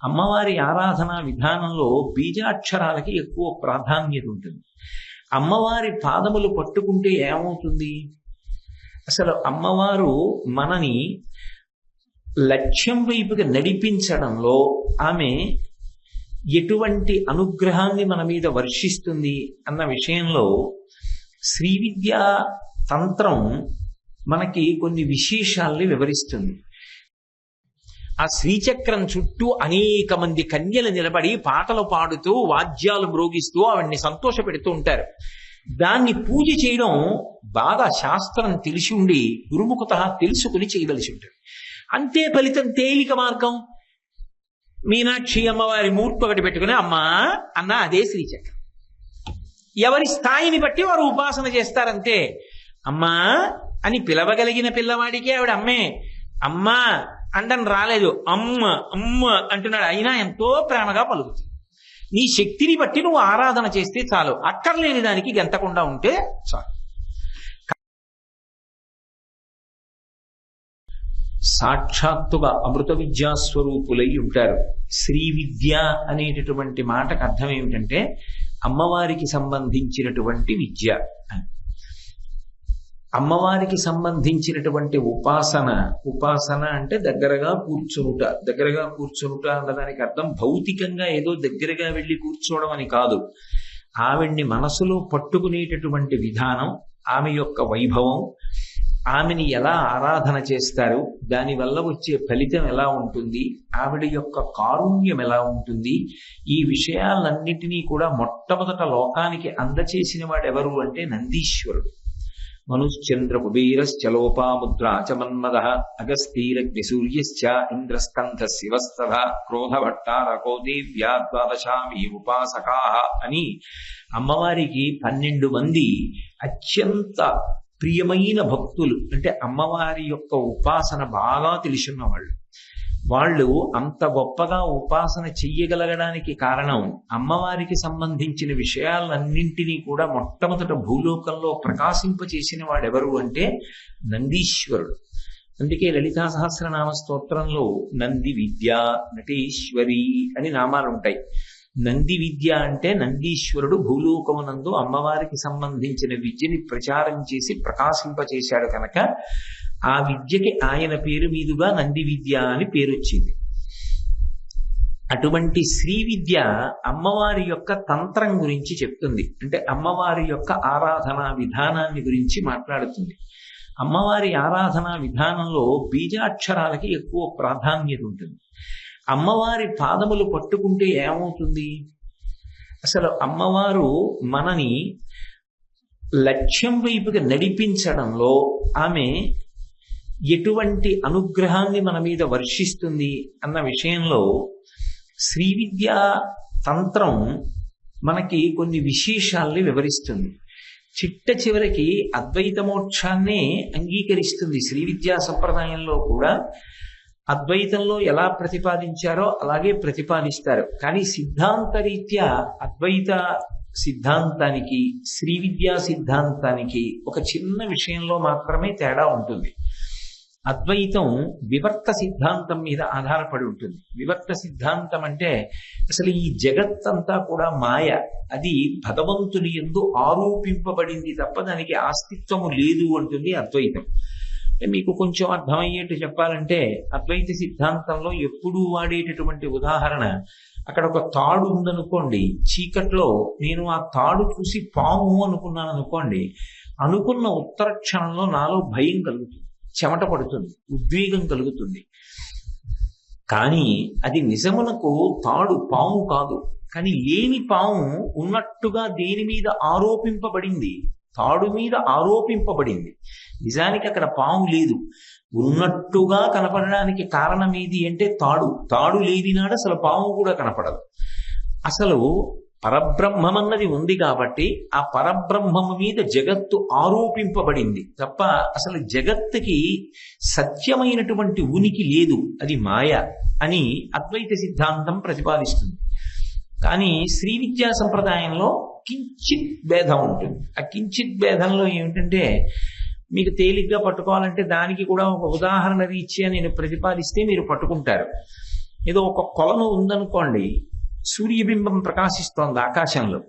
అమ్మవారి ఆరాధన విధానంలో బీజాక్షరాలకి ఎక్కువ ప్రాధాన్యత ఉంటుంది. అమ్మవారి పాదములు పట్టుకుంటే ఏమవుతుంది? అసలు అమ్మవారు మనని లక్ష్యం వైపుగా నడిపించడంలో ఆమె ఎటువంటి అనుగ్రహాన్ని మన మీద వర్షిస్తుంది అన్న విషయంలో శ్రీ విద్యా తంత్రం మనకి కొన్ని విశేషాల్ని వివరిస్తుంది. ఆ శ్రీచక్రం చుట్టూ అనేక మంది కన్యలు నిలబడి పాటలు పాడుతూ వాద్యాలు మ్రోగిస్తూ ఆవిడ్ని సంతోష పెడుతూ ఉంటారు. దాన్ని పూజ చేయడం బాగా శాస్త్రం తెలిసి ఉండి గురుముఖత తెలుసుకుని చేయవలసి ఉంటుంది. అంతే ఫలితం తేలిక మార్గం. మీనాక్షి అమ్మవారి మూర్తి ఒకటి పెట్టుకుని అమ్మా అన్న అదే శ్రీచక్రం. ఎవరి స్థాయిని బట్టి వారు ఉపాసన చేస్తారంతే. అమ్మా అని పిలవగలిగిన పిల్లవాడికి ఆవిడ అమ్మే. అమ్మా అండం రాలేదు, అమ్మ అమ్మ అంటున్నాడు. అయినా ఎంతో ప్రేమగా పలుకుతుంది. నీ శక్తిని బట్టి నువ్వు ఆరాధన చేస్తే చాలు, అక్కర్లేని దానికి గెంతకుండా ఉంటే చాలు. సాక్షాత్తుగా అమృత విద్యాస్వరూపులై ఉంటారు. శ్రీ విద్య అనేటటువంటి మాటకు అర్థం ఏమిటంటే అమ్మవారికి సంబంధించినటువంటి విద్య అని. అమ్మవారికి సంబంధించినటువంటి ఉపాసన అంటే దగ్గరగా కూర్చునుట అన్నదానికి అర్థం భౌతికంగా ఏదో దగ్గరగా వెళ్ళి కూర్చోవడం అని కాదు. ఆవిడ్ని మనసులో పట్టుకునేటటువంటి విధానం, ఆమె యొక్క వైభవం, ఆమెని ఎలా ఆరాధన చేస్తారు, దానివల్ల వచ్చే ఫలితం ఎలా ఉంటుంది, ఆవిడ యొక్క కారుణ్యం ఎలా ఉంటుంది, ఈ విషయాలన్నిటినీ కూడా మొట్టమొదట లోకానికి అందచేసిన వాడెవరు అంటే నందీశ్వరుడు. మనుశ్చంద్ర కుబేరశ్చలోపాముద్రా చ మన్మద అగస్తీరగ్ని సూర్యశ్చ ఇంద్రస్కంధ శివస్తథ క్రోధభట్టారకో దేవ్యా ద్వాదశామి ఉపాసకాః అని అమ్మవారికి 12 మంది అత్యంత ప్రియమైన భక్తులు, అంటే అమ్మవారి యొక్క ఉపాసన బాగా తెలిసిన వాళ్ళు అంత గొప్పగా ఉపాసన చెయ్యగలగడానికి కారణం అమ్మవారికి సంబంధించిన విషయాలన్నింటినీ కూడా మొట్టమొదట భూలోకంలో ప్రకాశింపచేసిన వాడెవరు అంటే నందీశ్వరుడు. అందుకే లలితా సహస్రనామ స్తోత్రంలో నంది విద్య, నటేశ్వరి అని నామాలు ఉంటాయి. నంది విద్య అంటే నందీశ్వరుడు భూలోకమునందు అమ్మవారికి సంబంధించిన విద్యని ప్రచారం చేసి ప్రకాశింపచేశాడు కనుక ఆ విద్యకి ఆయన పేరు మీదుగా నంది విద్య అని పేరు వచ్చింది. అటువంటి శ్రీ విద్య అమ్మవారి యొక్క తంత్రం గురించి చెప్తుంది. అంటే అమ్మవారి యొక్క ఆరాధనా విధానాన్ని గురించి మాట్లాడుతుంది. అమ్మవారి ఆరాధనా విధానంలో బీజాక్షరాలకి ఎక్కువ ప్రాధాన్యత ఉంటుంది. అమ్మవారి పాదములు పట్టుకుంటే ఏమవుతుంది? అసలు అమ్మవారు మనని లక్ష్యం వైపుగా నడిపించడంలో ఆమె ఎటువంటి అనుగ్రహాన్ని మన మీద వర్షిస్తుంది అన్న విషయంలో శ్రీ విద్యా తంత్రం మనకి కొన్ని విశేషాల్ని వివరిస్తుంది. చిట్ట చివరికి అద్వైత మోక్షాన్నే అంగీకరిస్తుంది. శ్రీ విద్యా సంప్రదాయంలో కూడా అద్వైతంలో ఎలా ప్రతిపాదించారో అలాగే ప్రతిపాదిస్తారు. కానీ సిద్ధాంతరీత్యా అద్వైత సిద్ధాంతానికి శ్రీ విద్యా సిద్ధాంతానికి ఒక చిన్న విషయంలో మాత్రమే తేడా ఉంటుంది. అద్వైతం వివర్త సిద్ధాంతం మీద ఆధారపడి ఉంటుంది. వివర్త సిద్ధాంతం అంటే అసలు ఈ జగత్తంతా కూడా మాయ, అది భగవంతుని యందు ఆరోపింపబడింది తప్ప దానికి అస్తిత్వము లేదు అంటుంది అద్వైతం. మీకు కొంచెం అర్థమయ్యేట్టు చెప్పాలంటే అద్వైత సిద్ధాంతంలో ఎప్పుడూ వాడేటటువంటి ఉదాహరణ, అక్కడ ఒక తాడు ఉందనుకోండి, చీకట్లో నేను ఆ తాడు చూసి పాము అనుకున్నాను అనుకోండి, అనుకున్న ఉత్తర క్షణంలో నాలో భయం కలుగుతుంది, చెమట పడుతుంది, ఉద్వేగం కలుగుతుంది. కానీ అది నిజమునకు తాడు పాము కాదు. కానీ లేని పాము ఉన్నట్టుగా దేని మీద ఆరోపింపబడింది? తాడు మీద ఆరోపింపబడింది. నిజానికి అక్కడ పాము లేదు. ఉన్నట్టుగా కనపడడానికి కారణం ఏది అంటే తాడు లేనినాడు అసలు పాము కూడా కనపడదు. అసలు పరబ్రహ్మమన్నది ఉంది కాబట్టి ఆ పరబ్రహ్మము మీద జగత్తు ఆరోపింపబడింది తప్ప అసలు జగత్తుకి సత్యమైనటువంటి ఉనికి లేదు, అది మాయ అని అద్వైత సిద్ధాంతం ప్రతిపాదిస్తుంది. కానీ శ్రీ విద్యా సంప్రదాయంలో కించిత్ భేదం ఉంటుంది. ఆ కించిత్ భేదంలో ఏమిటంటే మీకు తేలిగ్గా పట్టుకోవాలంటే దానికి కూడా ఒక ఉదాహరణ రీత్యా నేను ప్రతిపాదిస్తే మీరు పట్టుకుంటారు. ఏదో ఒక కొలను ఉందనుకోండి, సూర్యబింబం ప్రకాశిస్తోంది ఆకాశంలో.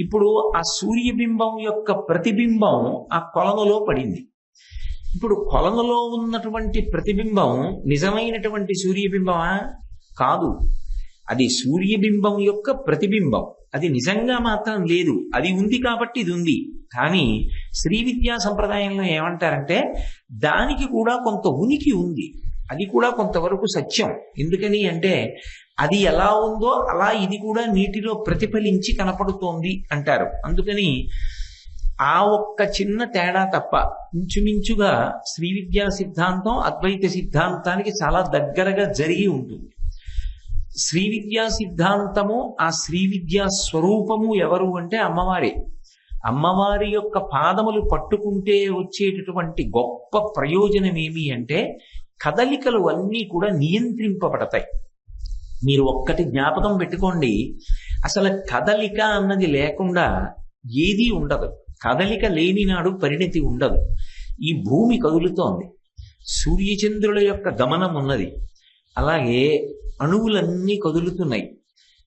ఇప్పుడు ఆ సూర్యబింబం యొక్క ప్రతిబింబం ఆ కొలనులో పడింది. ఇప్పుడు కొలనులో ఉన్నటువంటి ప్రతిబింబం నిజమైనటువంటి సూర్యబింబమా? కాదు. అది సూర్యబింబం యొక్క ప్రతిబింబం. అది నిజంగా మాత్రం లేదు. అది ఉంది కాబట్టి ఇది ఉంది. కానీ శ్రీ విద్యా సంప్రదాయంలో ఏమంటారంటే దానికి కూడా కొంత ఉనికి ఉంది, అది కూడా కొంతవరకు సత్యం. ఎందుకని అంటే అది ఎలా ఉందో అలా ఇది కూడా నీటిలో ప్రతిఫలించి కనపడుతోంది అంటారు. అందుకని ఆ ఒక్క చిన్న తేడా తప్ప ఇంచుమించుగా శ్రీ విద్యా సిద్ధాంతం అద్వైత సిద్ధాంతానికి చాలా దగ్గరగా జరిగి ఉంటుంది. శ్రీ విద్యా సిద్ధాంతము, ఆ శ్రీ విద్యా స్వరూపము ఎవరు అంటే అమ్మవారే. అమ్మవారి యొక్క పాదములు పట్టుకుంటే వచ్చేటటువంటి గొప్ప ప్రయోజనం ఏమి అంటే కదలికలు అన్నీ కూడా నియంత్రింపబడతాయి. మీరు ఒక్కటి జ్ఞాపకం పెట్టుకోండి, అసలు కదలిక అన్నది లేకుండా ఏదీ ఉండదు. కదలిక లేని నాడు పరిణతి ఉండదు. ఈ భూమి కదులుతోంది, సూర్యచంద్రుల యొక్క గమనం ఉన్నది, అలాగే అణువులన్నీ కదులుతున్నాయి,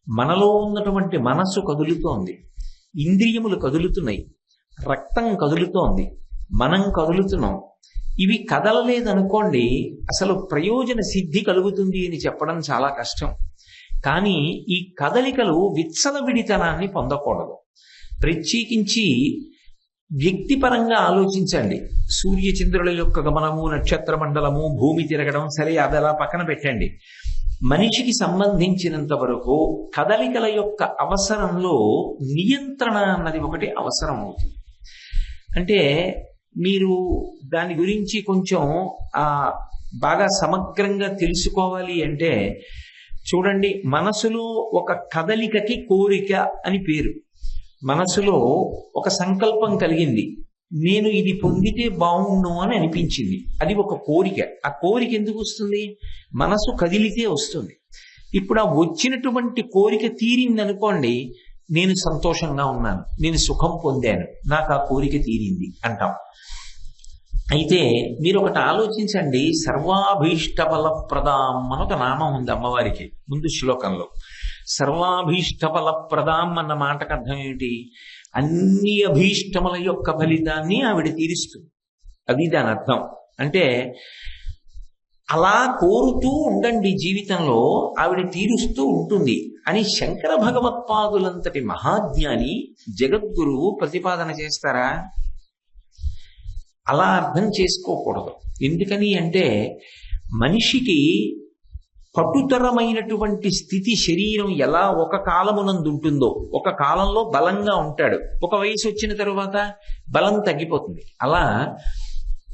మనలో ఉన్నటువంటి మనస్సు కదులుతోంది, ఇంద్రియములు కదులుతున్నాయి, రక్తం కదులుతోంది, మనం కదులుతున్నాం. ఇవి కదలలేదనుకోండి అసలు ప్రయోజన సిద్ధి కలుగుతుంది అని చెప్పడం చాలా కష్టం. కానీ ఈ కదలికలు విచ్చలవిడితనాన్ని పొందకూడదు. ప్రత్యేకించి వ్యక్తిపరంగా ఆలోచించండి. సూర్యచంద్రుల యొక్క గమనము, నక్షత్ర మండలము, భూమి తిరగడం సరే, అది అలా పక్కన పెట్టండి. మనిషికి సంబంధించినంత వరకు కదలికల యొక్క అవసరంలో నియంత్రణ అన్నది ఒకటి అవసరం అవుతుంది. అంటే మీరు దాని గురించి కొంచెం బాగా సమగ్రంగా తెలుసుకోవాలి అంటే చూడండి, మనసులో ఒక కదలికకి కోరిక అని పేరు. మనసులో ఒక సంకల్పం కలిగింది, నేను ఇది పొందితే బాగుండు అని అనిపించింది, అది ఒక కోరిక. ఆ కోరిక ఎందుకు వస్తుంది? మనసు కదిలితే వస్తుంది. ఇప్పుడు ఆ వచ్చినటువంటి కోరిక తీరింది అనుకోండి, నేను సంతోషంగా ఉన్నాను, నేను సుఖం పొందాను, నాకు ఆ కోరిక తీరింది అంటాం. అయితే మీరు ఒకటి ఆలోచించండి, సర్వాభీష్ట ఫలప్రదాం అని ఒక నామం ఉంది అమ్మవారికి ముందు శ్లోకంలో. సర్వాభీష్ట ఫలప్రదాం అన్న మాటకు అర్థం ఏమిటి? అన్ని అభీష్టముల యొక్క ఫలితాన్ని ఆవిడ తీరుస్తుంది, అది దాని అర్థం. అంటే అలా కోరుతూ ఉండండి, జీవితంలో ఆవిడ తీరుస్తూ ఉంటుంది అని శంకర భగవత్పాదులంతటి మహాజ్ఞాని జగద్గురువు ప్రతిపాదన చేస్తారా? అలా అర్థం చేసుకోకూడదు. ఎందుకని అంటే మనిషికి పటుతరమైనటువంటి స్థితి శరీరం ఎలా ఒక కాలమునందు ఉంటుందో, ఒక కాలంలో బలంగా ఉంటాడు, ఒక వయసు వచ్చిన తరువాత బలం తగ్గిపోతుంది. అలా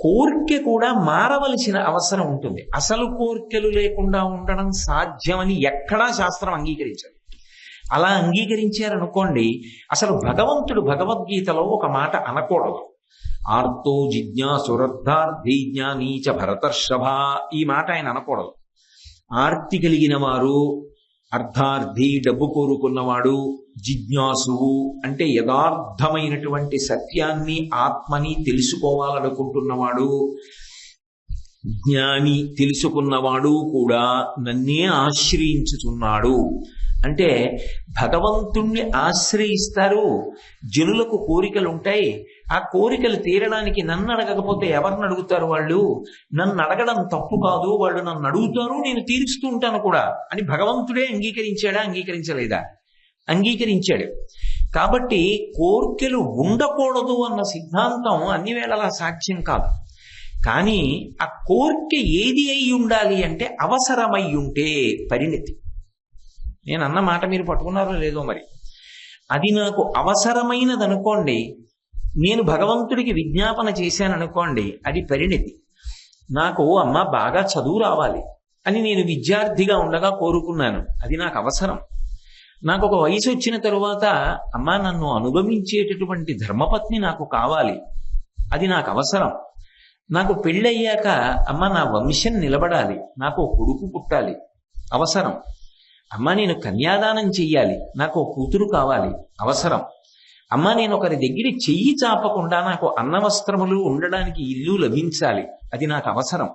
కోరిక కూడా మారవలసిన అవసరం ఉంటుంది. అసలు కోరికలు లేకుండా ఉండడం సాధ్యమని ఎక్కడా శాస్త్రం అంగీకరించదు. అలా అంగీకరించారనుకోండి, అసలు భగవంతుడు భగవద్గీతలో ఒక మాట అనకూడదు. ఆర్తో జిజ్ఞాసురర్థార్థి జ్ఞానీచ భరతర్షభ, ఈ మాట ఆయన అనకూడదు. ఆర్తి కలిగిన వారు, అర్థార్థి డబ్బు కోరుకున్నవాడు, జిజ్ఞాసువు అంటే యథార్థమైనటువంటి సత్యాన్ని ఆత్మని తెలుసుకోవాలనుకుంటున్నవాడు, జ్ఞాని తెలుసుకున్నవాడు కూడా నన్నే ఆశ్రయించుచున్నాడు. అంటే భగవంతుణ్ణి ఆశ్రయిస్తారు. జనులకు కోరికలు ఉంటాయి, ఆ కోరికలు తీరడానికి నన్ను అడగకపోతే ఎవరిని అడుగుతారు? వాళ్ళు నన్ను అడగడం తప్పు కాదు, వాళ్ళు నన్ను అడుగుతారు, నేను తీరుస్తూ ఉంటాను కూడా అని భగవంతుడే అంగీకరించాడా? అంగీకరించలేదా? అంగీకరించాడు. కాబట్టి కోరికలు ఉండకూడదు అన్న సిద్ధాంతం అన్ని వేళలా సాధ్యం కాదు. కానీ ఆ కోరిక ఏది అయి ఉండాలి అంటే అవసరమై ఉంటే పరిణతి. నేను అన్న మాట మీరు పట్టుకున్నారో లేదో మరి. అది నాకు అవసరమైనది అనుకోండి, నేను భగవంతుడికి విజ్ఞాపన చేశాను అనుకోండి, అది పరిణతి. నాకు అమ్మ బాగా చదువు రావాలి అని నేను విద్యార్థిగా ఉండగా కోరుకున్నాను, అది నాకు అవసరం. నాకు ఒక వయసు వచ్చిన తరువాత అమ్మ నన్ను అనుగమించేటటువంటి ధర్మపత్ని నాకు కావాలి, అది నాకు అవసరం. నాకు పెళ్ళయ్యాక అమ్మ నా వంశం నిలబడాలి, నాకు కొడుకు పుట్టాలి, అవసరం. అమ్మ నేను కన్యాదానం చెయ్యాలి, నాకు కూతురు కావాలి, అవసరం. అమ్మ నేను ఒకరి దగ్గర చెయ్యి చాపకుండా నాకు అన్నవస్త్రములు ఉండడానికి ఇల్లు లభించాలి, అది నాకు అవసరం.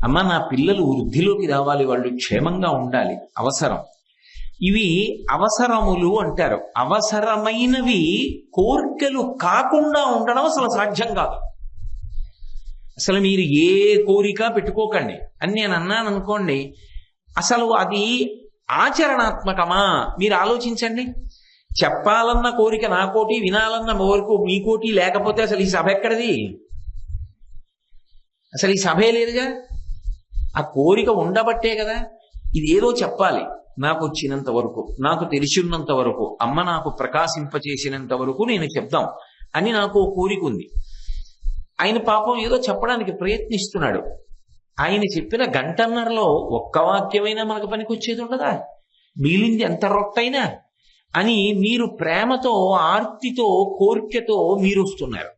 అమ్మ నా పిల్లలు వృద్ధిలోకి రావాలి, వాళ్ళు క్షేమంగా ఉండాలి, అవసరం. ఇవి అవసరములు అంటారు. అవసరమైనవి కోరికలు కాకుండా ఉండడం అసలు సాధ్యం కాదు. అసలు మీరు ఏ కోరిక పెట్టుకోకండి అని నేను అన్నాను అనుకోండి, అసలు అది ఆచరణాత్మకమా మీరు ఆలోచించండి. చెప్పాలన్న కోరిక నా కోటి, వినాలన్న కోరిక మీ కోటి లేకపోతే అసలు ఈ సభ ఎక్కడిది? అసలు ఈ సభే లేదుగా. ఆ కోరిక ఉండబట్టే కదా. ఇదేదో చెప్పాలి, నాకు వచ్చినంత వరకు, నాకు తెలిసినంత వరకు, అమ్మ నాకు ప్రకాశింపచేసినంత వరకు నేను చెప్దాం అని నాకు కోరిక ఉంది. ఆయన పాపం ఏదో చెప్పడానికి ప్రయత్నిస్తున్నాడు. ఆయన చెప్పిన గంటన్నరలో ఒక్క వాక్యమైనా మనకు పనికి వచ్చేది ఉండదా? మిగిలింది ఎంత రొట్టైనా అని మీరు ప్రేమతో, ఆర్తితో, కోరికతో మీరు వస్తున్నారు.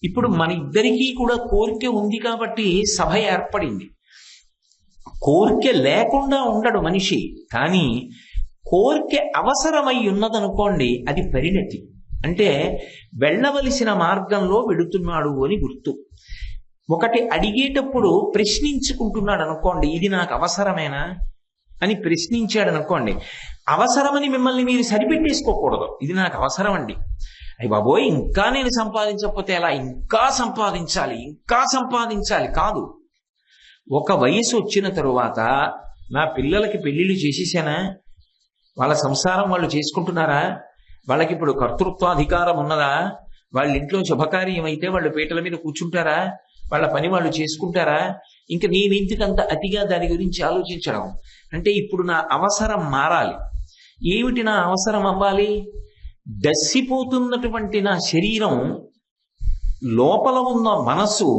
ఇప్పుడు మన ఇద్దరికీ కూడా కోరిక ఉంది కాబట్టి సభ ఏర్పడింది. కోరిక లేకుండా ఉండడు మనిషి, కానీ కోరిక అవసరమై ఉన్నదనుకోండి, అది పరిణతి. అంటే వెళ్ళవలసిన మార్గంలో వెడుతున్నాడు అని గుర్తు. ఒకటి అడిగేటప్పుడు ప్రశ్నించుకుంటున్నాడు అనుకోండి, ఇది నాకు అవసరమేనా అని ప్రశ్నించాడు అనుకోండి, అవసరమని మిమ్మల్ని మీరు సరిపెట్టేసుకోకూడదు. ఇది నాకు అవసరం అండి, అయ్య బాబోయ్ ఇంకా నేను సంపాదించకపోతే ఎలా, ఇంకా సంపాదించాలి, ఇంకా సంపాదించాలి కాదు. ఒక వయసు వచ్చిన తరువాత నా పిల్లలకి పెళ్లిళ్ళు చేసేసానా, వాళ్ళ సంసారం వాళ్ళు చేసుకుంటున్నారా, వాళ్ళకి ఇప్పుడు కర్తృత్వాధికారం ఉన్నదా, వాళ్ళ ఇంట్లో శుభకార్యం అయితే వాళ్ళు పీటల మీద కూర్చుంటారా, వాళ్ళ పని వాళ్ళు చేసుకుంటారా, ఇంకా నేను ఇంటికంత అతిగా దాని గురించి ఆలోచించడం. అంటే ఇప్పుడు నా అవసరం మారాలి. ఏమిటి నా అవసరం అవ్వాలి? దస్సిపోతున్నటువంటి నా శరీరం, లోపల ఉన్న మనసు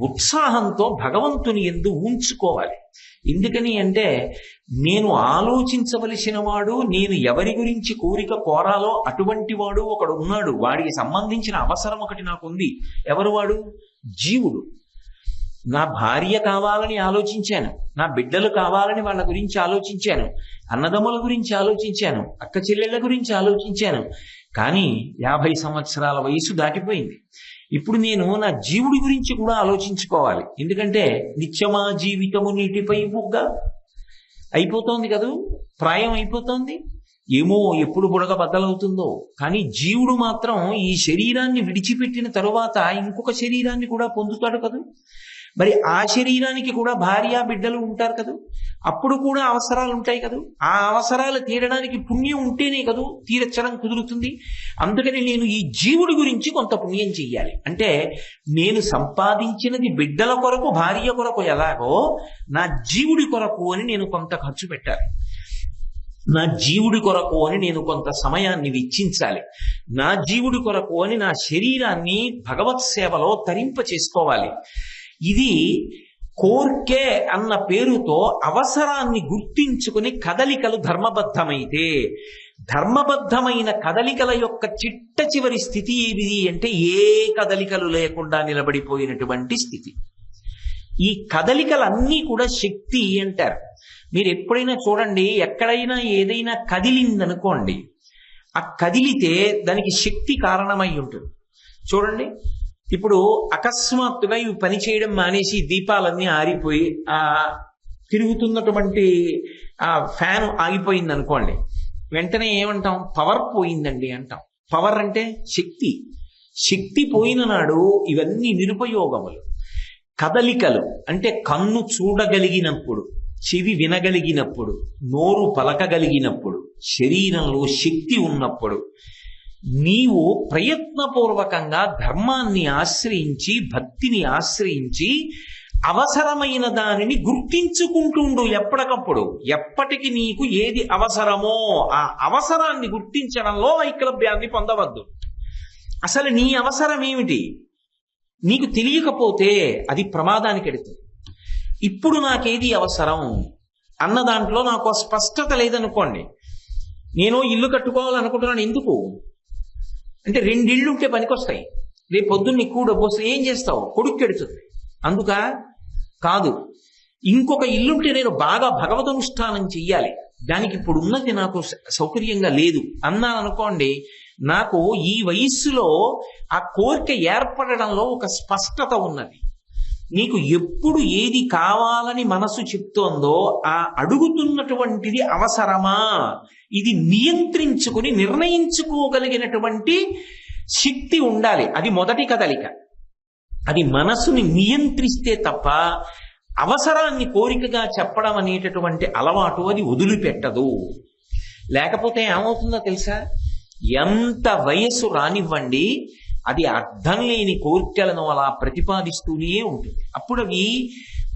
ఉత్సాహంతో భగవంతుని యందు ఉంచుకోవాలి. ఎందుకని అంటే నేను ఆలోచించవలసిన వాడు, నేను ఎవరి గురించి కోరిక కోరాలో అటువంటి వాడు ఒకడు ఉన్నాడు. వాడికి సంబంధించిన అవసరం ఒకటి నాకుంది. ఎవరు వాడు? జీవుడు. నా భార్య కావాలని ఆలోచించాను, నా బిడ్డలు కావాలని వాళ్ళ గురించి ఆలోచించాను, అన్నదమ్ముల గురించి ఆలోచించాను, అక్క చెల్లెళ్ళ గురించి ఆలోచించాను. కానీ 50 సంవత్సరాల వయసు దాటిపోయింది. ఇప్పుడు నేను నా జీవుడి గురించి కూడా ఆలోచించుకోవాలి. ఎందుకంటే నిత్యమా జీవితము నీటిపై బుగ్గ అయిపోతోంది కదూ, ప్రాయం అయిపోతోంది. ఏమో ఎప్పుడు బుడగ బద్దలవుతుందో. కానీ జీవుడు మాత్రం ఈ శరీరాన్ని విడిచిపెట్టిన తరువాత ఇంకొక శరీరాన్ని కూడా పొందుతాడు కదూ. మరి ఆ శరీరానికి కూడా భార్య బిడ్డలు ఉంటారు కదూ, అప్పుడు కూడా అవసరాలు ఉంటాయి కదూ. ఆ అవసరాలు తీరడానికి పుణ్యం ఉంటేనే కదూ తీర్చడం కుదురుతుంది. అందుకని నేను ఈ జీవుడి గురించి కొంత పుణ్యం చెయ్యాలి. అంటే నేను సంపాదించినది బిడ్డల కొరకు, భార్య కొరకు ఎలాగో నా జీవుడి కొరకు అని నేను కొంత ఖర్చు పెట్టాలి. నా జీవుడి కొరకు అని నేను కొంత సమయాన్ని వెచ్చించాలి. నా జీవుడి కొరకు అని నా శరీరాన్ని భగవత్ సేవలో తరింప చేసుకోవాలి. ఇది కోర్కే అన్న పేరుతో అవసరాన్ని గుర్తించుకుని కదలికలు ధర్మబద్ధమైతే, ధర్మబద్ధమైన కదలికల యొక్క చిట్ట చివరి స్థితి ఏది అంటే ఏ కదలికలు లేకుండా నిలబడిపోయినటువంటి స్థితి. ఈ కదలికలన్నీ కూడా శక్తి అంటారు. మీరు ఎప్పుడైనా చూడండి, ఎక్కడైనా ఏదైనా కదిలిందనుకోండి, ఆ కదిలితే దానికి శక్తి కారణమై ఉంటుంది. చూడండి, ఇప్పుడు అకస్మాత్తుగా ఇవి పని చేయడం మానేసి దీపాలన్నీ ఆరిపోయి ఆ తిరుగుతున్నటువంటి ఆ ఫ్యాన్ ఆగిపోయింది అనుకోండి, వెంటనే ఏమంటాం? పవర్ పోయిందండి అంటాం. పవర్ అంటే శక్తి. శక్తి పోయిన నాడు ఇవన్నీ నిరుపయోగములు. కదలికలు అంటే కన్ను చూడగలిగినప్పుడు, చెవి వినగలిగినప్పుడు, నోరు పలకగలిగినప్పుడు, శరీరంలో శక్తి ఉన్నప్పుడు, నీవు ప్రయత్నపూర్వకంగా ధర్మాన్ని ఆశ్రయించి, భక్తిని ఆశ్రయించి అవసరమైన దానిని గుర్తించుకుంటుండు ఎప్పటికప్పుడు. ఎప్పటికి నీకు ఏది అవసరమో ఆ అవసరాన్ని గుర్తించడంలో వైకల్యాన్ని పొందవద్దు. అసలు నీ అవసరం ఏమిటి నీకు తెలియకపోతే అది ప్రమాదానికి ఎడుతుంది. ఇప్పుడు నాకేది అవసరం అన్న దాంట్లో నాకు స్పష్టత లేదనుకోండి, నేను ఇల్లు కట్టుకోవాలనుకుంటున్నాను. ఎందుకు అంటే 2 ఇళ్ళు ఉంటే పనికొస్తాయి. రేపు పొద్దున్న ఎక్కువ డబ్బు వస్తే ఏం చేస్తావు? కొడుకు ఎడుతుంది. అందుక కాదు, ఇంకొక ఇల్లుంటే నేను బాగా భగవదనుష్ఠానం చెయ్యాలి, దానికి ఇప్పుడు ఉన్నది నాకు సౌకర్యంగా లేదు అన్నాను అనుకోండి, నాకు ఈ వయస్సులో ఆ కోరిక ఏర్పడడంలో ఒక స్పష్టత ఉన్నది. నీకు ఎప్పుడు ఏది కావాలని మనసు చెప్తోందో ఆ అడుగుతున్నటువంటిది అవసరమా, ఇది నియంత్రించుకుని నిర్ణయించుకోగలిగినటువంటి శక్తి ఉండాలి. అది మొదటి కదలిక. అది మనసుని నియంత్రిస్తే తప్ప అవసరాన్ని కోరికగా చెప్పడం అనేటటువంటి అలవాటు అది వదిలిపెట్టదు. లేకపోతే ఏమవుతుందో తెలుసా, ఎంత వయస్సు రానివ్వండి, అది అర్థం లేని కోరికలను అలా ప్రతిపాదిస్తూనే ఉంటుంది. అప్పుడు అవి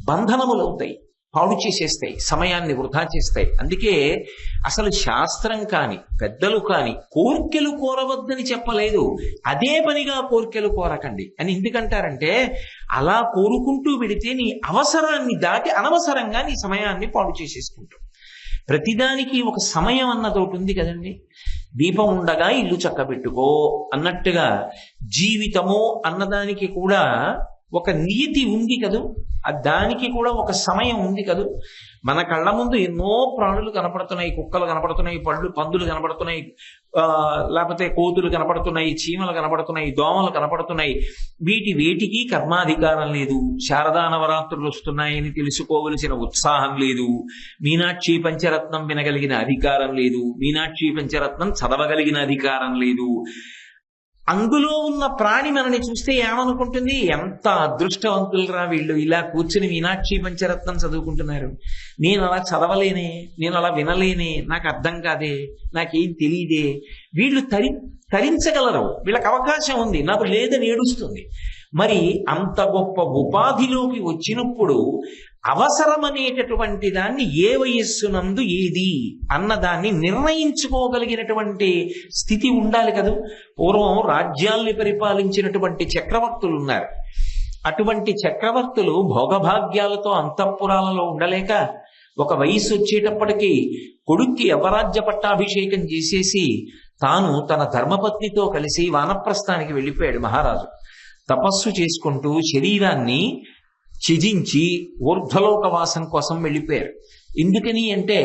బంధనములు అవుతాయి, పాడు చేసేస్తాయి, సమయాన్ని వృధా చేస్తాయి. అందుకే అసలు శాస్త్రం కాని పెద్దలు కాని కోర్కెలు కోరవద్దని చెప్పలేదు, అదే పనిగా కోర్కెలు కోరకండి అని. ఎందుకంటారంటే అలా కోరుకుంటూ పెడితే నీ అవసరాన్ని దాటి అనవసరంగా నీ సమయాన్ని పాడు చేసేసుకుంటావు. ప్రతిదానికి ఒక సమయం అన్నది ఒకటి ఉంది కదండి. దీపం ఉండగా ఇల్లు చక్కబెట్టుకో అన్నట్టుగా జీవితము అన్నదానికి కూడా ఒక నియతి ఉంది కదూ, దానికి కూడా ఒక సమయం ఉంది కదూ. మన కళ్ళ ముందు ఎన్నో ప్రాణులు కనపడుతున్నాయి, కుక్కలు కనపడుతున్నాయి, పందులు కనపడుతున్నాయి, లేకపోతే కోతులు కనపడుతున్నాయి, చీమలు కనపడుతున్నాయి, దోమలు కనపడుతున్నాయి. వేటికి కర్మాధికారం లేదు. శారదా నవరాత్రులు వస్తున్నాయని తెలుసుకోవలసిన ఉత్సాహం లేదు. మీనాక్షి పంచరత్నం వినగలిగిన అధికారం లేదు. మీనాక్షి పంచరత్నం చదవగలిగిన అధికారం లేదు. అందులో ఉన్న ప్రాణి మనని చూస్తే ఏమనుకుంటుంది, ఎంత అదృష్టవంతులరా వీళ్ళు, ఇలా కూర్చుని మీనాక్షి పంచరత్నం చదువుకుంటున్నారు, నేను అలా చదవలేనే, నేను అలా వినలేనే, నాకు అర్థం కాదే, నాకేం తెలియదే. వీళ్ళు తరించగలరు, వీళ్ళకి అవకాశం ఉంది, నాకు లేదని ఏడుస్తుంది. మరి అంత గొప్ప ఉపాధిలోకి వచ్చినప్పుడు అవసరం అనేటటువంటి దాన్ని ఏ వయస్సునందు ఏది అన్నదాన్ని నిర్ణయించుకోగలిగినటువంటి స్థితి ఉండాలి కదా. పూర్వం రాజ్యాల్ని పరిపాలించినటువంటి చక్రవర్తులు ఉన్నారు. అటువంటి చక్రవర్తులు భోగభాగ్యాలతో అంతఃపురాలలో ఉండలేక ఒక వయస్సు వచ్చేటప్పటికీ కొడుక్కి యవరాజ్య పట్టాభిషేకం చేసేసి తాను తన ధర్మపత్నితో కలిసి వానప్రస్థానికి వెళ్ళిపోయాడు మహారాజు. తపస్సు చేసుకుంటూ శరీరాన్ని త్యజించి ఊర్ధ్వలోకవాసం కోసం వెళ్ళిపోయారు. ఎందుకని అంటే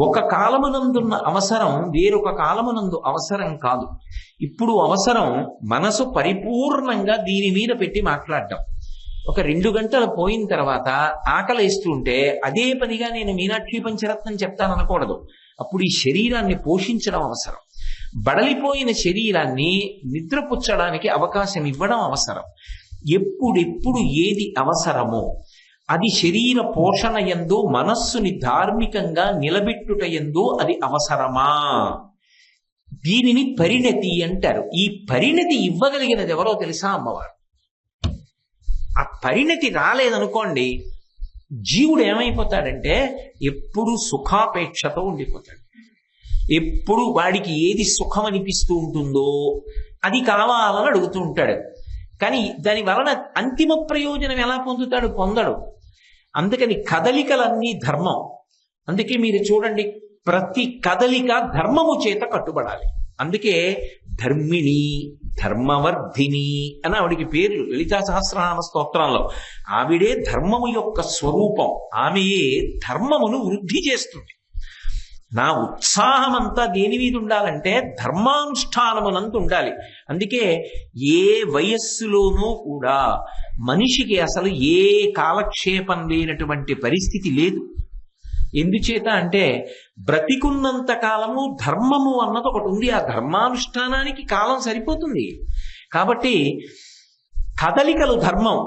ఒక కాలమునందున్న అవసరం వేరొక కాలమునందు అవసరం కాదు. ఇప్పుడు అవసరం మనసు పరిపూర్ణంగా దీని మీద పెట్టి మాట్లాడటం. ఒక 2 గంటలు పోయిన తర్వాత ఆకలేస్తుంటే అదే పనిగా నేను మీనాక్షి పంచరత్నం చెప్తాననకూడదు. అప్పుడు ఈ శరీరాన్ని పోషించడం అవసరం. బడలిపోయిన శరీరాన్ని నిద్రపుచ్చడానికి అవకాశం ఇవ్వడం అవసరం. ఎప్పుడెప్పుడు ఏది అవసరమో అది శరీర పోషణ యందు మనస్సుని ధార్మికంగా నిలబెట్టుట యందు అది అవసరమా, దీనిని పరిణతి అంటారు. ఈ పరిణతి ఇవ్వగలిగినది ఎవరో తెలుసా, అమ్మవారు. ఆ పరిణతి రాలేదనుకోండి, జీవుడు ఏమైపోతాడంటే ఎప్పుడు సుఖాపేక్షతో ఉండిపోతాడు. ఎప్పుడు వాడికి ఏది సుఖం అనిపిస్తూ ఉంటుందో అది కావాలని అడుగుతూ ఉంటాడు. కానీ దాని వలన అంతిమ ప్రయోజనం ఎలా పొందుతాడు? పొందడు. అందుకని కదలికలన్నీ ధర్మం. అందుకే మీరు చూడండి, ప్రతి కదలిక ధర్మము చేత కట్టుబడాలి. అందుకే ధర్మిణి, ధర్మవర్ధిని అని ఆవిడికి పేర్లు లలితా సహస్రనామ స్తోత్రంలో. ఆవిడే ధర్మము యొక్క స్వరూపం, ఆమెయే ధర్మమును వృద్ధి చేస్తుంది. నా ఉత్సాహం అంతా దేని మీద ఉండాలంటే ధర్మానుష్ఠానమునంత ఉండాలి. అందుకే ఏ వయస్సులోనూ కూడా మనిషికి అసలు ఏ కాలక్షేపం లేనటువంటి పరిస్థితి లేదు. ఎందుచేత అంటే బ్రతికున్నంత కాలము ధర్మము అన్నది ఒకటి ఉంది. ఆ ధర్మానుష్ఠానానికి కాలం సరిపోతుంది. కాబట్టి కదలికలు ధర్మం.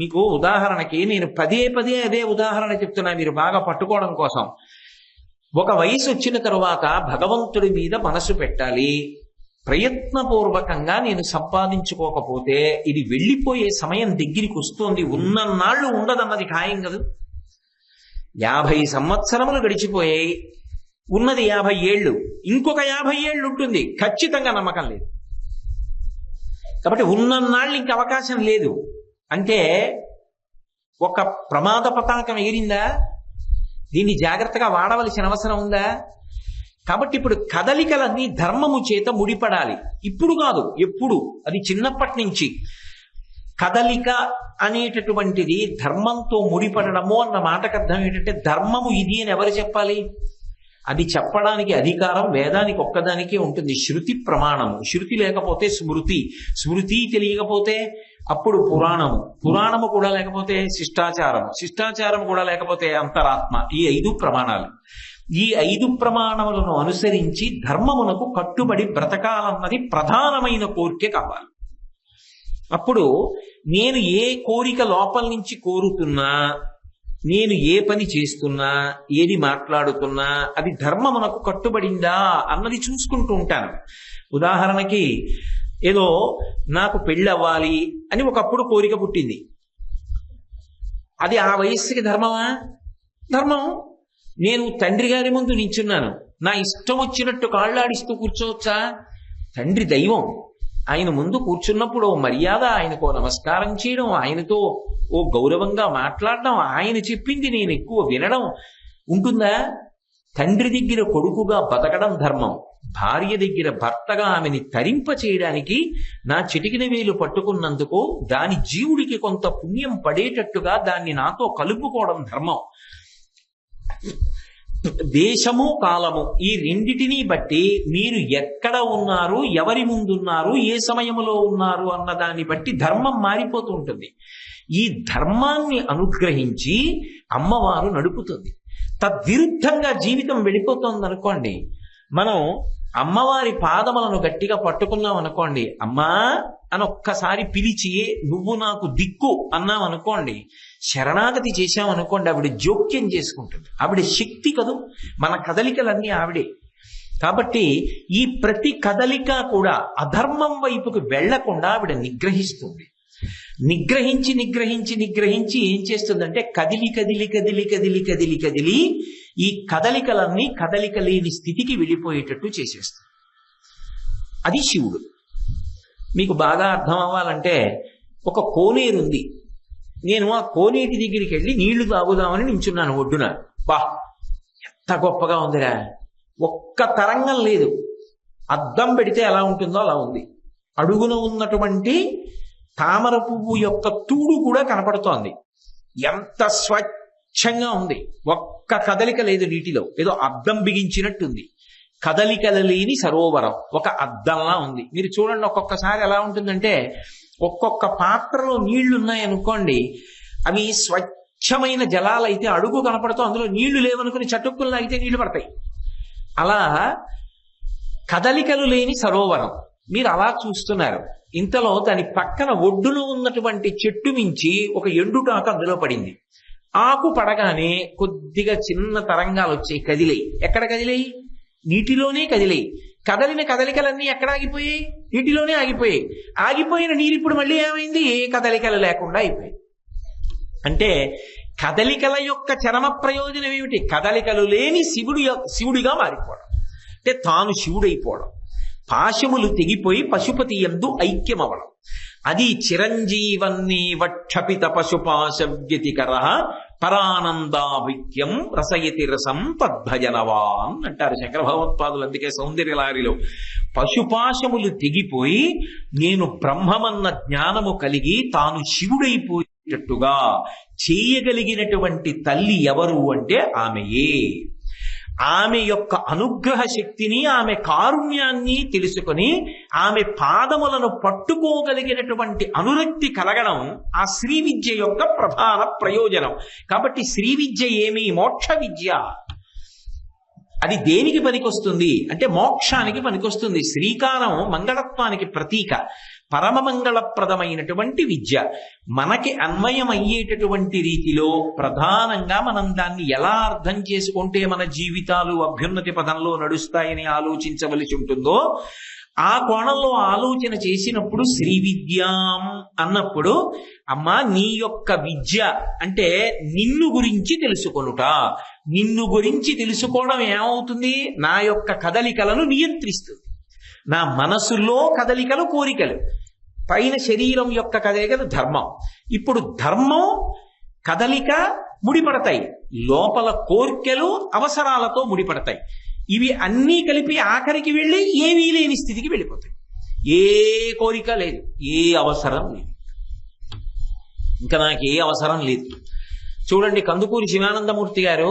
మీకు ఉదాహరణకి నేను పదే అదే ఉదాహరణ చెప్తున్నా మీరు బాగా పట్టుకోవడం కోసం. ఒక వయసు వచ్చిన తరువాత భగవంతుడి మీద మనసు పెట్టాలి. ప్రయత్నపూర్వకంగా నేను సంపాదించుకోకపోతే ఇది వెళ్ళిపోయే సమయం దగ్గరికి వస్తోంది, ఉన్నన్నాళ్ళు ఉండదన్నది ఖాయం కదా. 50 సంవత్సరములు గడిచిపోయాయి, ఉన్నది 50 ఏళ్ళు, ఇంకొక 50 ఏళ్ళు ఉంటుంది, ఖచ్చితంగా నమ్మకం లేదు. కాబట్టి ఉన్నన్నాళ్ళు ఇంక అవకాశం లేదు. అంటే ఒక ప్రమాద పతాకం ఎగిరిందా, దీన్ని జాగ్రత్తగా వాడవలసిన అవసరం ఉందా? కాబట్టి ఇప్పుడు కదలికలన్నీ ధర్మము చేత ముడిపడాలి. ఇప్పుడు కాదు, ఎప్పుడు. అది చిన్నప్పటి నుంచి కదలిక అనేటటువంటిది ధర్మంతో ముడిపడడము అన్న మాటకు అర్థం ఏంటంటే ధర్మము ఇది అని ఎవరు చెప్పాలి? అది చెప్పడానికి అధికారం వేదానికి ఒక్కదానికే ఉంటుంది. శృతి ప్రమాణము. శృతి లేకపోతే స్మృతి, స్మృతి తెలియకపోతే అప్పుడు పురాణము, పురాణము కూడా లేకపోతే శిష్టాచారము, శిష్టాచారం కూడా లేకపోతే అంతరాత్మ. ఈ 5 ప్రమాణాలు. ఈ 5 ప్రమాణములను అనుసరించి ధర్మమునకు కట్టుబడి బ్రతకాలన్నది ప్రధానమైన కోరిక కావాలి. అప్పుడు నేను ఏ కోరిక లోపల నుంచి కోరుతున్నా, నేను ఏ పని చేస్తున్నా, ఏది మాట్లాడుతున్నా అది ధర్మమునకు కట్టుబడిందా అన్నది చూసుకుంటూ ఉంటాను. ఉదాహరణకి ఏదో నాకు పెళ్ళి అవ్వాలి అని ఒకప్పుడు కోరిక పుట్టింది. అది ఆ వయస్సుకి ధర్మమా? ధర్మం. నేను తండ్రి గారి ముందు నించున్నాను, నా ఇష్టం వచ్చినట్టు కాళ్ళాడిస్తూ కూర్చోవచ్చా? తండ్రి దైవం, ఆయన ముందు కూర్చున్నప్పుడు ఓ మర్యాద, ఆయనకో నమస్కారం చేయడం, ఆయనతో ఓ గౌరవంగా మాట్లాడడం, ఆయన చెప్పింది నేను ఎక్కువ వినడం ఉంటుందా? తండ్రి దగ్గర కొడుకుగా బతకడం ధర్మం. భార్య దగ్గర భర్తగా ఆమెని తరింప చేయడానికి నా చిటికిన వేలు పట్టుకున్నందుకు దాని జీవుడికి కొంత పుణ్యం పడేటట్టుగా దాన్ని నాతో కలుపుకోవడం ధర్మం. దేశము కాలము ఈ రెండిటినీ బట్టి మీరు ఎక్కడ ఉన్నారు, ఎవరి ముందున్నారు, ఏ సమయంలో ఉన్నారు అన్న దాన్ని బట్టి ధర్మం మారిపోతూ ఉంటుంది. ఈ ధర్మాన్ని అనుగ్రహించి అమ్మవారు నడుపుతుంది. తద్విరుద్ధంగా జీవితం వెళ్ళిపోతుంది అనుకోండి, మనం అమ్మవారి పాదములను గట్టిగా పట్టుకున్నాం అనుకోండి, అమ్మా అని ఒక్కసారి పిలిచి నువ్వు నాకు దిక్కు అన్నాం అనుకోండి, శరణాగతి చేశామనుకోండి, ఆవిడ జోక్యం చేసుకుంటుంది. ఆవిడ శక్తి కదూ, మన కదలికలన్నీ ఆవిడే. కాబట్టి ఈ ప్రతి కదలిక కూడా అధర్మం వైపుకు వెళ్లకుండా ఆవిడ నిగ్రహిస్తుంది. నిగ్రహించి నిగ్రహించి నిగ్రహించి ఏం చేస్తుందంటే కదిలి కదిలి కదిలి కదిలి కదిలి కదిలి ఈ కదలికలన్నీ కదలిక లేని స్థితికి వెళ్ళిపోయేటట్టు చేసేస్తుంది. అది శివుడు. మీకు బాగా అర్థం అవ్వాలంటే ఒక కోనేరు ఉంది, నేను ఆ కోనేటి దగ్గరికి వెళ్ళి నీళ్లు తాగుదామని నించున్నాను ఒడ్డున. బా ఎంత గొప్పగా ఉందిరా, ఒక్క తరంగం లేదు, అద్దం పెడితే ఎలా ఉంటుందో అలా ఉంది. అడుగున ఉన్నటువంటి తామర పువ్వు యొక్క తూడు కూడా కనపడుతోంది. ఎంత స్వచ్ఛంగా ఉంది, ఒక్క కదలిక లేదు నీటిలో, ఏదో అద్దం బిగించినట్టుంది. కదలికల లేని సరోవరం ఒక అద్దంలా ఉంది. మీరు చూడండి ఒక్కొక్కసారి ఎలా ఉంటుందంటే, ఒక్కొక్క పాత్రలో నీళ్లు ఉన్నాయనుకోండి, అవి స్వచ్ఛమైన జలాలు అయితే అడుగు కనపడుతూ అందులో నీళ్లు లేవనుకుని చటుక్కులు అయితే నీళ్లు పడతాయి. అలా కదలికలు లేని సరోవరం మీరు అలా చూస్తున్నారు. ఇంతలో దాని పక్కన ఒడ్డులో ఉన్నటువంటి చెట్టు మించి ఒక ఎండుటాకు అందులో పడింది. ఆకు పడగానే కొద్దిగా చిన్న తరంగాలు వచ్చాయి, కదిలేయి. ఎక్కడ కదిలేయి? నీటిలోనే కదిలేయి. కదలిన కదలికలన్నీ ఎక్కడ ఆగిపోయాయి? నీటిలోనే ఆగిపోయాయి. ఆగిపోయిన నీరు ఇప్పుడు మళ్ళీ ఏమైంది? ఏ కదలికలు లేకుండా అయిపోయింది. అంటే కదలికల యొక్క చరమ ప్రయోజనం ఏమిటి? కదలికలు లేని శివుడిగా మారిపోవడం, అంటే తాను శివుడైపోవడం. పాశములు తెగిపోయి పశుపతి యందు ఐక్యమవడం. అది చిరంజీవన్ని వక్షపిత పశుపాశ వ్యతికర పరానందావిక్యం రసయతి రసం తద్భజనవాన్ అంటారు శంకర భగవత్పాదులు. అందుకే సౌందర్యలారిలో పశుపాశములు తెగిపోయి నేను బ్రహ్మమన్న జ్ఞానము కలిగి తాను శివుడైపోయేటట్టుగా చేయగలిగినటువంటి తల్లి ఎవరు అంటే ఆమెయే. ఆమె యొక్క అనుగ్రహ శక్తిని, ఆమె కారుణ్యాన్ని తెలుసుకొని ఆమె పాదములను పట్టుకోగలిగినటువంటి అనురక్తి కలగడం ఆ శ్రీ విద్య యొక్క ప్రధాన ప్రయోజనం. కాబట్టి శ్రీ విద్య ఏమి? మోక్ష విద్య. అది దేనికి పనికొస్తుంది అంటే మోక్షానికి పనికొస్తుంది. శ్రీకారం మంగళత్వానికి ప్రతీక, పరమ మంగళప్రదమైనటువంటి విద్య. మనకి అన్వయం అయ్యేటటువంటి రీతిలో ప్రధానంగా మనం దాన్ని ఎలా అర్థం చేసుకుంటే మన జీవితాలు అభ్యున్నతి పదంలో నడుస్తాయని ఆలోచించవలసి ఉంటుందో ఆ కోణంలో ఆలోచన చేసినప్పుడు శ్రీ విద్యాం అన్నప్పుడు అమ్మా నీ యొక్క విద్య అంటే నిన్ను గురించి తెలుసుకొనుట. నిన్ను గురించి తెలుసుకోవడం ఏమవుతుంది? నా యొక్క కదలికలను నియంత్రిస్తుంది. నా మనసులో కదలికలు కోరికలు, పైన శరీరం యొక్క కదలికలు ధర్మం. ఇప్పుడు ధర్మం కదలిక ముడిపడతాయి, లోపల కోర్కెలు అవసరాలతో ముడిపడతాయి. ఇవి అన్నీ కలిపి ఆఖరికి వెళ్ళి ఏమీ లేని స్థితికి వెళ్ళిపోతాయి. ఏ కోరిక లేదు, ఏ అవసరం లేదు, ఇంకా నాకు ఏ అవసరం లేదు. చూడండి, కందుకూరి శివానందమూర్తి గారు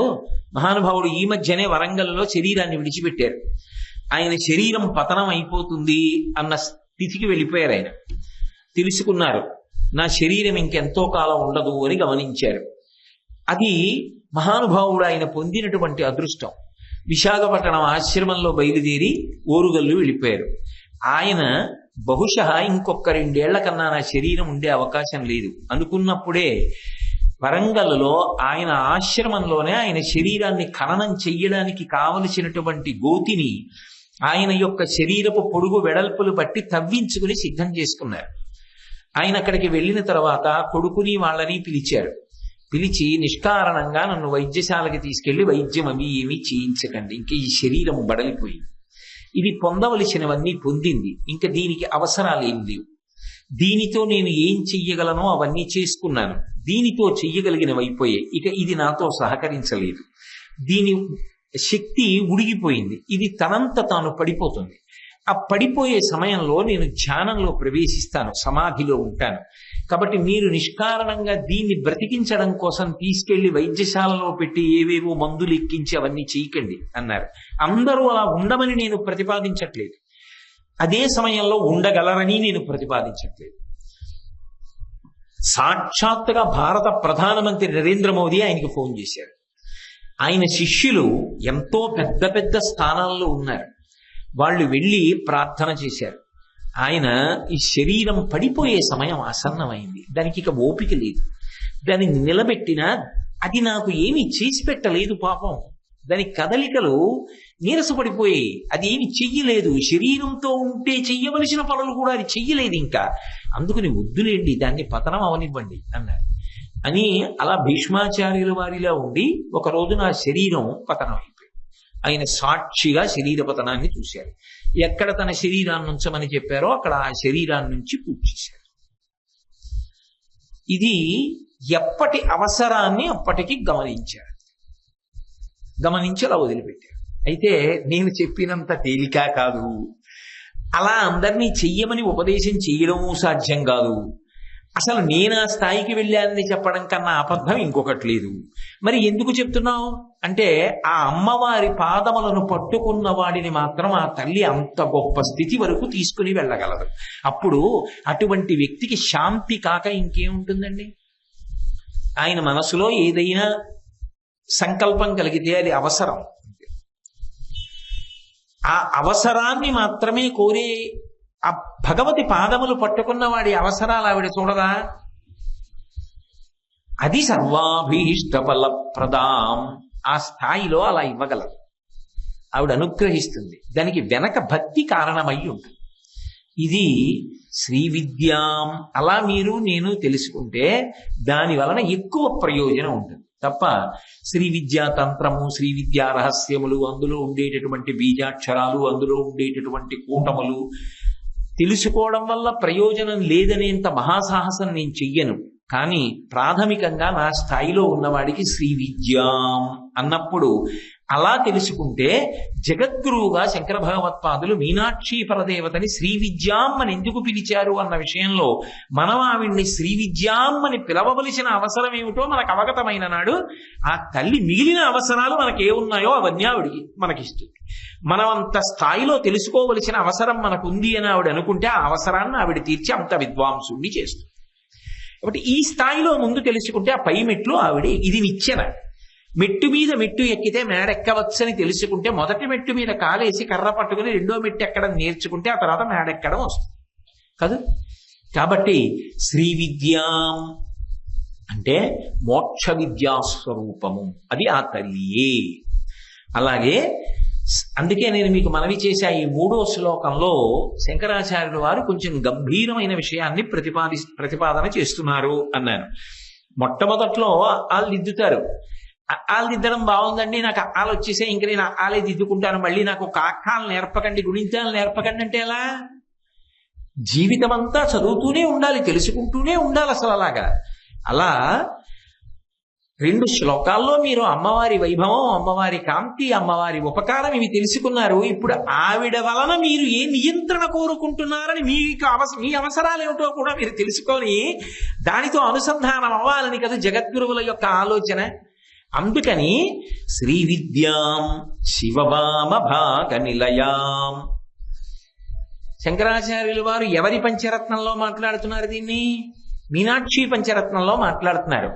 మహానుభావుడు ఈ మధ్యనే వరంగల్లో శరీరాన్ని విడిచిపెట్టారు. ఆయన శరీరం పతనం అయిపోతుంది అన్న స్థితికి వెళ్ళిపోయారు. ఆయన తెలుసుకున్నారు, నా శరీరం ఇంకెంతో కాలం ఉండదు అని గమనించారు. అది మహానుభావుడు ఆయన పొందినటువంటి అదృష్టం. విశాఖపట్నం ఆశ్రమంలో బయలుదేరి ఓరుగల్లు వెళ్ళిపోయారు. ఆయన బహుశా ఇంకొక 2 ఏళ్ల కన్నా నా శరీరం ఉండే అవకాశం లేదు అనుకున్నప్పుడే వరంగల్లో ఆయన ఆశ్రమంలోనే ఆయన శరీరాన్ని ఖననం చెయ్యడానికి కావలసినటువంటి గోతిని ఆయన యొక్క శరీరపు పొడుగు వెడల్పులు బట్టి తవ్వించుకుని సిద్ధం చేసుకున్నారు. ఆయన అక్కడికి వెళ్ళిన తర్వాత కొడుకుని వాళ్ళని పిలిచారు. పిలిచి, నిష్కారణంగా నన్ను వైద్యశాలకి తీసుకెళ్లి వైద్యం అవి ఏమీ చేయించకండి, ఇంక ఈ శరీరం బడలిపోయింది, ఇది పొందవలసినవన్నీ పొందింది, ఇంకా దీనికి అవసరాలు ఏం లేవు, దీనితో నేను ఏం చెయ్యగలనో అవన్నీ చేసుకున్నాను, దీనితో చెయ్యగలిగినవి అయిపోయాయి, ఇక ఇది నాతో సహకరించలేదు, దీని శక్తి ఉడిగిపోయింది, ఇది తనంత తాను పడిపోతుంది. ఆ పడిపోయే సమయంలో నేను ధ్యానంలో ప్రవేశిస్తాను, సమాధిలో ఉంటాను. కాబట్టి మీరు నిష్కారణంగా దీన్ని బ్రతికించడం కోసం తీసుకెళ్లి వైద్యశాలలో పెట్టి ఏవేవో మందులు ఎక్కించి అవన్నీ చేయకండి అన్నారు. అందరూ అలా ఉండమని నేను ప్రతిపాదించట్లేదు, అదే సమయంలో ఉండగలరని నేను ప్రతిపాదించట్లేదు. సాక్షాత్తుగా భారత ప్రధానమంత్రి నరేంద్ర మోదీ ఆయనకి ఫోన్ చేశారు. ఆయన శిష్యులు ఎంతో పెద్ద పెద్ద స్థానాల్లో ఉన్నారు, వాళ్ళు వెళ్ళి ప్రార్థన చేశారు. ఆయన ఈ శరీరం పడిపోయే సమయం ఆసన్నమైంది, దానికి ఇక ఓపిక లేదు, దాన్ని నిలబెట్టినా అది నాకు ఏమి చేసి పెట్టలేదు, పాపం దాని కదలికలు నీరసపడిపోయాయి, అది ఏమి చెయ్యలేదు, శరీరంతో ఉంటే చెయ్యవలసిన పనులు కూడా అది చెయ్యలేదు, ఇంకా అందుకని వద్దులేండి, దాన్ని పతనం అవనివ్వండి అన్నారు. అని అలా భీష్మాచార్యుల వారిలా ఉండి ఒక రోజు నా శరీరం పతనం అయిపోయింది. ఆయన సాక్షిగా శరీర పతనాన్ని చూశారు. ఎక్కడ తన శరీరాన్ని ఉంచమని చెప్పారో అక్కడ ఆ శరీరాన్ని నుంచి పూజ చేశారు. ఇది ఎప్పటి అవసరాన్ని అప్పటికి గమనించారు, గమనించి అలా వదిలిపెట్టారు. అయితే నేను చెప్పినంత తేలిక కాదు, అలా అందరినీ చెయ్యమని ఉపదేశం చేయడము సాధ్యం కాదు. అసలు నేను ఆ స్థాయికి వెళ్ళానని చెప్పడం కన్నా అబద్ధం ఇంకొకటి లేదు. మరి ఎందుకు చెప్తున్నావు అంటే, ఆ అమ్మవారి పాదములను పట్టుకున్న వాడిని మాత్రం ఆ తల్లి అంత గొప్ప స్థితి వరకు తీసుకుని వెళ్ళగలదు. అప్పుడు అటువంటి వ్యక్తికి శాంతి కాక ఇంకేముంటుందండి? ఆయన మనసులో ఏదైనా సంకల్పం కలిగితే అది అవసరం, ఆ అవసరాన్ని మాత్రమే కోరే ఆ భగవతి పాదములు పట్టుకున్న వాడి అవసరాలు ఆవిడ చూడదా? అది సర్వాభీష్ట ఫలప్రదాం. ఆ స్థాయిలో అలా ఇవ్వగలదు, ఆవిడ అనుగ్రహిస్తుంది. దానికి వెనక భక్తి కారణమై ఉంటుంది. ఇది శ్రీ విద్యాం అలా మీరు నేను తెలుసుకుంటే దాని వలన ఎక్కువ ప్రయోజనం ఉంటుంది తప్ప శ్రీ విద్యా తంత్రము, శ్రీ విద్యా రహస్యములు, అందులో ఉండేటటువంటి బీజాక్షరాలు, అందులో ఉండేటటువంటి కూటములు తెలుసుకోవడం వల్ల ప్రయోజనం లేదనేంత మహాసాహసం నేను చెయ్యను. కానీ ప్రాథమికంగా నా స్థాయిలో ఉన్నవాడికి శ్రీ విద్యాం అన్నప్పుడు అలా తెలుసుకుంటే, జగద్గురువుగా శంకర భగవత్పాదులు మీనాక్షి పరదేవతని శ్రీ విద్యాం అని ఎందుకు పిలిచారు అన్న విషయంలో మనం ఆవిడ్ని శ్రీ విద్యాం అని పిలవవలసిన అవసరం ఏమిటో మనకు అవగతమైన నాడు ఆ తల్లి మిగిలిన అవసరాలు మనకేమున్నాయో అవన్నీ ఆవిడికి మనకిస్తుంది. మనం అంత స్థాయిలో తెలుసుకోవలసిన అవసరం మనకు ఉంది అని ఆవిడ అనుకుంటే ఆ అవసరాన్ని ఆవిడ తీర్చి అంత విద్వాంసుణ్ణి చేస్తుంది. కాబట్టి ఈ స్థాయిలో ముందు తెలుసుకుంటే ఆ పై మెట్లు ఆవిడ ఇది నిచ్చెన. మెట్టు మీద మెట్టు ఎక్కితే మేడెక్కవచ్చని తెలుసుకుంటే మొదటి మెట్టు మీద కాలేసి కర్ర పట్టుకుని రెండో మెట్టు ఎక్కడం నేర్చుకుంటే ఆ తర్వాత మేడెక్కడం వస్తుంది కాదు. కాబట్టి శ్రీ విద్యాం అంటే మోక్ష విద్యాస్వరూపము, అది ఆ తల్లియే. అలాగే అందుకే నేను మీకు మనవి చేసే ఈ 3వ శ్లోకంలో శంకరాచార్యుల వారు కొంచెం గంభీరమైన విషయాన్ని ప్రతిపాదన చేస్తున్నారు అన్నాను. మొట్టమొదట్లో వాళ్ళు దిద్దుతారు, ఆలు దిద్దడం బాగుందండి, నాకు ఆలు వచ్చేసే, ఇంక నేను ఆలే దిద్దుకుంటాను, మళ్ళీ నాకు కాకాలు నేర్పకండి, గుణింతాలు నేర్పకండి అంటే ఎలా? జీవితం అంతా చదువుతూనే ఉండాలి, తెలుసుకుంటూనే ఉండాలి. అసలు అలా 2 శ్లోకాల్లో మీరు అమ్మవారి వైభవం, అమ్మవారి కాంతి, అమ్మవారి ఉపకారం ఇవి తెలుసుకున్నారు. ఇప్పుడు ఆవిడ వలన మీరు ఏ నియంత్రణ కోరుకుంటున్నారని మీ అవసరాలు ఏమిటో కూడా మీరు తెలుసుకొని దానితో అనుసంధానం అవ్వాలని కదా జగద్గురువుల యొక్క ఆలోచన. అందుకని శ్రీ విద్యాం శివవామ భాగ నిలయాం. శంకరాచార్యుల వారు ఎవరి పంచరత్నంలో మాట్లాడుతున్నారు? దీన్ని మీనాక్షి పంచరత్నంలో మాట్లాడుతున్నారు.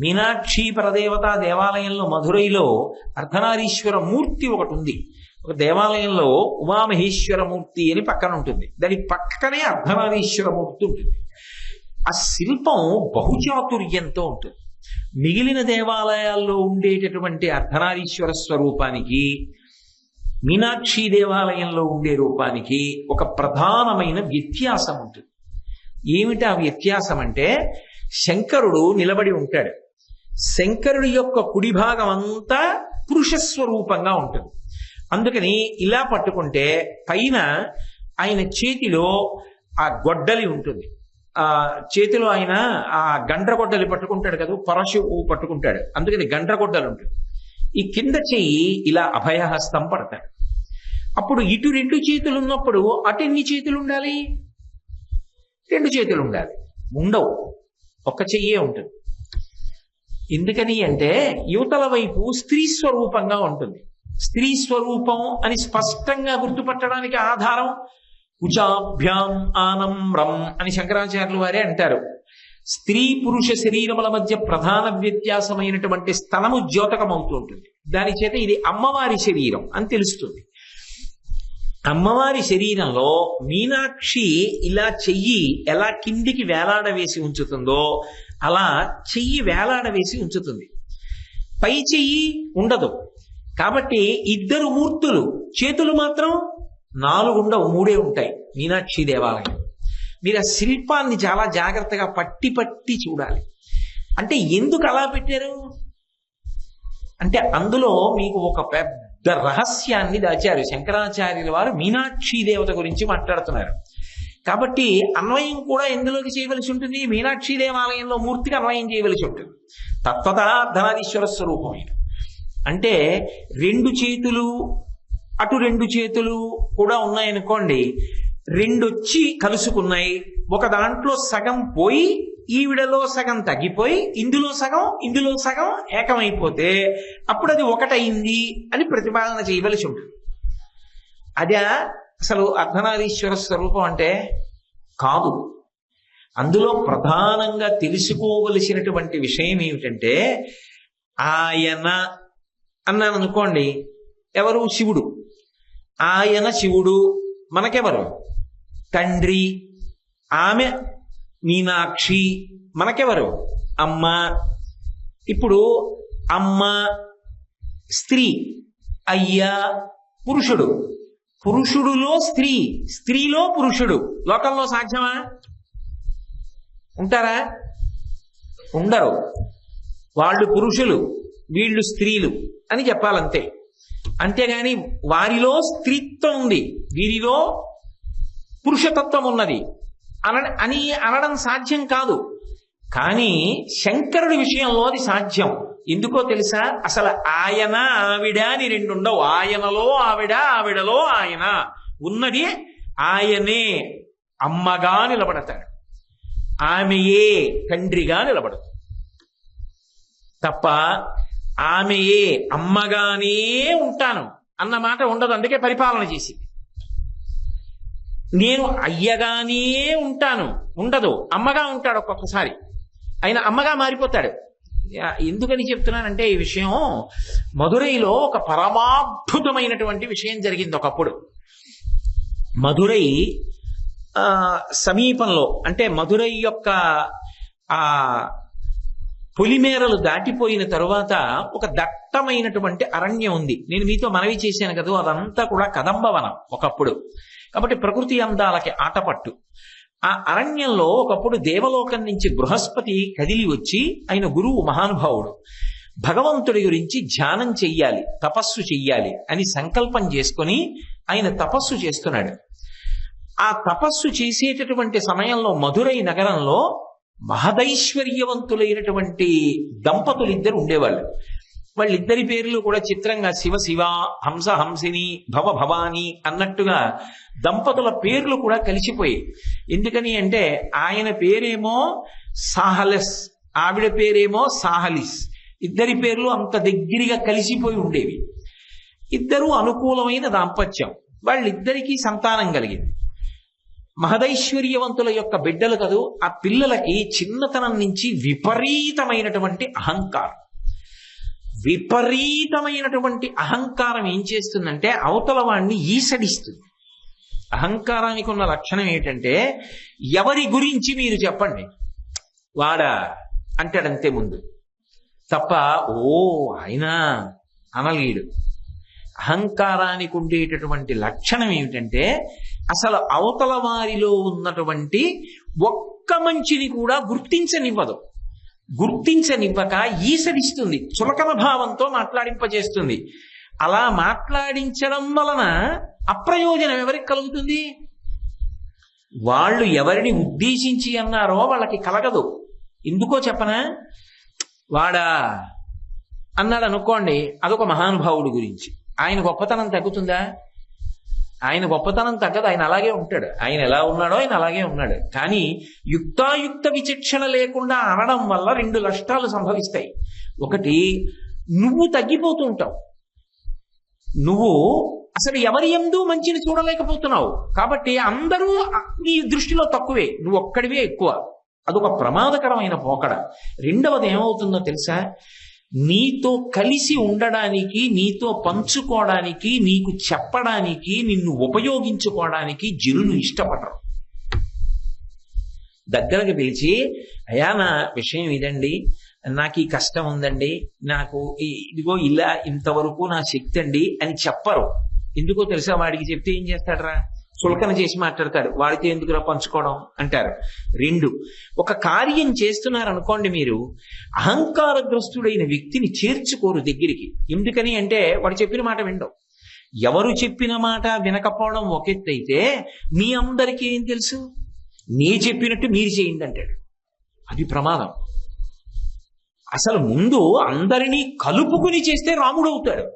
మీనాక్షి పరదేవత దేవాలయంలో మధురైలో అర్ధనారీశ్వర మూర్తి ఒకటి ఉంది. ఒక దేవాలయంలో ఉమామహేశ్వర మూర్తి అని పక్కన ఉంటుంది, దాని పక్కనే అర్ధనారీశ్వర మూర్తి ఉంటుంది. ఆ శిల్పం బహుచాతుర్యంతో ఉంటుంది. మిగిలిన దేవాలయాల్లో ఉండేటటువంటి అర్ధనారీశ్వర స్వరూపానికి మీనాక్షి దేవాలయంలో ఉండే రూపానికి ఒక ప్రధానమైన వ్యత్యాసం ఉంటుంది. ఏమిటి ఆ వ్యత్యాసం అంటే, శంకరుడు నిలబడి ఉంటాడు. శంకరుడి యొక్క కుడి భాగం అంతా పురుషస్వరూపంగా ఉంటుంది. అందుకని ఇలా పట్టుకుంటే పైన ఆయన చేతిలో ఆ గొడ్డలి ఉంటుంది. ఆ చేతిలో ఆయన ఆ గండ్రగొడ్డలి పట్టుకుంటాడు కదా, పరశువు పట్టుకుంటాడు, అందుకని గండ్రగొడ్డలు ఉంటుంది. ఈ కింద చెయ్యి ఇలా అభయహస్తం పడతాడు. అప్పుడు ఇటు 2 చేతులు ఉన్నప్పుడు అటు ఎన్ని చేతులు ఉండాలి? 2 చేతులు ఉండాలి. ఉండవు, ఒక్క చెయ్యే ఉంటుంది. ఎందుకని అంటే యువతల వైపు స్త్రీ స్వరూపంగా ఉంటుంది. స్త్రీ స్వరూపం అని స్పష్టంగా గుర్తుపట్టడానికి ఆధారం కుచాభ్యాం ఆనమ్రం అని శంకరాచార్యులు వారే అంటారు. స్త్రీ పురుష శరీరముల మధ్య ప్రధాన వ్యత్యాసమైనటువంటి స్థలము ద్యోతకమవుతూ ఉంటుంది. దాని చేత ఇది అమ్మవారి శరీరం అని తెలుస్తుంది. అమ్మవారి శరీరంలో మీనాక్షి ఇలా చెయ్యి ఎలా కిందికి వేలాడవేసి ఉంచుతుందో అలా చెయ్యి వేలాడవేసి ఉంచుతుంది. పై చెయ్యి ఉండదు. కాబట్టి 2 మూర్తులు, చేతులు మాత్రం 4 ఉండవు, 3 ఉంటాయి మీనాక్షి దేవాలయం. మీరు ఆ శిల్పాన్ని చాలా జాగ్రత్తగా పట్టి చూడాలి. అంటే ఎందుకు అలా పెట్టారు అంటే అందులో మీకు ఒక పెద్ద రహస్యాన్ని దాచారు. శంకరాచార్యుల వారు మీనాక్షి దేవత గురించి మాట్లాడుతున్నారు. కాబట్టి అన్వయం కూడా ఎందులోకి చేయవలసి ఉంటుంది? మీనాక్షి దేవాలయంలో మూర్తికి అన్వయం చేయవలసి ఉంటుంది. తత్వత అర్ధనారీశ్వర స్వరూపమైన అంటే 2 చేతులు అటు 2 చేతులు కూడా ఉన్నాయనుకోండి, 2 వచ్చి కలుసుకున్నాయి. ఒక దాంట్లో సగం పోయి ఈవిడలో సగం తగ్గిపోయి ఇందులో సగం ఏకమైపోతే అప్పుడు అది ఒకటయింది అని ప్రతిపాదన చేయవలసి ఉంటుంది. అదే అసలు అర్ధనారీశ్వర స్వరూపం అంటే కాదు. అందులో ప్రధానంగా తెలుసుకోవలసినటువంటి విషయం ఏమిటంటే, ఆయన అన్నాను అనుకోండి, ఎవరు? శివుడు. ఆయన శివుడు, మనకెవరు? తండ్రి. ఆమె మీనాక్షి, మనకెవరు? అమ్మ. ఇప్పుడు అమ్మ స్త్రీ, అయ్యా పురుషుడు. పురుషుడులో స్త్రీ, స్త్రీలో పురుషుడు. లోకంలో సాధ్యమా? ఉంటారా? ఉండరు. వాళ్ళు పురుషులు, వీళ్ళు స్త్రీలు అని చెప్పాలంతే. అంతేగాని వారిలో స్త్రీత్వం ఉంది, వీరిలో పురుషతత్వం ఉన్నది అని అనడం సాధ్యం కాదు. కానీ శంకరుడి విషయంలో అది సాధ్యం. ఎందుకో తెలుసా? అసలు ఆయన ఆవిడ అని 2 ఉండవు. ఆయనలో ఆవిడ, ఆవిడలో ఆయన. ఉన్నది ఆయనే అమ్మగా నిలబడతాడు, ఆమెయే తండ్రిగా నిలబడతాడు తప్ప ఆమెయే అమ్మగానే ఉంటాను అన్న మాట ఉండదు. అందుకే పరిపాలన చేసింది. నేను అయ్యగానే ఉంటాను ఉండదు, అమ్మగా ఉంటాడు. ఒక్కొక్కసారి ఆయన అమ్మగా మారిపోతాడు. ఎందుకని చెప్తున్నానంటే ఈ విషయం మధురైలో ఒక పరమాద్భుతమైనటువంటి విషయం జరిగింది ఒకప్పుడు. మధురై సమీపంలో, అంటే మధురై యొక్క ఆ పొలిమేరలు దాటిపోయిన తరువాత ఒక దట్టమైనటువంటి అరణ్యం ఉంది. నేను మీతో మనవి చేశాను కదా, అదంతా కూడా కదంబవనం ఒకప్పుడు. కాబట్టి ప్రకృతి అందాలకి ఆటపట్టు. ఆ అరణ్యంలో ఒకప్పుడు దేవలోకం నుంచి బృహస్పతి కదిలి వచ్చి, ఆయన గురువు మహానుభావుడు, భగవంతుడి గురించి ధ్యానం చెయ్యాలి, తపస్సు చెయ్యాలి అని సంకల్పం చేసుకొని ఆయన తపస్సు చేస్తున్నాడు. ఆ తపస్సు చేసేటటువంటి సమయంలో మధురై నగరంలో మహదైశ్వర్యవంతులైనటువంటి దంపతులు ఇద్దరు ఉండేవాళ్ళు. వాళ్ళిద్దరి పేర్లు కూడా చిత్రంగా శివ శివ, హంస హంసిని, భవ భవాని అన్నట్టుగా దంపతుల పేర్లు కూడా కలిసిపోయాయి. ఎందుకని అంటే ఆయన పేరేమో సాహలస్, ఆవిడ పేరేమో సాహలిస్. ఇద్దరి పేర్లు అంత దగ్గరగా కలిసిపోయి ఉండేవి. ఇద్దరూ అనుకూలమైన దాంపత్యం. వాళ్ళిద్దరికీ సంతానం కలిగింది. మహదైశ్వర్యవంతుల యొక్క బిడ్డలు కదూ, ఆ పిల్లలకి చిన్నతనం నుంచి విపరీతమైనటువంటి అహంకారం. విపరీతమైనటువంటి అహంకారం ఏం చేస్తుందంటే అవతల వాణ్ణి ఈసడిస్తుంది. అహంకారానికి ఉన్న లక్షణం ఏంటంటే ఎవరి గురించి మీరు చెప్పండి వాడా అంటాడంతే ముందు తప్ప ఓ ఆయన అనలేడు. అహంకారానికి ఉండేటటువంటి లక్షణం ఏమిటంటే అసలు అవతల వారిలో ఉన్నటువంటి ఒక్క మంచిని కూడా గుర్తించనివ్వదు. గుర్తించనివ్వక ఈసడిస్తుంది, చులకన భావంతో మాట్లాడింపజేస్తుంది. అలా మాట్లాడించడం వలన అప్రయోజనం ఎవరికి కలుగుతుంది? వాళ్ళు ఎవరిని ఉద్దేశించి అన్నారో వాళ్ళకి కలగదు. ఎందుకో చెప్పనా? వాడా అన్నాడు అనుకోండి, అదొక మహానుభావుడి గురించి. ఆయన గొప్పతనం తగ్గుతుందా? ఆయన గొప్పతనం తగ్గదు, ఆయన అలాగే ఉంటాడు. ఆయన ఎలా ఉన్నాడో ఆయన అలాగే ఉన్నాడు. కానీ యుక్తాయుక్త విచక్షణ లేకుండా అనడం వల్ల రెండు నష్టాలు సంభవిస్తాయి. ఒకటి, నువ్వు తగ్గిపోతూ ఉంటావు. నువ్వు అసలు ఎవరి యందు మంచిని చూడలేకపోతున్నావు కాబట్టి అందరూ నీ దృష్టిలో తక్కువే, నువ్వు ఒక్కడివే ఎక్కువ. అదొక ప్రమాదకరమైన పోకడ. రెండవది ఏమవుతుందో తెలుసా? నీతో కలిసి ఉండడానికి, నీతో పంచుకోవడానికి, నీకు చెప్పడానికి, నిన్ను ఉపయోగించుకోవడానికి జనులు ఇష్టపడరు. దగ్గరకు పిలిచి అయ్యా నా విషయం ఇదండి, నాకు ఈ కష్టం ఉందండి, నాకు ఇదిగో ఇలా ఇంతవరకు నా శక్తి అండి అని చెప్పరు. ఎందుకో తెలుసా? వాడికి చెప్తే ఏం చేస్తాడరా? చులకన చేసి మాట్లాడతాడు. వాడితో ఎందుకురా పంచుకోవడం అంటారు. రెండు, ఒక కార్యం చేస్తున్నారనుకోండి మీరు, అహంకారగ్రస్తుడైన వ్యక్తిని చేర్చుకోరు దగ్గరికి. ఎందుకని అంటే వాడు చెప్పిన మాట వినడం. ఎవరు చెప్పిన మాట వినకపోవడం ఒక ఎత్తు అయితే, మీ అందరికీ ఏం తెలుసు, నీ చెప్పినట్టు మీరు చేయండి అంటాడు. అది ప్రమాదం. అసలు ముందు అందరినీ కలుపుకుని చేస్తే రాముడు అవుతాడు.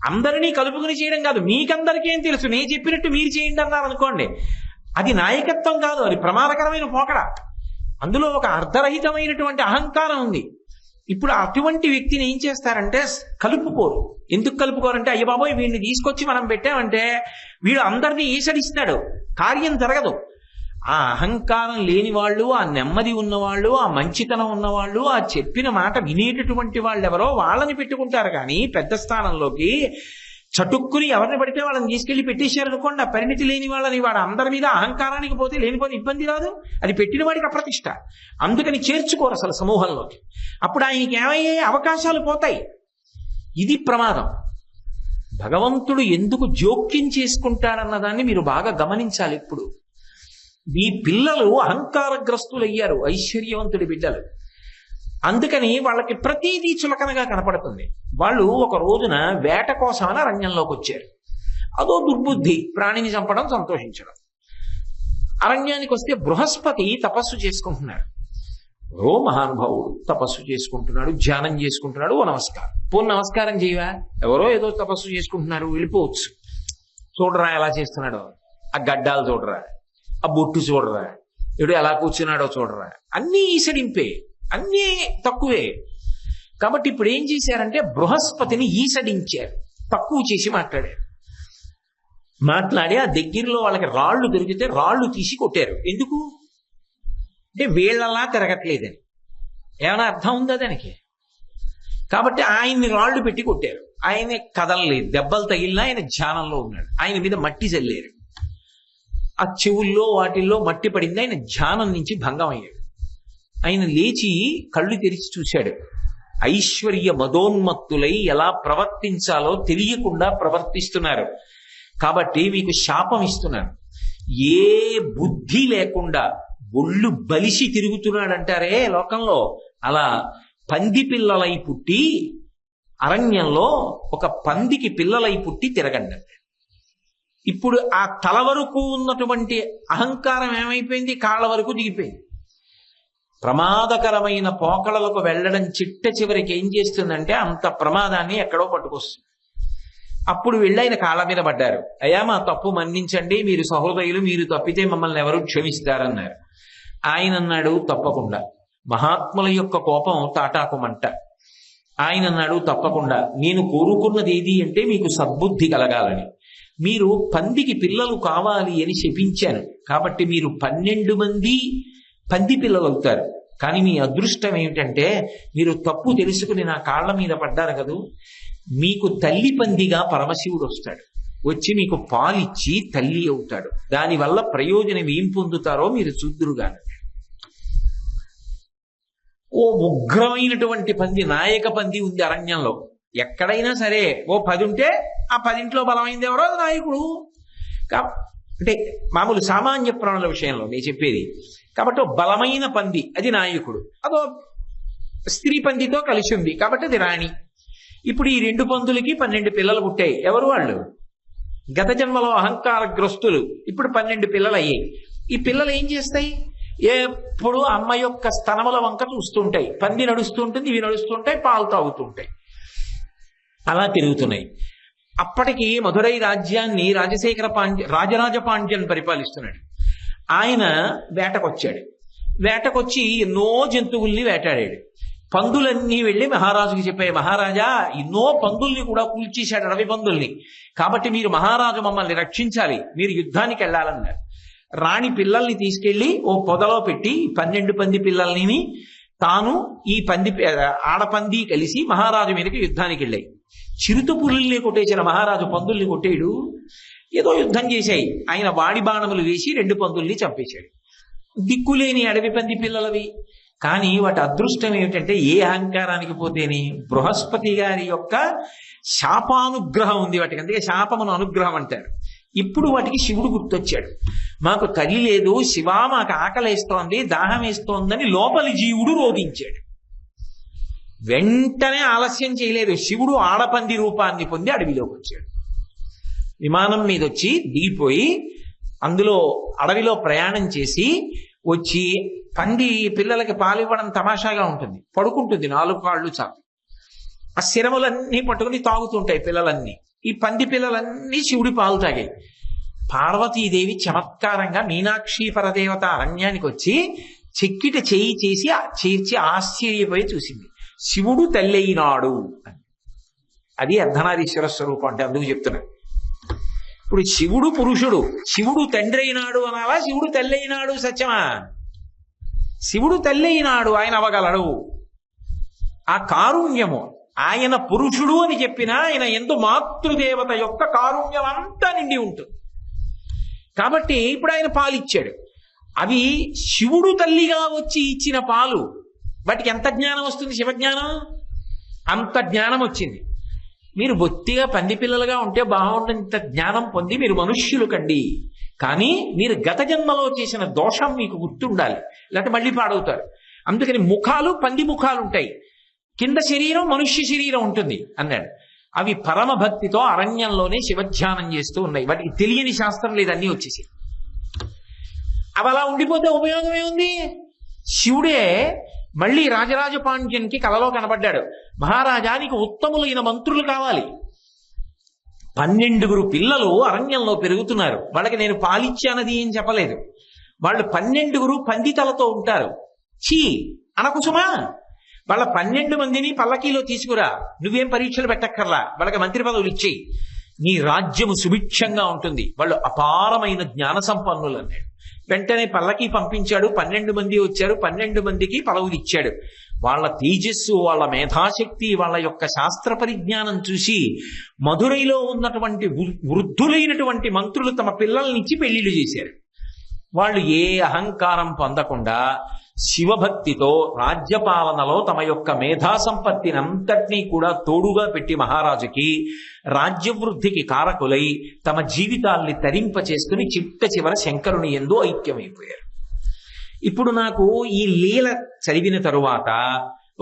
అందరినీ కలుపుకుని చేయడం కాదు, మీకందరికీ ఏం తెలుసు, నేను చెప్పినట్టు మీరు చేయండి అన్నారు అనుకోండి, అది నాయకత్వం కాదు, అది ప్రమాదకరమైన పోకడ. అందులో ఒక అర్ధరహితమైనటువంటి అహంకారం ఉంది. ఇప్పుడు అటువంటి వ్యక్తిని ఏం చేస్తారంటే కలుపుకోరు. ఎందుకు కలుపుకోరంటే, అయ్య బాబోయ్ వీడిని తీసుకొచ్చి మనం పెట్టామంటే వీడు అందరినీ ఈసడిస్తాడు, కార్యం జరగదు. ఆ అహంకారం లేని వాళ్ళు, ఆ నెమ్మది ఉన్నవాళ్ళు, ఆ మంచితనం ఉన్నవాళ్ళు, ఆ చెప్పిన మాట వినేటటువంటి వాళ్ళు ఎవరో వాళ్ళని పెట్టుకుంటారు. కానీ పెద్ద స్థానంలోకి చటుక్కుని ఎవరిని పడితే వాళ్ళని తీసుకెళ్లి పెట్టేశారనుకోండి, ఆ పరిణితి లేని వాళ్ళని, వాడు అందరి మీద అహంకారానికి పోతే లేనిపోతే ఇబ్బంది రాదు, అది పెట్టిన వాడికి అప్రతిష్ట. అందుకని చేర్చుకోరు అసలు సమూహంలోకి. అప్పుడు ఆయనకి ఏమయ్యే అవకాశాలు పోతాయి. ఇది ప్రమాదం. భగవంతుడు ఎందుకు జోక్యం చేసుకుంటాడన్న దాన్ని మీరు బాగా గమనించాలి. ఇప్పుడు ఈ పిల్లలు అహంకారగ్రస్తులయ్యారు, ఐశ్వర్యవంతుడి బిడ్డలు. అందుకని వాళ్ళకి ప్రతీదీ చులకనగా కనపడుతుంది. వాళ్ళు ఒక రోజున వేట కోసమని అరణ్యంలోకి వచ్చారు. అదో దుర్బుద్ధి, ప్రాణిని చంపడం, సంతోషించడం. అరణ్యానికి వస్తే బృహస్పతి తపస్సు చేసుకుంటున్నాడు. ఓ మహానుభావుడు తపస్సు చేసుకుంటున్నాడు, ధ్యానం చేసుకుంటున్నాడు. ఓ నమస్కారం, పోను నమస్కారం చేయవా? ఎవరో ఏదో తపస్సు చేసుకుంటున్నారు, వెళ్ళిపోవచ్చు. చూడరా ఎలా చేస్తున్నాడో, ఆ గడ్డాలు చూడరా, ఆ బొట్టు చూడరా, ఎడు ఎలా కూర్చున్నాడో చూడరా. అన్నీ ఈసడింపే, అన్నీ తక్కువే. కాబట్టి ఇప్పుడు ఏం చేశారంటే బృహస్పతిని ఈసడించారు, తక్కువ చేసి మాట్లాడారు. మాట్లాడి ఆ దగ్గరలో వాళ్ళకి రాళ్లు దొరికితే రాళ్లు తీసి కొట్టారు. ఎందుకు అంటే వీళ్ళలా తిరగట్లేదని. ఏమైనా అర్థం ఉందా దానికి? కాబట్టి ఆయన్ని రాళ్లు పెట్టి కొట్టారు. ఆయన కదలలేదు, దెబ్బలు తగిలినా ఆయన ధ్యానంలో ఉన్నాడు. ఆయన మీద మట్టి చల్లారు, ఆ చెవుల్లో వాటిల్లో మట్టి పడింది. ఆయన ధ్యానం నుంచి భంగం అయ్యాడు. ఆయన లేచి కళ్ళు తెరిచి చూశాడు. ఐశ్వర్య మదోన్మత్తులై ఎలా ప్రవర్తించాలో తెలియకుండా ప్రవర్తిస్తున్నారు. కాబట్టి మీకు శాపం ఇస్తున్నాను. ఏ బుద్ధి లేకుండా ఒళ్ళు బలిసి తిరుగుతున్నాడంటారే లోకంలో, అలా పంది పిల్లలై పుట్టి అరణ్యంలో ఒక పందికి పిల్లలై పుట్టి తిరగండి. ఇప్పుడు ఆ తల వరకు ఉన్నటువంటి అహంకారం ఏమైపోయింది? కాళ్ళ వరకు దిగిపోయింది. ప్రమాదకరమైన పోకడలకు వెళ్ళడం చిట్ట చివరికి ఏం చేస్తుందంటే అంత ప్రమాదాన్ని ఎక్కడో పట్టుకొస్తుంది. అప్పుడు వెళ్ళి ఆయన కాళ్ళ మీద పడ్డారు. అయ్యా మా తప్పు మన్నించండి, మీరు సహృదయులు, మీరు తప్పితే మమ్మల్ని ఎవరు క్షమిస్తారన్నారు. ఆయన అన్నాడు, తప్పకుండా. మహాత్ముల యొక్క కోపం తాటాకు మంట. ఆయన అన్నాడు, తప్పకుండా. నేను కోరుకున్నది ఏది అంటే మీకు సద్బుద్ధి కలగాలని. మీరు పందికి పిల్లలు కావాలి అని శపించాను, కాబట్టి మీరు 12 మంది పంది పిల్లలు అవుతారు. కానీ మీ అదృష్టం ఏమిటంటే మీరు తప్పు తెలుసుకుని నా కాళ్ళ మీద పడ్డారు కదూ, మీకు తల్లి పందిగా పరమశివుడు వస్తాడు, వచ్చి మీకు పాలిచ్చి తల్లి అవుతాడు. దానివల్ల ప్రయోజనం ఏం పొందుతారో మీరు చూద్దురుగాను. ఓ ఉగ్రమైనటువంటి పంది, నాయక పంది ఉంది అరణ్యంలో. ఎక్కడైనా సరే ఓ 10 ఉంటే ఆ 10 బలమైంది ఎవరో అది నాయకుడు. అంటే మామూలు సామాన్య ప్రాణుల విషయంలో నేను చెప్పేది. కాబట్టి బలమైన పంది అది నాయకుడు, అదో స్త్రీ పందితో కలిసి ఉంది కాబట్టి అది రాణి. ఇప్పుడు ఈ 2 పందులకి 12 పిల్లలు పుట్టాయి. ఎవరు వాళ్ళు? గత జన్మలో అహంకారగ్రస్తులు. ఇప్పుడు 12 పిల్లలు అయ్యాయి. ఈ పిల్లలు ఏం చేస్తాయి? ఎప్పుడు అమ్మ యొక్క స్తనముల వంక చూస్తుంటాయి. పంది నడుస్తూ ఉంటుంది, ఇవి నడుస్తుంటాయి, పాలు తాగుతుంటాయి, అలా తిరుగుతున్నాయి. అప్పటికి మధురై రాజ్యాన్ని రాజరాజ పాండ్యన్ పరిపాలిస్తున్నాడు. ఆయన వేటకొచ్చాడు. వేటకొచ్చి ఎన్నో జంతువుల్ని వేటాడాడు. పందులన్నీ వెళ్ళి మహారాజుకి చెప్పాయి, మహారాజా ఎన్నో పందుల్ని కూడా కూల్చేశాడు, అడవి పందుల్ని. కాబట్టి మీరు మహారాజు మమ్మల్ని రక్షించాలి, మీరు యుద్ధానికి వెళ్ళాలన్నారు. రాణి పిల్లల్ని తీసుకెళ్లి ఓ పొదలో పెట్టి 12 పంది పిల్లల్ని తాను ఈ ఆడపంది కలిసి మహారాజు మీదకి యుద్ధానికి వెళ్ళాయి. చిరుత పులుల్ని కొట్టేసిన మహారాజు పందుల్ని కొట్టేడు. ఏదో యుద్ధం చేశాయి. ఆయన వాడి బాణములు వేసి 2 పందుల్ని చంపేశాడు. దిక్కులేని అడవి పంది పిల్లలవి. కానీ వాటి అదృష్టం ఏమిటంటే ఏ అహంకారానికి పోతేని బృహస్పతి గారి యొక్క శాపానుగ్రహం ఉంది వాటికి, అందుకే శాపమును అనుగ్రహం అంటారు. ఇప్పుడు వాటికి శివుడు గుర్తొచ్చాడు. మాకు తల్లి లేదు, శివ మాకు ఆకలేస్తోంది, దాహం వేస్తోందని లోపలి జీవుడు రోధించాడు. వెంటనే ఆలస్యం చేయలేదు, శివుడు ఆడపంది రూపాన్ని పొంది అడవిలోకి వచ్చాడు. విమానం మీద వచ్చి దిగిపోయి అందులో అడవిలో ప్రయాణం చేసి వచ్చి, పంది పిల్లలకి పాలు ఇవ్వడం తమాషాగా ఉంటుంది, పడుకుంటుంది 4 కాళ్ళు చాపి, ఆ శిరములన్నీ పట్టుకుని తాగుతుంటాయి పిల్లలన్నీ. ఈ పంది పిల్లలన్నీ శివుడి పాలు తాగాయి. పార్వతీదేవి చమత్కారంగా మీనాక్షి పరదేవత అరణ్యానికి వచ్చి చెక్కిట చేయి చేసి చేర్చి ఆశ్చర్యపోయి చూసింది. శివుడు తల్లయినాడు అని. అది అర్ధనారీశ్వర స్వరూపం అంటే అందుకు చెప్తున్నా. ఇప్పుడు శివుడు పురుషుడు, శివుడు తండ్రి అయినాడు అనాలా, శివుడు తల్లి అయినాడు సత్యమా? శివుడు తల్లి అయినాడు, ఆయన అవగలడు. ఆ కారుణ్యము, ఆయన పురుషుడు అని చెప్పినా ఆయన యందు మాతృదేవత యొక్క కారుణ్యం అంతా నిండి ఉంటుంది. కాబట్టి ఇప్పుడు ఆయన పాలిచ్చాడు. అవి శివుడు తల్లిగా వచ్చి ఇచ్చిన పాలు. వాటికి ఎంత జ్ఞానం వస్తుంది? శివజ్ఞానం. అంత జ్ఞానం వచ్చింది. మీరు బొత్తిగా పంది పిల్లలుగా ఉంటే బాగుండంత జ్ఞానం పొంది మీరు మనుష్యులు కండి. కానీ మీరు గత జన్మలో చేసిన దోషం మీకు గుర్తుండాలి, లేకపోతే మళ్ళీ పాడవుతారు. అందుకని ముఖాలు పంది ముఖాలు ఉంటాయి, కింద శరీరం మనుష్య శరీరం ఉంటుంది అన్నాడు. అవి పరమ భక్తితో అరణ్యంలోనే శివధ్యానం చేస్తూ ఉన్నాయి. వాటికి తెలియని శాస్త్రం లేదు, అన్నీ వచ్చేసి. అవి అలా ఉండిపోతే ఉపయోగమే ఉంది? శివుడే మళ్ళీ రాజరాజ పాండ్యన్కి కలలో కనబడ్డాడు. మహారాజా, నీకు ఉత్తములైన మంత్రులు కావాలి. 12 పిల్లలు అరణ్యంలో పెరుగుతున్నారు. వాళ్ళకి నేను పాలిచ్చానది ఏం చెప్పలేదు. వాళ్ళు 12 పంది తలతో ఉంటారు. చీ అనకుసుమా, వాళ్ళ 12 మందిని పల్లకీలో తీసుకురా, నువ్వేం పరీక్షలు పెట్టక్కర్లా, వాళ్ళకి మంత్రి పదవులు ఇచ్చేయి, నీ రాజ్యము సుభిక్షంగా ఉంటుంది, వాళ్ళు అపారమైన జ్ఞాన సంపన్నులు అన్నాడు. వెంటనే పల్లకి పంపించాడు. 12 మంది వచ్చారు. 12 మందికి పదవులు ఇచ్చాడు. వాళ్ళ తేజస్సు, వాళ్ళ మేధాశక్తి, వాళ్ళ యొక్క శాస్త్ర పరిజ్ఞానం చూసి మధురైలో ఉన్నటువంటి వృద్ధులైనటువంటి మంత్రులు తమ పిల్లల్నిచ్చి పెళ్లిళ్ళు చేశారు. వాళ్ళు ఏ అహంకారం పొందకుండా శివభక్తితో రాజ్యపాలనలో తమ యొక్క మేధా సంపత్తిని అంతటినీ కూడా తోడుగా పెట్టి మహారాజుకి రాజ్యవృద్ధికి కారకులై తమ జీవితాల్ని తరింప చేసుకుని చిట్ట చివర శంకరుని యందు ఐక్యమైపోయారు. ఇప్పుడు నాకు ఈ లీల చదివిన తరువాత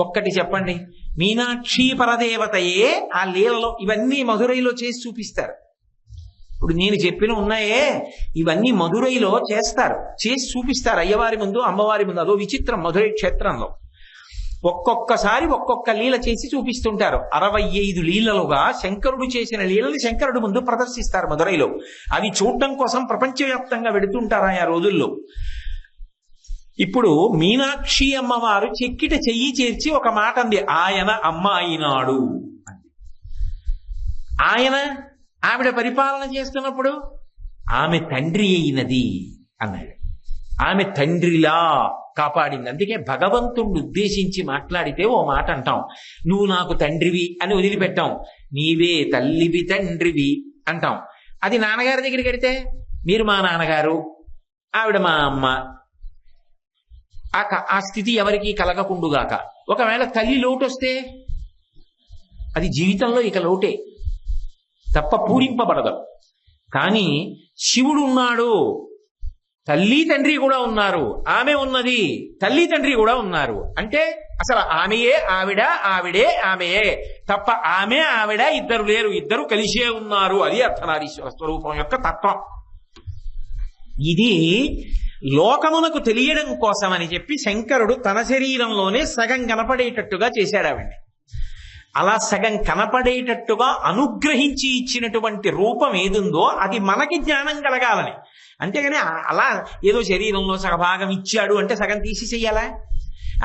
ఒక్కటి చెప్పండి, మీనాక్షి పరదేవతయే ఆ లీలలో ఇవన్నీ మధురైలో చేసి చూపిస్తారు. ఇప్పుడు నేను చెప్పిన ఉన్నాయే ఇవన్నీ మధురైలో చేస్తారు, చేసి చూపిస్తారు అయ్యవారి ముందు అమ్మవారి ముందు. అదో విచిత్రం మధురై క్షేత్రంలో. ఒక్కొక్కసారి ఒక్కొక్క లీల చేసి చూపిస్తుంటారు. 65 లీలలుగా శంకరుడు చేసిన లీలని శంకరుడు ముందు ప్రదర్శిస్తారు మధురైలో. అవి చూడడం కోసం ప్రపంచవ్యాప్తంగా వెడుతుంటారు ఆ రోజుల్లో. ఇప్పుడు మీనాక్షి అమ్మవారు చెక్కిట చెయ్యి చేర్చి ఒక మాట అంది, ఆయన అమ్మ అయినాడు అంది. ఆయన ఆవిడ పరిపాలన చేస్తున్నప్పుడు ఆమె తండ్రి అయినది అన్నాడు. ఆమె తండ్రిలా కాపాడింది. అందుకే భగవంతుణ్ణి ఉద్దేశించి మాట్లాడితే ఓ మాట అంటాం, నువ్వు నాకు తండ్రివి అని వదిలిపెట్టాం, నీవే తల్లివి తండ్రివి అంటాం. అది నాన్నగారి దగ్గరికి వెడితే మీరు మా నాన్నగారు, ఆవిడ మా అమ్మ, ఆ స్థితి ఎవరికి కలగకుండుగాక. ఒకవేళ తల్లి లోటు వస్తే అది జీవితంలో ఇక లోటే తప్ప పూరింపబడదు. కానీ శివుడు ఉన్నాడు, తల్లి తండ్రి కూడా ఉన్నారు, ఆమె ఉన్నది, తల్లి తండ్రి కూడా ఉన్నారు అంటే అసలు ఆమెయే ఆవిడ, ఆవిడే ఆమెయే తప్ప ఆమె ఆవిడ ఇద్దరు లేరు, ఇద్దరు కలిసే ఉన్నారు. అది అర్ధనారీశ్వర స్వరూపం యొక్క తత్వం. ఇది లోకమునకు తెలియడం కోసమని చెప్పి శంకరుడు తన శరీరంలోనే సగం కనపడేటట్టుగా చేశాడు ఆవిడ్ని. అలా సగం కనపడేటట్టుగా అనుగ్రహించి ఇచ్చినటువంటి రూపం ఏదుందో అది మనకి జ్ఞానం కలగాలని. అంతేగాని అలా ఏదో శరీరంలో సగభాగం ఇచ్చాడు అంటే సగం తీసి చెయ్యాలా?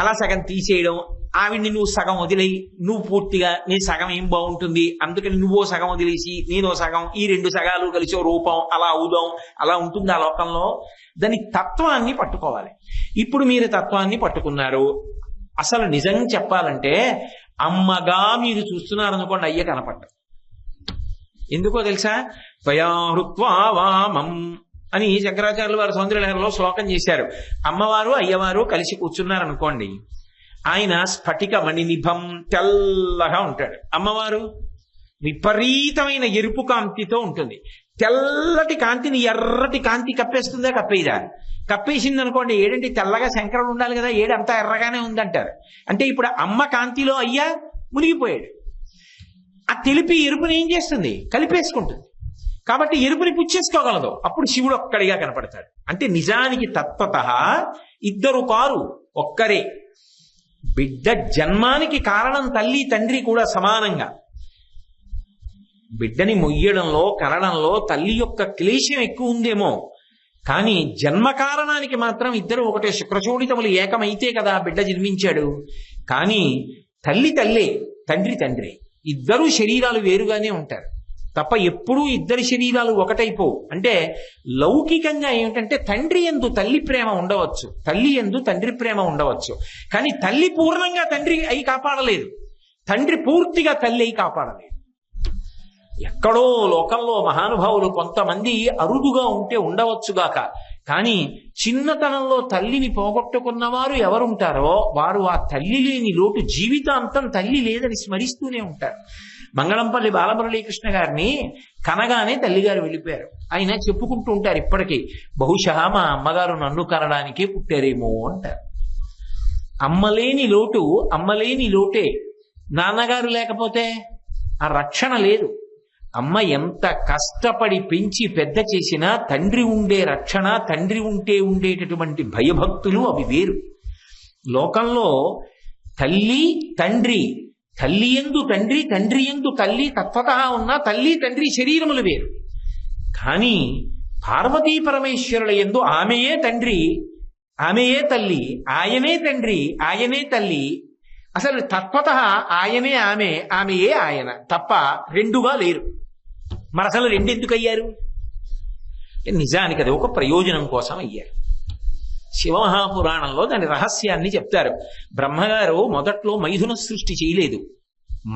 అలా సగం తీసేయడం, ఆవిడ్ని నువ్వు సగం వదిలేయి, నువ్వు పూర్తిగా నీ సగం ఏం బాగుంటుంది అందుకని నువ్వో సగం వదిలేసి నేనో సగం, ఈ 2 సగాలు కలిసి రూపం అలా అవుదాం, అలా ఉంటుంది ఆ లోకంలో. దాని తత్వాన్ని పట్టుకోవాలి. ఇప్పుడు మీరు తత్వాన్ని పట్టుకున్నారు. అసలు నిజం చెప్పాలంటే అమ్మగా మీరు చూస్తున్నారనుకోండి, అయ్య కనపడ్డారు. ఎందుకో తెలుసా? త్వయాహృత్వా వామం అని శంకరాచార్యులు వారు సౌందర్యలహరిలో శ్లోకం చేశారు. అమ్మవారు అయ్యవారు కలిసి కూర్చున్నారనుకోండి, ఆయన స్ఫటిక మణినిభం తెల్లగా ఉంటాడు, అమ్మవారు విపరీతమైన ఎరుపు కాంతితో ఉంటుంది. తెల్లటి కాంతిని ఎర్రటి కాంతి కప్పేస్తుందా? కప్పేదా? కప్పేసింది అనుకోండి, ఏడంటే తెల్లగా శంకరుడు ఉండాలి కదా, ఏడంతా ఎర్రగానే ఉందంటారు. అంటే ఇప్పుడు అమ్మ కాంతిలో అయ్యా మునిగిపోయాడు. ఆ తెలిపి ఎరుపుని ఏం చేస్తుంది? కలిపేసుకుంటుంది. కాబట్టి ఎరుపుని పుచ్చేసుకోగలదు. అప్పుడు శివుడు ఒక్కడిగా కనపడతాడు. అంటే నిజానికి తత్వతః ఇద్దరు కారు, ఒక్కరే. బిడ్డ జన్మానికి కారణం తల్లి తండ్రి కూడా సమానంగా. బిడ్డని మొయ్యడంలో కనడంలో తల్లి యొక్క క్లేశం ఎక్కువ ఉందేమో, కానీ జన్మ కారణానికి మాత్రం ఇద్దరు ఒకటే. శుక్రచోడితములు ఏకమైతే కదా బిడ్డ జన్మించాడు. కానీ తల్లి తల్లే, తండ్రి తండ్రి, ఇద్దరు శరీరాలు వేరుగానే ఉంటారు తప్ప ఎప్పుడూ ఇద్దరి శరీరాలు ఒకటైపోవు. అంటే లౌకికంగా ఏమిటంటే తండ్రి యందు తల్లి ప్రేమ ఉండవచ్చు, తల్లి యందు తండ్రి ప్రేమ ఉండవచ్చు, కానీ తల్లి పూర్ణంగా తండ్రి అయి కాపాడలేదు, తండ్రి పూర్తిగా తల్లి అయి కాపాడలేదు. ఎక్కడో లోకంలో మహానుభావులు కొంతమంది అరుదుగా ఉంటే ఉండవచ్చుగాక, కానీ చిన్నతనంలో తల్లిని పోగొట్టుకున్నవారు ఎవరుంటారో వారు ఆ తల్లి లేని లోటు జీవితాంతం తల్లి లేదని స్మరిస్తూనే ఉంటారు. మంగళంపల్లి బాలమురళీకృష్ణ గారిని కనగానే తల్లిగారు వెళ్ళిపోయారు. ఆయన చెప్పుకుంటూ ఉంటారు ఇప్పటికీ, బహుశా మా అమ్మగారు నన్ను కనడానికే పుట్టారేమో అంటారు. అమ్మలేని లోటు అమ్మలేని లోటే. నాన్నగారు లేకపోతే ఆ రక్షణ లేదు. అమ్మ ఎంత కష్టపడి పెంచి పెద్ద చేసినా తండ్రి ఉండే రక్షణ, తండ్రి ఉంటే ఉండేటటువంటి భయభక్తులు అవి వేరు. లోకంలో తల్లి తండ్రి, తల్లి యందు తండ్రి, తండ్రి యందు తల్లి తత్వతః ఉన్న తల్లి తండ్రి శరీరములు వేరు. కానీ పార్వతీ పరమేశ్వరుల యందు ఆమెయే తండ్రి, ఆమెయే తల్లి, ఆయనే తండ్రి, ఆయనే తల్లి. అసలు తత్వతః ఆయనే ఆమె, ఆమెయే ఆయన తప్ప రెండుగా లేరు. మరి అసలు రెండు ఎందుకు అయ్యారు? నిజానికి అది ఒక ప్రయోజనం కోసం అయ్యారు. శివమహాపురాణంలో దాని రహస్యాన్ని చెప్తారు. బ్రహ్మగారు మొదట్లో మైథున సృష్టి చేయలేదు,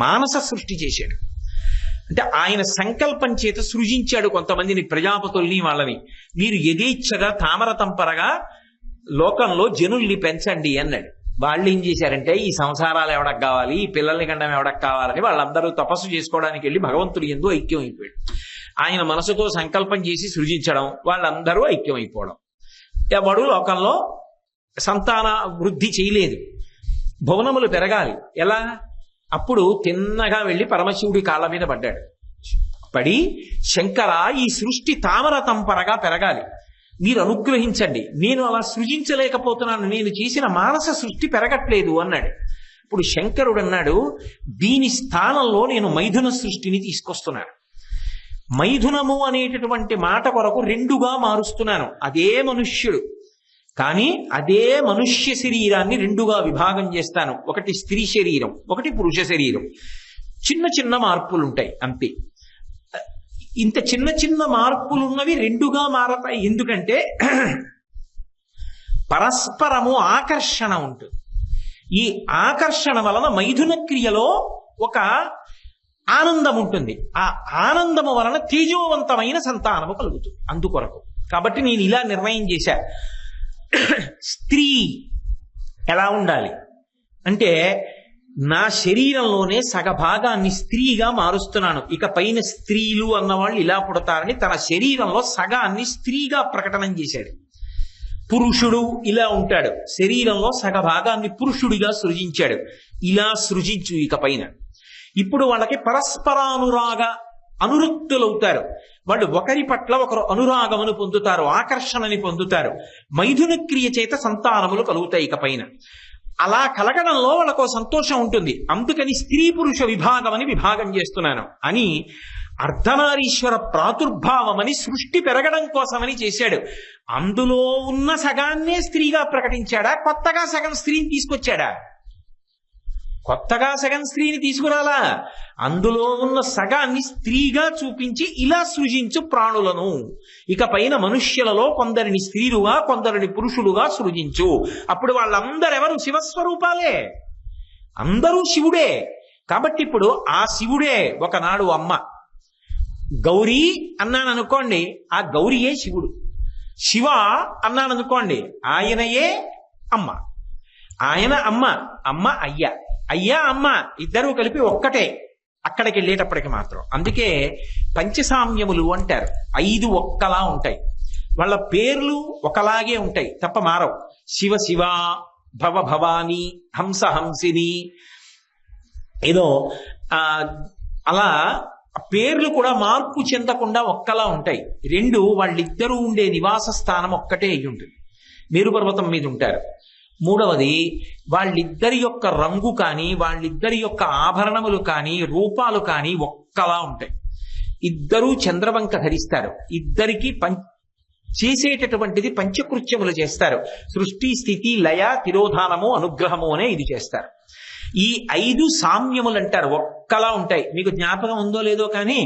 మానస సృష్టి చేశాడు. అంటే ఆయన సంకల్పం చేత సృజించాడు కొంతమందిని, ప్రజాపతుల్ని, వాళ్ళని. మీరు యథేచ్ఛగా తామర తంపరగా లోకంలో జనుల్ని పెంచండి అన్నాడు. వాళ్ళు ఏం చేశారంటే ఈ సంసారాలు ఎవడకు కావాలి, ఈ పిల్లల్ని కండం ఎవడకు కావాలని వాళ్ళందరూ తపస్సు చేసుకోవడానికి వెళ్ళి భగవంతుడి యందు ఐక్యం అయిపోయాడు. ఆయన మనసుతో సంకల్పం చేసి సృజించడం, వాళ్ళందరూ ఐక్యం అయిపోవడం. ఎవడు లోకంలో సంతాన వృద్ధి చేయలేదు. భువనములు పెరగాలి ఎలా? అప్పుడు తిన్నగా వెళ్ళి పరమశివుడి కాళ్ళ మీద పడ్డాడు. పడి శంకర ఈ సృష్టి తామర తంపరగా పెరగాలి, మీరు అనుగ్రహించండి, నేను అలా సృజించలేకపోతున్నాను, నేను చేసిన మానస సృష్టి పెరగట్లేదు అన్నాడు. ఇప్పుడు శంకరుడు అన్నాడు, దీని స్థానంలో నేను మైథున సృష్టిని తీసుకొస్తున్నాను. మైథునము అనేటటువంటి మాట కొరకు రెండుగా మారుస్తున్నాను. అదే మనుష్యుడు, కానీ అదే మనుష్య శరీరాన్ని రెండుగా విభాగం చేస్తాను. ఒకటి స్త్రీ శరీరం, ఒకటి పురుష శరీరం. చిన్న చిన్న మార్పులు ఉంటాయి అంతే. ఇంత చిన్న చిన్న మార్పులున్నవి రెండుగా మారతాయి. ఎందుకంటే పరస్పరము ఆకర్షణ ఉంటుంది. ఈ ఆకర్షణ వలన మైథున క్రియలో ఒక ఆనందం ఉంటుంది. ఆ ఆనందము వలన తేజోవంతమైన సంతానము కలుగుతుంది. అందుకొరకు కాబట్టి నేను ఇలా నిర్ణయం చేశా, స్త్రీ ఎలా ఉండాలి అంటే నా శరీరంలోనే సగభాగాన్ని స్త్రీగా మారుస్తున్నాను. ఇక పైన స్త్రీలు అన్నవాళ్ళు ఇలా పుడతారని తన శరీరంలో సగాన్ని స్త్రీగా ప్రకటన చేశాడు. పురుషుడు ఇలా ఉంటాడు, శరీరంలో సగభాగాన్ని పురుషుడిగా సృజించాడు. ఇలా సృజించు ఇక పైన. ఇప్పుడు వాళ్ళకి పరస్పరానురాగ అనురక్తులవుతారు. వాళ్ళు ఒకరి పట్ల ఒకరు అనురాగమును పొందుతారు, ఆకర్షణని పొందుతారు. మైథున క్రియ చేత సంతానములు కలుగుతాయి ఇక పైన. అలా కలగడంలో వాళ్ళకు సంతోషం ఉంటుంది. అందుకని స్త్రీ పురుష విభాగమని విభాగం చేస్తున్నాను అని అర్ధనారీశ్వర ప్రాదుర్భావమని సృష్టి పెరగడం కోసమని చేశాడు. అందులో ఉన్న సగాన్నే స్త్రీగా ప్రకటించాడా, కొత్తగా సగం స్త్రీని తీసుకొచ్చాడా? కొత్తగా సగం స్త్రీని తీసుకురాలా, అందులో ఉన్న సగాన్ని స్త్రీగా చూపించి ఇలా సృజించు ప్రాణులను. ఇక పైన మనుష్యులలో కొందరిని స్త్రీలుగా కొందరిని పురుషులుగా సృజించు. అప్పుడు వాళ్ళందరెవరు శివస్వరూపాలే, అందరూ శివుడే. కాబట్టి ఇప్పుడు ఆ శివుడే ఒకనాడు అమ్మ. గౌరీ అన్నాను అనుకోండి, ఆ గౌరీయే శివుడు. శివ అన్నాను అనుకోండి, ఆయనయే అమ్మ. ఆయన అమ్మ, అమ్మ అయ్య, అయ్యా అమ్మ ఇద్దరూ కలిపి ఒక్కటే అక్కడికి వెళ్ళేటప్పటికి మాత్రం. అందుకే పంచసామ్యములు అంటారు. 5 ఒక్కలా ఉంటాయి, వాళ్ళ పేర్లు ఒకలాగే ఉంటాయి తప్ప మారవు. శివ శివ, భవ భవాని, హంస హంసిని, ఏదో అలా పేర్లు కూడా మార్పు చెందకుండా ఒక్కలా ఉంటాయి. 2 వాళ్ళిద్దరూ ఉండే నివాస స్థానం ఒక్కటే అయి ఉంటుంది, మేరు పర్వతం మీద ఉంటారు. 3వది వాళ్ళిద్దరి యొక్క రంగు కానీ వాళ్ళిద్దరి యొక్క ఆభరణములు కానీ రూపాలు కానీ ఒక్కలా ఉంటాయి. ఇద్దరూ చంద్రవంక ధరిస్తారు. ఇద్దరికి చేసేటటువంటిది పంచకృత్యములు చేస్తారు. సృష్టి స్థితి లయ తిరోధానము అనుగ్రహము అనే ఇది చేస్తారు. ఈ 5 సామ్యములు అంటారు, ఒక్కలా ఉంటాయి. మీకు జ్ఞాపకం ఉందో లేదో కానీ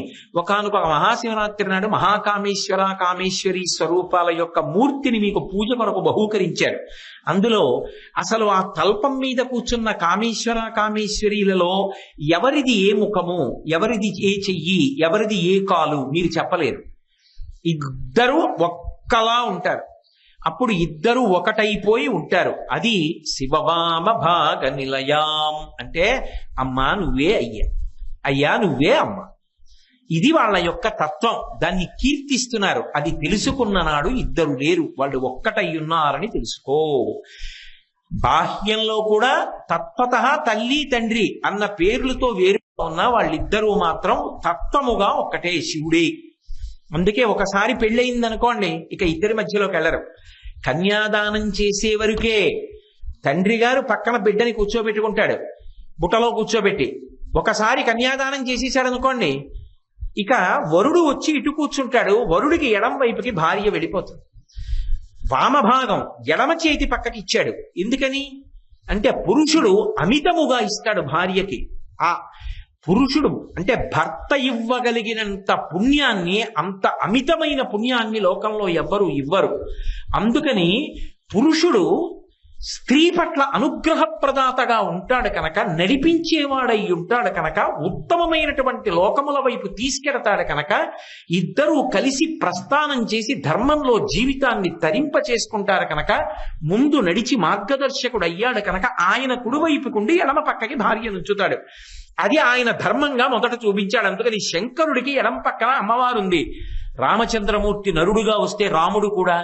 ఒకానొక మహాశివరాత్రి నాడు మహాకామేశ్వర కామేశ్వరి స్వరూపాల యొక్క మూర్తిని మీకు పూజ కొరకు బహూకరించారు. అందులో అసలు ఆ తల్పం మీద కూర్చున్న కామేశ్వర కామేశ్వరీలలో ఎవరిది ఏ ముఖము, ఎవరిది ఏ చెయ్యి, ఎవరిది ఏ కాలు మీరు చెప్పలేరు. ఇద్దరు ఒక్కలా ఉంటారు. అప్పుడు ఇద్దరు ఒకటైపోయి ఉంటారు. అది శివవామ భాగ నిలయాం అంటే అమ్మా నువ్వే అయ్యా, అయ్యా నువ్వే అమ్మ. ఇది వాళ్ళ యొక్క తత్వం. దాన్ని కీర్తిస్తున్నారు. అది తెలుసుకున్న నాడు ఇద్దరు లేరు, వాళ్ళు ఒక్కటై ఉన్నారని తెలుసుకో. బాహ్యంలో కూడా తత్వతః తల్లి తండ్రి అన్న పేర్లతో వేరుగా ఉన్న వాళ్ళిద్దరూ మాత్రం తత్వముగా ఒక్కటే, శివుడే. అందుకే ఒకసారి పెళ్ళయిందనుకోండి ఇక ఇద్దరి మధ్యలోకి వెళ్ళరు. కన్యాదానం చేసే వరకే తండ్రి గారు పక్కన బిడ్డని కూర్చోబెట్టుకుంటాడు, బుట్టలో కూర్చోబెట్టి. ఒకసారి కన్యాదానం చేసేసాడు అనుకోండి, ఇక వరుడు వచ్చి ఇటు కూర్చుంటాడు. వరుడికి ఎడం వైపుకి భార్య వెళ్ళిపోతుంది. వామభాగం ఎడమ చేతి పక్కకి ఇచ్చాడు. ఎందుకని అంటే పురుషుడు అమితముగా ఇస్తాడు భార్యకి. ఆ పురుషుడు అంటే భర్త ఇవ్వగలిగినంత పుణ్యాన్ని, అంత అమితమైన పుణ్యాన్ని లోకంలో ఎవ్వరూ ఇవ్వరు. అందుకని పురుషుడు స్త్రీ పట్ల అనుగ్రహ ప్రదాతగా ఉంటాడు కనుక, నడిపించేవాడై ఉంటాడు కనుక, ఉత్తమమైనటువంటి లోకముల వైపు తీసుకెడతాడు కనుక, ఇద్దరూ కలిసి ప్రస్థానం చేసి ధర్మంలో జీవితాన్ని తరింప చేసుకుంటారు కనుక, ముందు నడిచి మార్గదర్శకుడు అయ్యాడు కనుక ఆయన కుడివైపుకుండి ఎడమ పక్కకి భార్య నుంచుతాడు. అది ఆయన ధర్మంగా మొదట చూపించాడు. అందుకని శంకరుడికి ఎడం పక్కన అమ్మవారు ఉంది, రామచంద్రమూర్తి నరుడుగా వస్తే రాముడు కూడా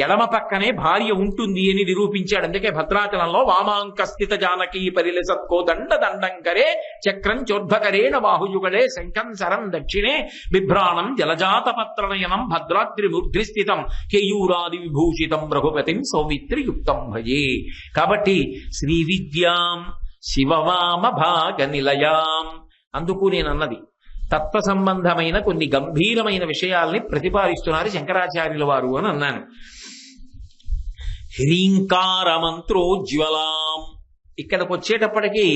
ఎడమ పక్కనే భార్య ఉంటుంది అని నిరూపించాడు. అందుకే భద్రాచలంలో వామాంక స్థిత జానకీ పరిలసత్కో దండ దండంకరే చక్రం చోద్భకరేణ బాహుయుగళే శంఖం శరం దక్షిణే బిభ్రాణం జలజాత పత్రనయనం భద్రాద్రి మూర్ధ్రిస్థితం కేయూరాది విభూషితం రఘుపతిం సౌమిత్రియుక్తం భజే. కాబట్టి శ్రీ విద్యాం శివవామ భాగ నిలయాం, అందుకు నేనన్నది తత్వ సంబంధమైన కొన్ని గంభీరమైన విషయాల్ని ప్రతిపాదిస్తున్నారు శంకరాచార్యుల వారు అని అన్నాను. హ్రీంకార మంత్రోజ్వలాం, ఇక్కడికి వచ్చేటప్పటికీ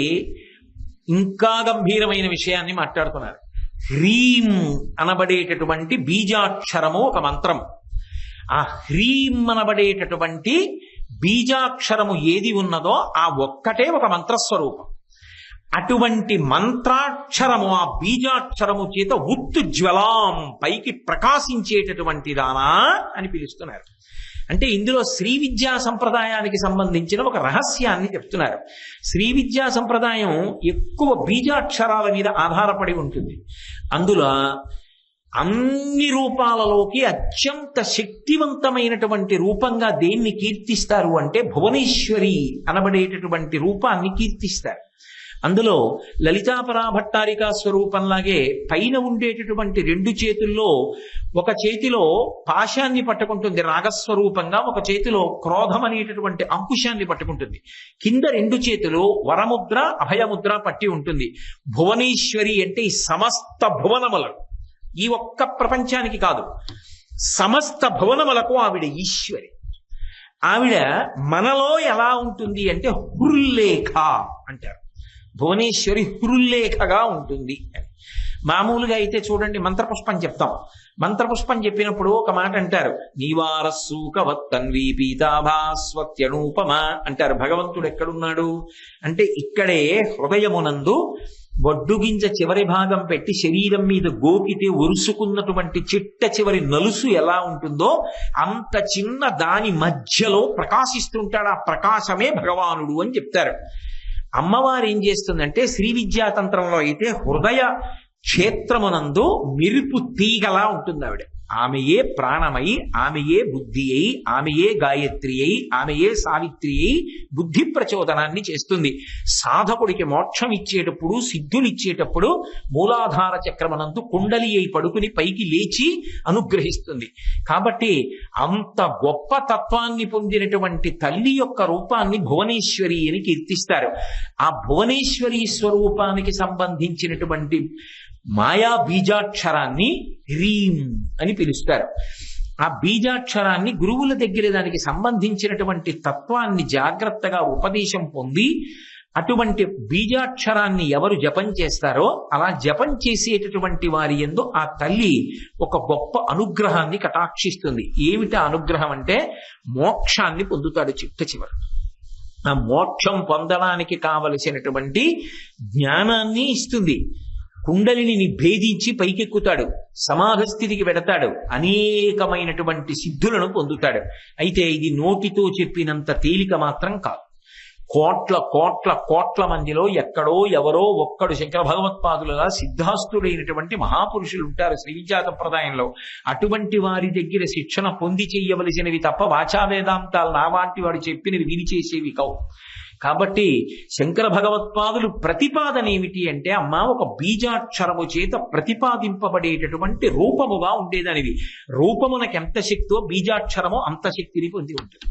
ఇంకా గంభీరమైన విషయాన్ని మాట్లాడుతున్నారు. హ్రీం అనబడేటటువంటి బీజాక్షరము ఒక మంత్రం. ఆ హ్రీం అనబడేటటువంటి బీజాక్షరము ఏది ఉన్నదో ఆ ఒక్కటే ఒక మంత్రస్వరూపం. అటువంటి మంత్రాక్షరము, ఆ బీజాక్షరము చేత ఉత్తుజ్వలాం, పైకి ప్రకాశించేటటువంటి దానా అని పిలుస్తున్నారు. అంటే ఇందులో శ్రీ విద్యా సంప్రదాయానికి సంబంధించిన ఒక రహస్యాన్ని చెప్తున్నారు. శ్రీ విద్యా సంప్రదాయం ఎక్కువ బీజాక్షరాల మీద ఆధారపడి ఉంటుంది. అందులో అన్ని రూపాలలోకి అత్యంత శక్తివంతమైనటువంటి రూపంగా దేన్ని కీర్తిస్తారు అంటే భువనేశ్వరి అనబడేటటువంటి రూపాన్ని కీర్తిస్తారు. అందులో లలితాపరాభట్టారికా స్వరూపంలాగే పైన ఉండేటటువంటి రెండు చేతుల్లో ఒక చేతిలో పాశాన్ని పట్టుకుంటుంది రాగస్వరూపంగా, ఒక చేతిలో క్రోధం అనేటటువంటి అంకుశాన్ని పట్టుకుంటుంది. కింద రెండు చేతులు వరముద్ర అభయముద్ర పట్టి ఉంటుంది. భువనేశ్వరి అంటే ఈ సమస్త భువనములకు, ఈ ఒక్క ప్రపంచానికి కాదు, సమస్త భువనములకు ఆవిడ ఈశ్వరి. ఆవిడ మనలో ఎలా ఉంటుంది అంటే హృల్లేఖ అంటారు. భువనేశ్వరి హృల్లేఖగా ఉంటుంది అని. మామూలుగా అయితే చూడండి, మంత్రపుష్పం చెప్తాం. మంత్రపుష్పం చెప్పినప్పుడు ఒక మాట అంటారు, నీవారస్సూకవత్తన్వీ పీతాభాస్వత్యనూపమ అంటారు. భగవంతుడు ఎక్కడున్నాడు అంటే ఇక్కడే హృదయమునందు వడ్డుగింజ చివరి భాగం పెట్టి శరీరం మీద గోకితే ఒరుసుకున్నటువంటి చిట్ట చివరి నలుసు ఎలా ఉంటుందో అంత చిన్న దాని మధ్యలో ప్రకాశిస్తుంటాడు. ఆ ప్రకాశమే భగవానుడు అని చెప్తారు. అమ్మవారు ఏం చేస్తుందంటే శ్రీ విద్యాతంత్రంలో అయితే హృదయ క్షేత్రమునందు మెరుపు తీగలా ఉంటుంది ఆవిడ. ఆమెయే ప్రాణమై, ఆమెయే బుద్ధి అయి, ఆమెయే గాయత్రి అయి, ఆమెయే సావిత్రి అయి బుద్ధి ప్రచోదనాన్ని చేస్తుంది. సాధకుడికి మోక్షం ఇచ్చేటప్పుడు, సిద్ధులు ఇచ్చేటప్పుడు మూలాధార చక్రమనందు కుండలి అయి పడుకుని పైకి లేచి అనుగ్రహిస్తుంది. కాబట్టి అంత గొప్ప తత్వాన్ని పొందినటువంటి తల్లి యొక్క రూపాన్ని భువనేశ్వరి అని కీర్తిస్తారు. ఆ భువనేశ్వరి స్వరూపానికి సంబంధించినటువంటి మాయా బీజాక్షరాన్ని హ్రీం అని పిలుస్తారు. ఆ బీజాక్షరాన్ని గురువుల దగ్గర దానికి సంబంధించినటువంటి తత్వాన్ని జాగ్రత్తగా ఉపదేశం పొంది అటువంటి బీజాక్షరాన్ని ఎవరు జపం చేస్తారో అలా జపం చేసేటటువంటి వారి యందు ఆ తల్లి ఒక గొప్ప అనుగ్రహాన్ని కటాక్షిస్తుంది. ఏమిటా అనుగ్రహం అంటే మోక్షాన్ని పొందుతాడు చిట్ట చివరి. ఆ మోక్షం పొందడానికి కావలసినటువంటి జ్ఞానాన్ని ఇస్తుంది. కుండలిని భేదించి పైకెక్కుతాడు, సమాధి స్థితికి వెడతాడు, అనేకమైనటువంటి సిద్ధులను పొందుతాడు. అయితే ఇది నోటితో చెప్పినంత తేలిక మాత్రం కాదు. కోట్ల కోట్ల కోట్ల మందిలో ఎక్కడో ఎవరో ఒక్కడు శంకర భగవత్పాదులుగా సిద్ధాస్తుడైనటువంటి మహాపురుషులు ఉంటారు శ్రీ విద్యా సంప్రదాయంలో. అటువంటి వారి దగ్గర శిక్షణ పొంది చెయ్యవలసినవి తప్ప వాచా వేదాంతాలు నావాంటి వాడు చెప్పినవి విని చేసేవి కావు. కాబట్టి శంకర భగవత్పాదులు ప్రతిపాదన ఏమిటి అంటే అమ్మ ఒక బీజాక్షరము చేత ప్రతిపాదింపబడేటటువంటి రూపముగా ఉండేదానివి. రూపమునకు ఎంత శక్తో బీజాక్షరము అంత శక్తిని పొంది ఉంటుంది.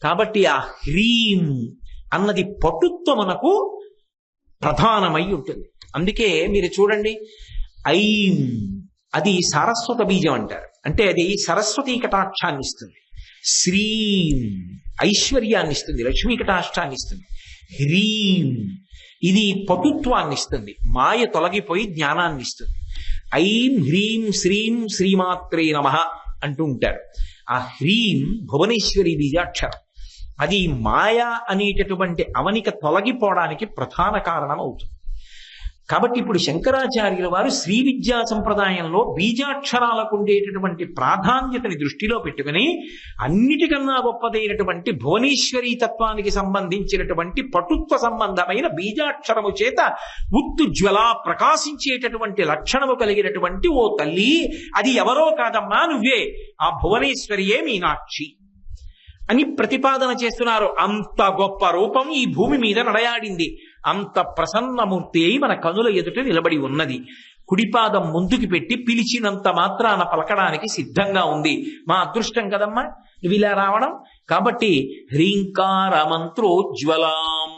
కాబట్టి ఆ హ్రీం అన్నది పటుత్వమునకు ప్రధానమై ఉంటుంది. అందుకే మీరు చూడండి, ఐం అది సారస్వత బీజం అంటారు. అంటే అది సరస్వతీ కటాక్షాన్ని ఇస్తుంది. శ్రీం ఐశ్వర్యాన్ని ఇస్తుంది, లక్ష్మీ కటాక్షాన్ని ఇస్తుంది. హ్రీం ఇది పటుత్వాన్ని ఇస్తుంది, మాయ తొలగిపోయి జ్ఞానాన్ని ఇస్తుంది. ఐం హ్రీం శ్రీం శ్రీమాత్రే నమః అంటూ ఉంటారు. ఆ హ్రీం భువనేశ్వరి బీజాక్షరం. అది మాయ అనేటటువంటి అవనిక తొలగిపోవడానికి ప్రధాన కారణం అవుతుంది. కాబట్టి ఇప్పుడు శంకరాచార్యుల వారు శ్రీ విద్యా సంప్రదాయంలో బీజాక్షరాలకు ఉండేటటువంటి ప్రాధాన్యతని దృష్టిలో పెట్టుకుని అన్నిటికన్నా గొప్పదైనటువంటి భువనేశ్వరీ తత్వానికి సంబంధించినటువంటి పటుత్వ సంబంధమైన బీజాక్షరము చేత ఉత్తుజ్వల ప్రకాశించేటటువంటి లక్షణము కలిగినటువంటి ఓ తల్లి, అది ఎవరో కాదమ్మా, నువ్వే ఆ భువనేశ్వరియే మీనాక్షి అని ప్రతిపాదన చేస్తున్నారు. అంత గొప్ప రూపం ఈ భూమి మీద నడయాడింది. అంత ప్రసన్నమూర్తి అయి మన కనుల ఎదుట నిలబడి ఉన్నది. కుడిపాదం ముందుకు పెట్టి పిలిచినంత మాత్రాన పలకడానికి సిద్ధంగా ఉంది. మా అదృష్టం కదమ్మా నువ్వు ఇలా రావడం. కాబట్టి హ్రీంకార మంత్రోజ్వలాం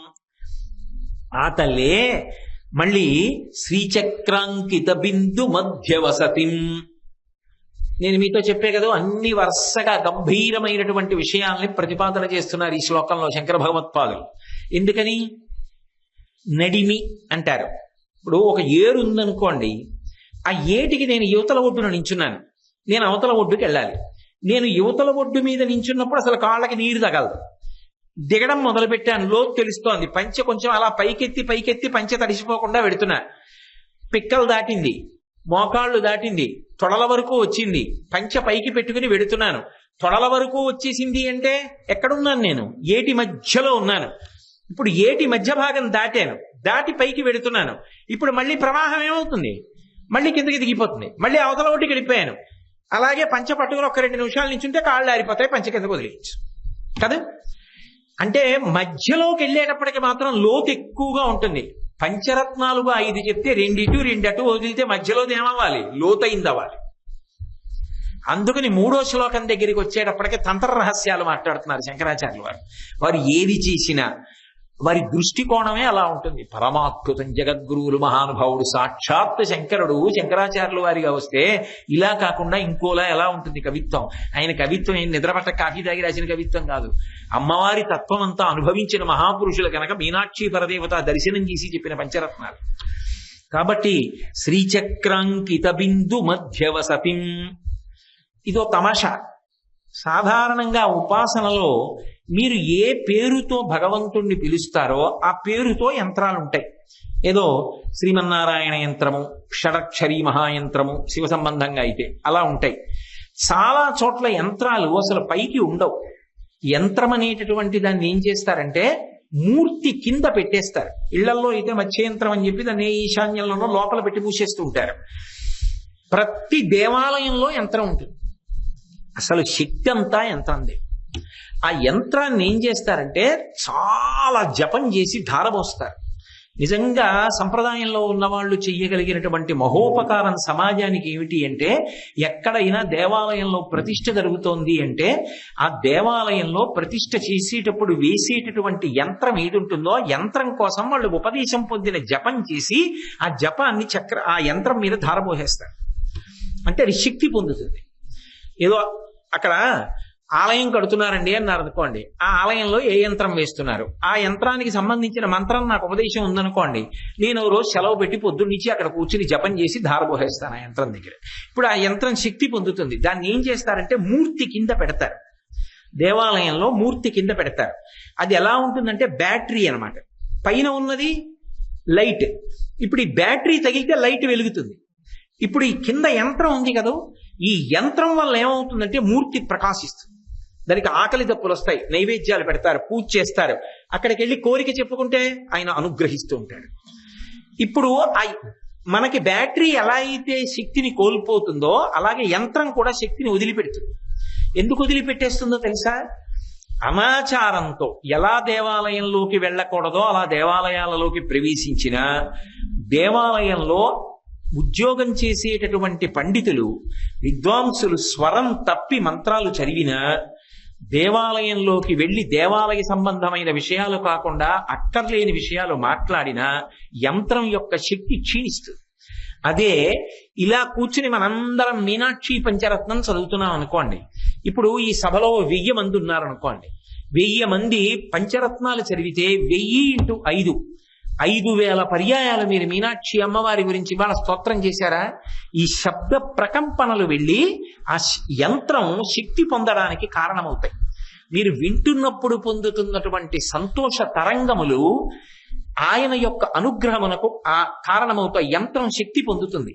ఆ తల్లే మళ్ళీ శ్రీచక్రాంకిత బిందు మధ్యవసతిం. నేను మీతో చెప్పే కదా, అన్ని వరుసగా గంభీరమైనటువంటి విషయాల్ని ప్రతిపాదన చేస్తున్నారు ఈ శ్లోకంలో శంకర భగవత్పాదులు. ఎందుకని? నడిమి అంటారు. ఇప్పుడు ఒక ఏరు ఉందనుకోండి, ఆ ఏటికి నేను యువతల ఒడ్డున నించున్నాను, నేను అవతల ఒడ్డుకి వెళ్ళాలి. నేను యువతల ఒడ్డు మీద నించున్నప్పుడు అసలు కాళ్ళకి నీరు తగలదు. దిగడం మొదలుపెట్టాను, లోతు తెలుస్తోంది, పంచె కొంచెం అలా పైకెత్తి పంచె తడిసిపోకుండా పెడుతున్నా. పిక్కలు దాటింది, మోకాళ్ళు దాటింది, తొడల వరకు వచ్చింది, పంచె పైకి పెట్టుకుని వెడుతున్నాను. తొడల వరకు వచ్చేసింది అంటే ఎక్కడున్నాను నేను? ఏటి మధ్యలో ఉన్నాను. ఇప్పుడు ఏటి మధ్య భాగం దాటాను, దాటి పైకి వెడుతున్నాను. ఇప్పుడు మళ్ళీ ప్రవాహం ఏమవుతుంది? మళ్ళీ కిందకి దిగిపోతుంది. మళ్ళీ అవతల ఒడ్డుకి వెళ్ళిపోయాను. అలాగే పంచె పట్టుకుని ఒక 2 నిమిషాల నుంచి ఉంటే కాళ్ళు ఆరిపోతాయి, పంచె కిందకు వదిలేయచ్చు కదా. అంటే మధ్యలోకి వెళ్ళేటప్పటికి మాత్రం లోతు ఎక్కువగా ఉంటుంది. పంచరత్నాలుగా 5 చెప్తే 2 వదిలితే మధ్యలోది ఏమవ్వాలి? లోతైంది అవ్వాలి. అందుకని 3వ శ్లోకం దగ్గరికి వచ్చేటప్పటికే తంత్ర రహస్యాలు మాట్లాడుతున్నారు శంకరాచార్యుల వారు. వారు ఏది చేసినా వారి దృష్టికోణమే అలా ఉంటుంది. పరమాద్భుతం. జగద్గురువులు మహానుభావుడు సాక్షాత్ శంకరుడు శంకరాచార్యుల వారిగా వస్తే ఇలా కాకుండా ఇంకోలా ఎలా ఉంటుంది కవిత్వం? ఆయన కవిత్వం ఏం నిద్రపట్ట కాఫీ తాగి రాసిన కవిత్వం కాదు. అమ్మవారి తత్వం అంతా అనుభవించిన మహాపురుషులు కనుక మీనాక్షి పరదేవత దర్శనం చేసి చెప్పిన పంచరత్నాలు. కాబట్టి శ్రీచక్రాంకిత బిందు మధ్యవసతిం. ఇదో తమాషా. సాధారణంగా ఉపాసనలో మీరు ఏ పేరుతో భగవంతుణ్ణి పిలుస్తారో ఆ పేరుతో యంత్రాలు ఉంటాయి. ఏదో శ్రీమన్నారాయణ యంత్రము, షడక్షరీ మహాయంత్రము శివ సంబంధంగా అయితే అలా ఉంటాయి. చాలా చోట్ల యంత్రాలు అసలు పైకి ఉండవు. యంత్రం అనేటటువంటి దాన్ని ఏం చేస్తారంటే మూర్తి కింద పెట్టేస్తారు. ఇళ్లలో అయితే మత్స్యయంత్రం అని చెప్పి దాన్ని ఈశాన్యంలోనో లోపల పెట్టి మూసేస్తూ ఉంటారు. ప్రతి దేవాలయంలో యంత్రం ఉంటుంది. అసలు శక్తి అంతా యంత్రందే. ఆ యంత్రాన్ని ఏం చేస్తారంటే చాలా జపం చేసి ధారపోస్తారు. నిజంగా సంప్రదాయంలో ఉన్నవాళ్ళు చెయ్యగలిగినటువంటి మహోపకారం సమాజానికి ఏమిటి అంటే, ఎక్కడైనా దేవాలయంలో ప్రతిష్ఠ జరుగుతోంది అంటే ఆ దేవాలయంలో ప్రతిష్ఠ చేసేటప్పుడు వేసేటటువంటి యంత్రం ఏది ఉంటుందో ఆ యంత్రం కోసం వాళ్ళు ఉపదేశం పొందిన జపం చేసి ఆ జపాన్ని ఆ యంత్రం మీద ధారపోసేస్తారు. అంటే అది శక్తి పొందుతుంది. ఏదో అక్కడ ఆలయం కడుతున్నారండి అన్నారు అనుకోండి, ఆ ఆలయంలో ఏ యంత్రం వేస్తున్నారు, ఆ యంత్రానికి సంబంధించిన మంత్రం నాకు ఉపదేశం ఉందనుకోండి, నేను రోజు సెలవు పెట్టి పొద్దున్నుంచి అక్కడ కూర్చుని జపం చేసి ధారపోసేస్తాను ఆ యంత్రం దగ్గర. ఇప్పుడు ఆ యంత్రం శక్తి పొందుతుంది. దాన్ని ఏం చేస్తారంటే మూర్తి కింద పెడతారు. దేవాలయంలో మూర్తి కింద పెడతారు. అది ఎలా ఉంటుందంటే బ్యాటరీ అన్నమాట. పైన ఉన్నది లైట్. ఇప్పుడు ఈ బ్యాటరీ తగిలితే లైట్ వెలుగుతుంది. ఇప్పుడు ఈ కింద యంత్రం ఉంది కదా, ఈ యంత్రం వల్ల ఏమవుతుందంటే మూర్తి ప్రకాశిస్తుంది. దానికి ఆకలి దప్పులు వస్తాయి, నైవేద్యాలు పెడతారు, పూజ చేస్తారు. అక్కడికి వెళ్ళి కోరిక చెప్పుకుంటే ఆయన అనుగ్రహిస్తూ ఉంటాడు. ఇప్పుడు మనకి బ్యాటరీ ఎలా అయితే శక్తిని కోల్పోతుందో అలాగే యంత్రం కూడా శక్తిని వదిలిపెడుతుంది. ఎందుకు వదిలిపెట్టేస్తుందో తెలుసా? అనాచారంతో ఎలా దేవాలయంలోకి వెళ్ళకూడదో అలా దేవాలయాలలోకి ప్రవేశించిన దేవాలయంలో ఉద్యోగం చేసేటటువంటి పండితులు విద్వాంసులు స్వరం తప్పి మంత్రాలు చదివినా దేవాలయంలోకి వెళ్ళి దేవాలయ సంబంధమైన విషయాలు కాకుండా అక్కర్లేని విషయాలు మాట్లాడినా యంత్రం యొక్క శక్తి క్షీణిస్తుంది. అదే ఇలా కూర్చుని మనందరం మీనాక్షి పంచరత్నం చదువుతున్నాం అనుకోండి. ఇప్పుడు ఈ సభలో 1000 మంది ఉన్నారనుకోండి. 1000 మంది పంచరత్నాలు చదివితే 1000 × 5 5000 పర్యాయాలు మీరు మీనాక్షి అమ్మవారి గురించి వాళ్ళ స్తోత్రం చేశారా? ఈ శబ్ద ప్రకంపనలు వెళ్ళి ఆ యంత్రం శక్తి పొందడానికి కారణమవుతాయి. మీరు వింటున్నప్పుడు పొందుతున్నటువంటి సంతోష తరంగములు ఆయన యొక్క అనుగ్రహమునకు ఆ కారణమవుతా యంత్రం శక్తి పొందుతుంది.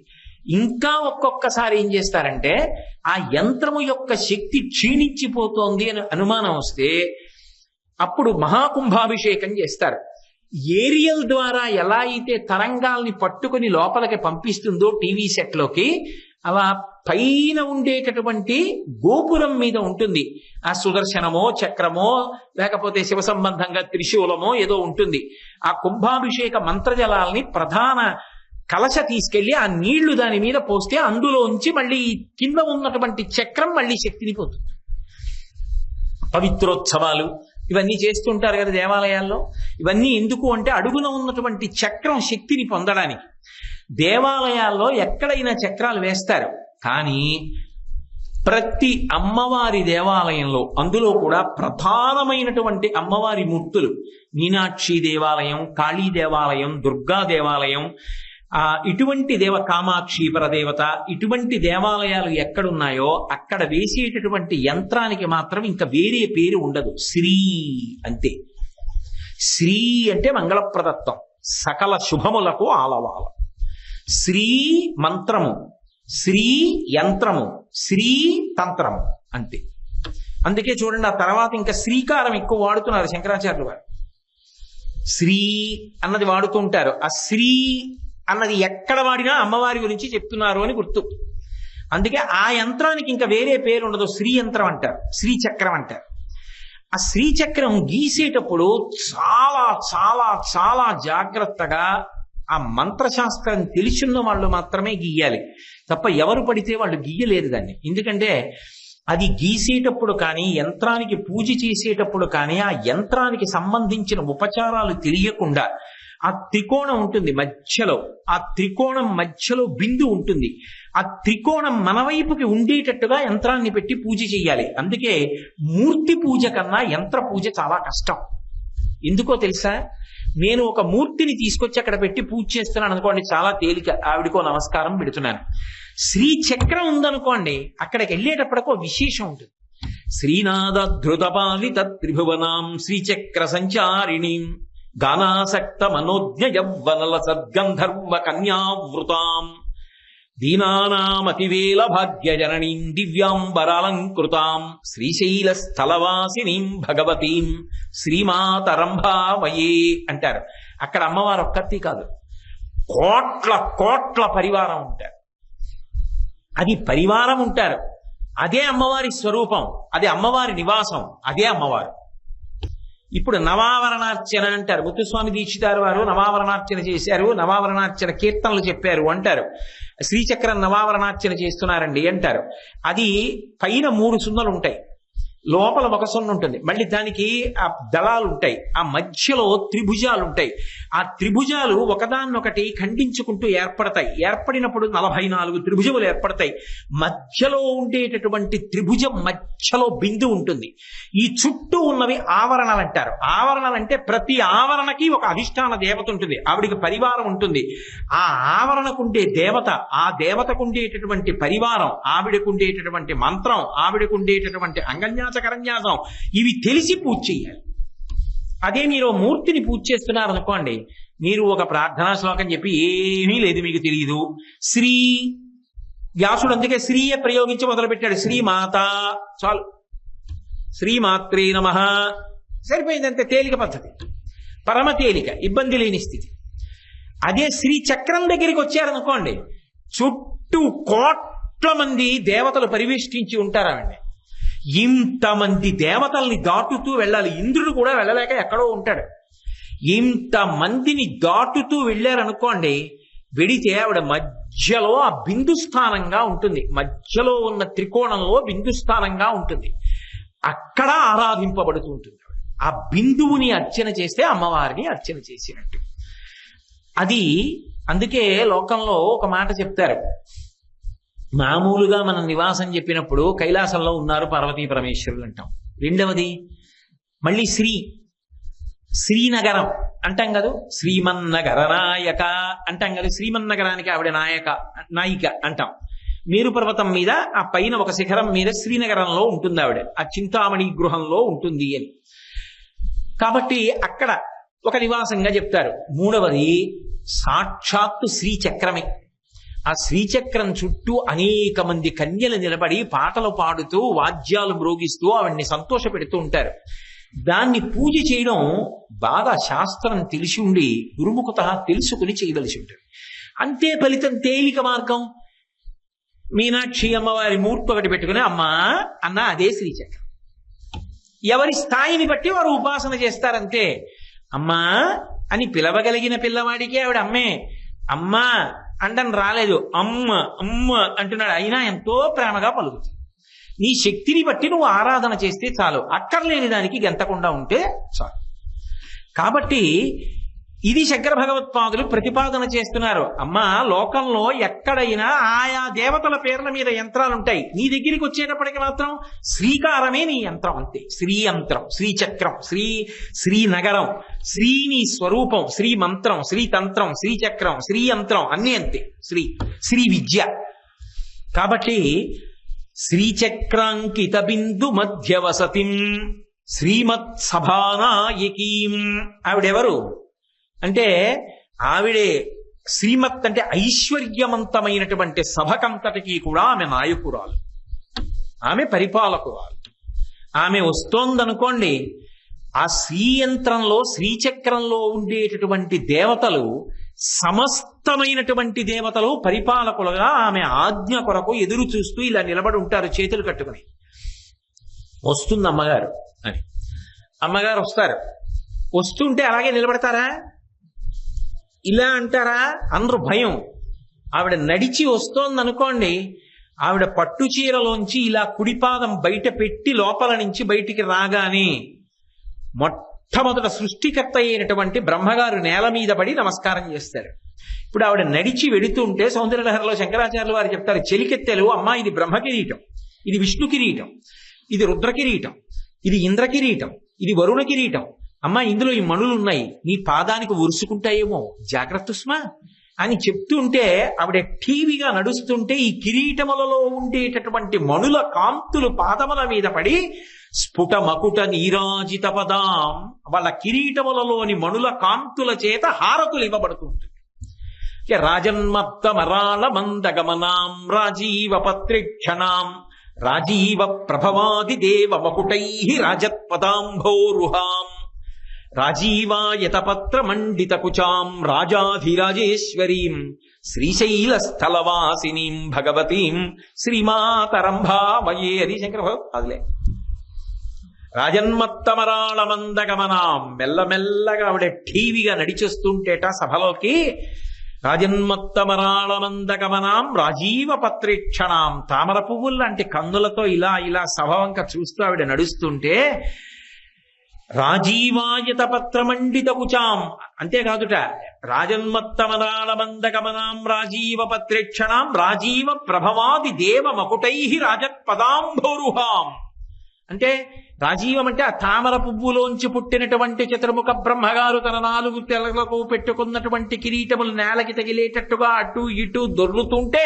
ఇంకా ఒక్కొక్కసారి ఏం చేస్తారంటే ఆ యంత్రము యొక్క శక్తి క్షీణించిపోతోంది అని అనుమానం వస్తే అప్పుడు మహాకుంభాభిషేకం చేస్తారు. ఏరియల్ ద్వారా ఎలా అయితే తరంగాల్ని పట్టుకుని లోపలికి పంపిస్తుందో టీవీ సెట్ లోకి, అలా పైన ఉండేటటువంటి గోపురం మీద ఉంటుంది ఆ సుదర్శనమో చక్రమో లేకపోతే శివ సంబంధంగా త్రిశూలమో ఏదో ఉంటుంది. ఆ కుంభాభిషేక మంత్రజలాల్ని ప్రధాన కలశ తీసుకెళ్లి ఆ నీళ్లు దాని మీద పోస్తే అందులోంచి మళ్ళీ కింద ఉన్నటువంటి చక్రం మళ్ళీ శక్తిని పొందుతుంది. పవిత్రోత్సవాలు ఇవన్నీ చేస్తుంటారు కదా దేవాలయాల్లో. ఇవన్నీ ఎందుకు అంటే అడుగున ఉన్నటువంటి చక్రం శక్తిని పొందడానికి. దేవాలయాల్లో ఎక్కడైనా చక్రాలు వేస్తారు, కానీ ప్రతి అమ్మవారి దేవాలయంలో, అందులో కూడా ప్రధానమైనటువంటి అమ్మవారి మూర్తులు, మీనాక్షి దేవాలయం, కాళీ దేవాలయం, దుర్గా దేవాలయం, ఇటువంటి కామాక్షి పరదేవత, ఇటువంటి దేవాలయాలు ఎక్కడున్నాయో అక్కడ వేసేటటువంటి యంత్రానికి మాత్రం ఇంకా వేరే పేరు ఉండదు, శ్రీ అంతే. శ్రీ అంటే మంగళప్రదత్వం, సకల శుభములకు ఆలవాల. శ్రీ మంత్రము, శ్రీ యంత్రము, శ్రీ తంత్రము అంతే. అందుకే చూడండి ఆ తర్వాత ఇంకా శ్రీకారం ఎక్కువ వాడుతున్నారు శంకరాచార్యులు వారు. శ్రీ అన్నది వాడుతుంటారు. ఆ శ్రీ అన్నది ఎక్కడ వాడినా అమ్మవారి గురించి చెప్తున్నారు అని గుర్తు. అందుకే ఆ యంత్రానికి ఇంకా వేరే పేరు ఉండదు, శ్రీ యంత్రం అంటారు, శ్రీచక్రం అంటారు. ఆ శ్రీచక్రం గీసేటప్పుడు చాలా చాలా చాలా జాగ్రత్తగా ఆ మంత్రశాస్త్రం తెలిసిన వాళ్ళు మాత్రమే గీయాలి, తప్ప ఎవరు పడితే వాళ్ళు గీయలేరు దాన్ని. ఎందుకంటే అది గీసేటప్పుడు కానీ యంత్రానికి పూజ చేసేటప్పుడు కానీ ఆ యంత్రానికి సంబంధించిన ఉపచారాలు తెలియకుండా ఆ త్రికోణం ఉంటుంది మధ్యలో, ఆ త్రికోణం మధ్యలో బిందు ఉంటుంది, ఆ త్రికోణం మన వైపుకి ఉండేటట్టుగా యంత్రాన్ని పెట్టి పూజ చేయాలి. అందుకే మూర్తి పూజ కన్నా యంత్ర పూజ చాలా కష్టం. ఎందుకో తెలుసా? నేను ఒక మూర్తిని తీసుకొచ్చి అక్కడ పెట్టి పూజ చేస్తున్నాను అనుకోండి, చాలా తేలిక, ఆవిడకో నమస్కారం పెడుతున్నాను. శ్రీ చక్రం ఉందనుకోండి, అక్కడికి వెళ్ళేటప్పటికో విశేషం ఉంటుంది. శ్రీనాథధృతపాలిత త్రిభువనాం శ్రీచక్ర సంచారిణీం గానాసక్త మనోజ్ఞ యవ్వనల సద్గంధర్వ కన్యావృతాం దీనానామతివేల భాగ్యజననీం దివ్యాంబరాలంకృతాం శ్రీశైల స్థలవాసినీం భగవతీం శ్రీమాతరంభామయే అంటారు. అక్కడ అమ్మవారు ఒక్కతి కాదు, కోట్ల కోట్ల పరివారం ఉంటారు. అది పరివారం ఉంటారు, అదే అమ్మవారి స్వరూపం, అదే అమ్మవారి నివాసం, అదే అమ్మవారు. ఇప్పుడు నవావరణార్చన అంటారు. ముత్తుస్వామి దీక్షితారు వారు నవావరణార్చన చేశారు, నవావరణార్చన కీర్తనలు చెప్పారు అంటారు. శ్రీచక్రం నవావరణార్చన చేస్తున్నారండి అంటారు. అది పైన 3 సున్నలు ఉంటాయి, లోపల ఒక సున్న ఉంటుంది, మళ్ళీ దానికి ఆ దళాలు ఉంటాయి, ఆ మధ్యలో త్రిభుజాలు ఉంటాయి. ఆ త్రిభుజాలు ఒకదాన్నొకటి ఖండించుకుంటూ ఏర్పడతాయి. ఏర్పడినప్పుడు 44 త్రిభుజములు ఏర్పడతాయి. మధ్యలో ఉండేటటువంటి త్రిభుజం మధ్యలో బిందు ఉంటుంది. ఈ చుట్టూ ఉన్నవి ఆవరణలు అంటారు. ఆవరణలు అంటే ప్రతి ఆవరణకి ఒక అధిష్టాన దేవత ఉంటుంది, ఆవిడికి పరివారం ఉంటుంది. ఆ ఆవరణకుండే దేవత, ఆ దేవతకుండేటటువంటి పరివారం, ఆవిడకుండేటటువంటి మంత్రం, ఆవిడకుండేటటువంటి అంగన్యాస కరన్యాసం, ఇవి తెలిసి పూజ చేయాలి. అదే మీరు మూర్తిని పూజ చేస్తున్నారు అనుకోండి, మీరు ఒక ప్రార్థనా శ్లోకం చెప్పి ఏమీ లేదు, మీకు తెలియదు. శ్రీ వ్యాసుడు అందుకే శ్రీయే ప్రయోగించి మొదలుపెట్టాడు. శ్రీమాత చాలు, శ్రీమాత్రే నమః సరిపోయిందంటే తేలిక పద్ధతి, పరమ తేలిక, ఇబ్బంది లేని స్థితి. అదే శ్రీ చక్రం దగ్గరికి వచ్చారనుకోండి, చుట్టూ కోట్ల మంది దేవతలు పరివేష్టించి ఉంటారండి. ఇంతమంది దేవతల్ని దాటుతూ వెళ్ళాలి. ఇంద్రుడు కూడా వెళ్ళలేక ఎక్కడో ఉంటాడు. ఇంతమందిని దాటుతూ వెళ్ళారనుకోండి, వెడితే ఆవిడ మధ్యలో ఆ బిందుస్థానంగా ఉంటుంది, మధ్యలో ఉన్న త్రికోణంలో బిందుస్థానంగా ఉంటుంది, అక్కడ ఆరాధింపబడుతూ ఉంటుంది. ఆ బిందువుని అర్చన చేస్తే అమ్మవారిని అర్చన చేసినట్టు. అది అందుకే లోకంలో ఒక మాట చెప్తారు. మామూలుగా మనం నివాసం చెప్పినప్పుడు కైలాసంలో ఉన్నారు పార్వతీ పరమేశ్వరులు అంటాం. రెండవది మళ్ళీ శ్రీనగరం అంటాం కదా, శ్రీమన్నగర నాయక అంటాం కదా, శ్రీమన్నగరానికి ఆవిడ నాయిక అంటాం. మేరు పర్వతం మీద ఆ పైన ఒక శిఖరం మీద శ్రీనగరంలో ఉంటుంది ఆవిడ, ఆ చింతామణి గృహంలో ఉంటుంది అని. కాబట్టి అక్కడ ఒక నివాసంగా చెప్తారు. మూడవది సాక్షాత్తు శ్రీచక్రమే. ఆ శ్రీచక్రం చుట్టూ అనేక మంది కన్యలు నిలబడి పాటలు పాడుతూ వాద్యాలు మ్రోగిస్తూ ఆవిడ్ని సంతోష పెడుతూ ఉంటారు. దాన్ని పూజ చేయడం బాగా శాస్త్రం తెలిసి ఉండి గురుముఖత తెలుసుకుని చేయవలసి ఉంటుంది. అంతే ఫలితం, తేలిక మార్గం. మీనాక్షి అమ్మవారి మూర్తి ఒకటి పెట్టుకుని అమ్మా అన్న అదే శ్రీచక్రం. ఎవరి స్థాయిని బట్టి వారు ఉపాసన చేస్తారంతే. అమ్మా అని పిలవగలిగిన పిల్లవాడికి ఆవిడ అమ్మే. అమ్మా అంటని రాలేదు, అమ్మ అమ్మ అంటున్నాడు, అయినా ఎంతో ప్రేమగా పలుకుతుంది. నీ శక్తిని బట్టి నువ్వు ఆరాధన చేస్తే చాలు, అక్కర్లేని దానికి గెంతకుండా ఉంటే చాలు. కాబట్టి ఇది శంకర భగవత్పాదులు ప్రతిపాదన చేస్తున్నారు. అమ్మా లోకంలో ఎక్కడైనా ఆయా దేవతల పేర్ల మీద యంత్రాలు ఉంటాయి, నీ దగ్గరికి వచ్చేటప్పటికి మాత్రం శ్రీకారమే నీ యంత్రం అంతే. శ్రీయంత్రం, శ్రీచక్రం, శ్రీనగరం, శ్రీని స్వరూపం, శ్రీమంత్రం, శ్రీతంత్రం, శ్రీచక్రం, శ్రీయంత్రం అన్నీ అంతే. శ్రీ విద్య. కాబట్టి శ్రీచక్రాంకిత బిందు మధ్యవసతిం శ్రీమత్ సభానాయకీం. ఆవిడెవరు అంటే ఆవిడే శ్రీమత్ అంటే ఐశ్వర్యవంతమైనటువంటి సభకంతటికి కూడా ఆమె నాయకురాలు, ఆమె పరిపాలకురాలు. ఆమె వస్తోందనుకోండి, ఆ శ్రీయంత్రంలో శ్రీచక్రంలో ఉండేటటువంటి దేవతలు సమస్తమైనటువంటి దేవతలు పరిపాలకులుగా ఆమె ఆజ్ఞ కొరకు ఎదురు చూస్తూ ఇలా నిలబడి ఉంటారు చేతులు కట్టుకుని. వస్తుంది అమ్మగారు అని. అమ్మగారు వస్తారు. వస్తుంటే అలాగే నిలబడతారా, ఇలా అంటారా? అందరూ భయం. ఆవిడ నడిచి వస్తోందనుకోండి, ఆవిడ పట్టు చీరలోంచి ఇలా కుడిపాదం బయట పెట్టి లోపల నుంచి బయటికి రాగానే మొట్టమొదట సృష్టికర్త అయినటువంటి బ్రహ్మగారు నేల మీద పడి నమస్కారం చేస్తారు. ఇప్పుడు ఆవిడ నడిచి వెడుతుంటే సౌందర్యలహరిలో శంకరాచార్యులు వారు చెప్తారు, చెలికెత్తెలు అమ్మా ఇది బ్రహ్మ కిరీటం, ఇది విష్ణు కిరీటం, ఇది రుద్ర కిరీటం, ఇది ఇంద్ర కిరీటం, ఇది వరుణ కిరీటం. అమ్మా ఇందులో ఈ మణులు ఉన్నాయి, నీ పాదానికి ఒరుసుకుంటాయేమో, జాగ్రత్త సుమా అని చెప్తుంటే ఆవిడ టీవీగా నడుస్తుంటే ఈ కిరీటములలో ఉండేటటువంటి మణుల కాంతులు పాదముల మీద పడి స్ఫుట మకుట నీరాజిత పదాం, వాళ్ళ కిరీటములలోని మణుల కాంతుల చేత హారతులు ఇవ్వబడుతూ ఉంటుంది. రాజన్మత్త మరాళ మందగమనాం రాజీవ పత్రిక్షణాం రాజీవ ప్రభవాది దేవ మకుటై రాజత్పదాంభోరుహాం రాజీవాయతపత్ర మండిత కుచాం రాజాధిరాజేశ్వరీం శ్రీశైల స్థలవాసినీం భగవతీం శ్రీమాతరంభామయే. అది శంకర భగవత్పాదులే. రాజన్మత్తమరాళ మందగమనాం, మెల్లమెల్లగా ఆవిడ టీవీగా నడిచేస్తుంటేట సభలోకి. రాజన్మత్తమరాళ మందగమనాం రాజీవ పత్రేక్షణాం, తామర పువ్వులు లాంటి కన్నులతో ఇలా ఇలా సభ వంక చూస్తూ ఆవిడ నడుస్తుంటే రాజీవాయత పత్రమండిత కుచాం, అంతేకాదుట రాజన్మత్తమరాళ మందగమనాం రాజీవ పత్రేక్షణాం రాజీవ ప్రభవాది దేవ మకుటై రాజత్పదాంభోరుహాం. అంటే రాజీవం అంటే ఆ తామర పువ్వులోంచి పుట్టినటువంటి చతుర్ముఖ బ్రహ్మగారు తన 4 తెలకు పెట్టుకున్నటువంటి కిరీటములు నేలకి తగిలేటట్టుగా అటు ఇటు దొర్లుతుంటే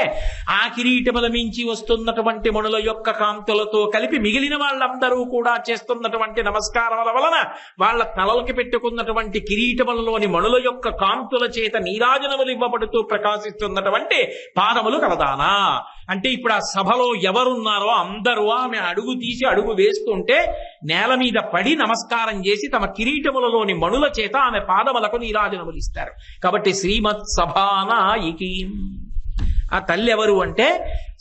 ఆ కిరీటముల మించి వస్తున్నటువంటి మణుల యొక్క కాంతులతో కలిపి మిగిలిన వాళ్ళందరూ కూడా చేస్తున్నటువంటి నమస్కారముల వలన వాళ్ళ తలలకి పెట్టుకున్నటువంటి కిరీటములలోని మణుల యొక్క కాంతుల చేత నీరాజనములు ఇవ్వబడుతూ ప్రకాశిస్తున్నటువంటి పాదములు కలదానా. అంటే ఇప్పుడు ఆ సభలో ఎవరున్నారో అందరూ ఆమె అడుగు తీసి అడుగు వేస్తుంటే నేల మీద పడి నమస్కారం చేసి తమ కిరీటములలోని మణుల చేత ఆమె పాదములకు నీరాజనములు ఇస్తారు. కాబట్టి శ్రీమత్ సభానాయికీం. ఆ తల్లి ఎవరు అంటే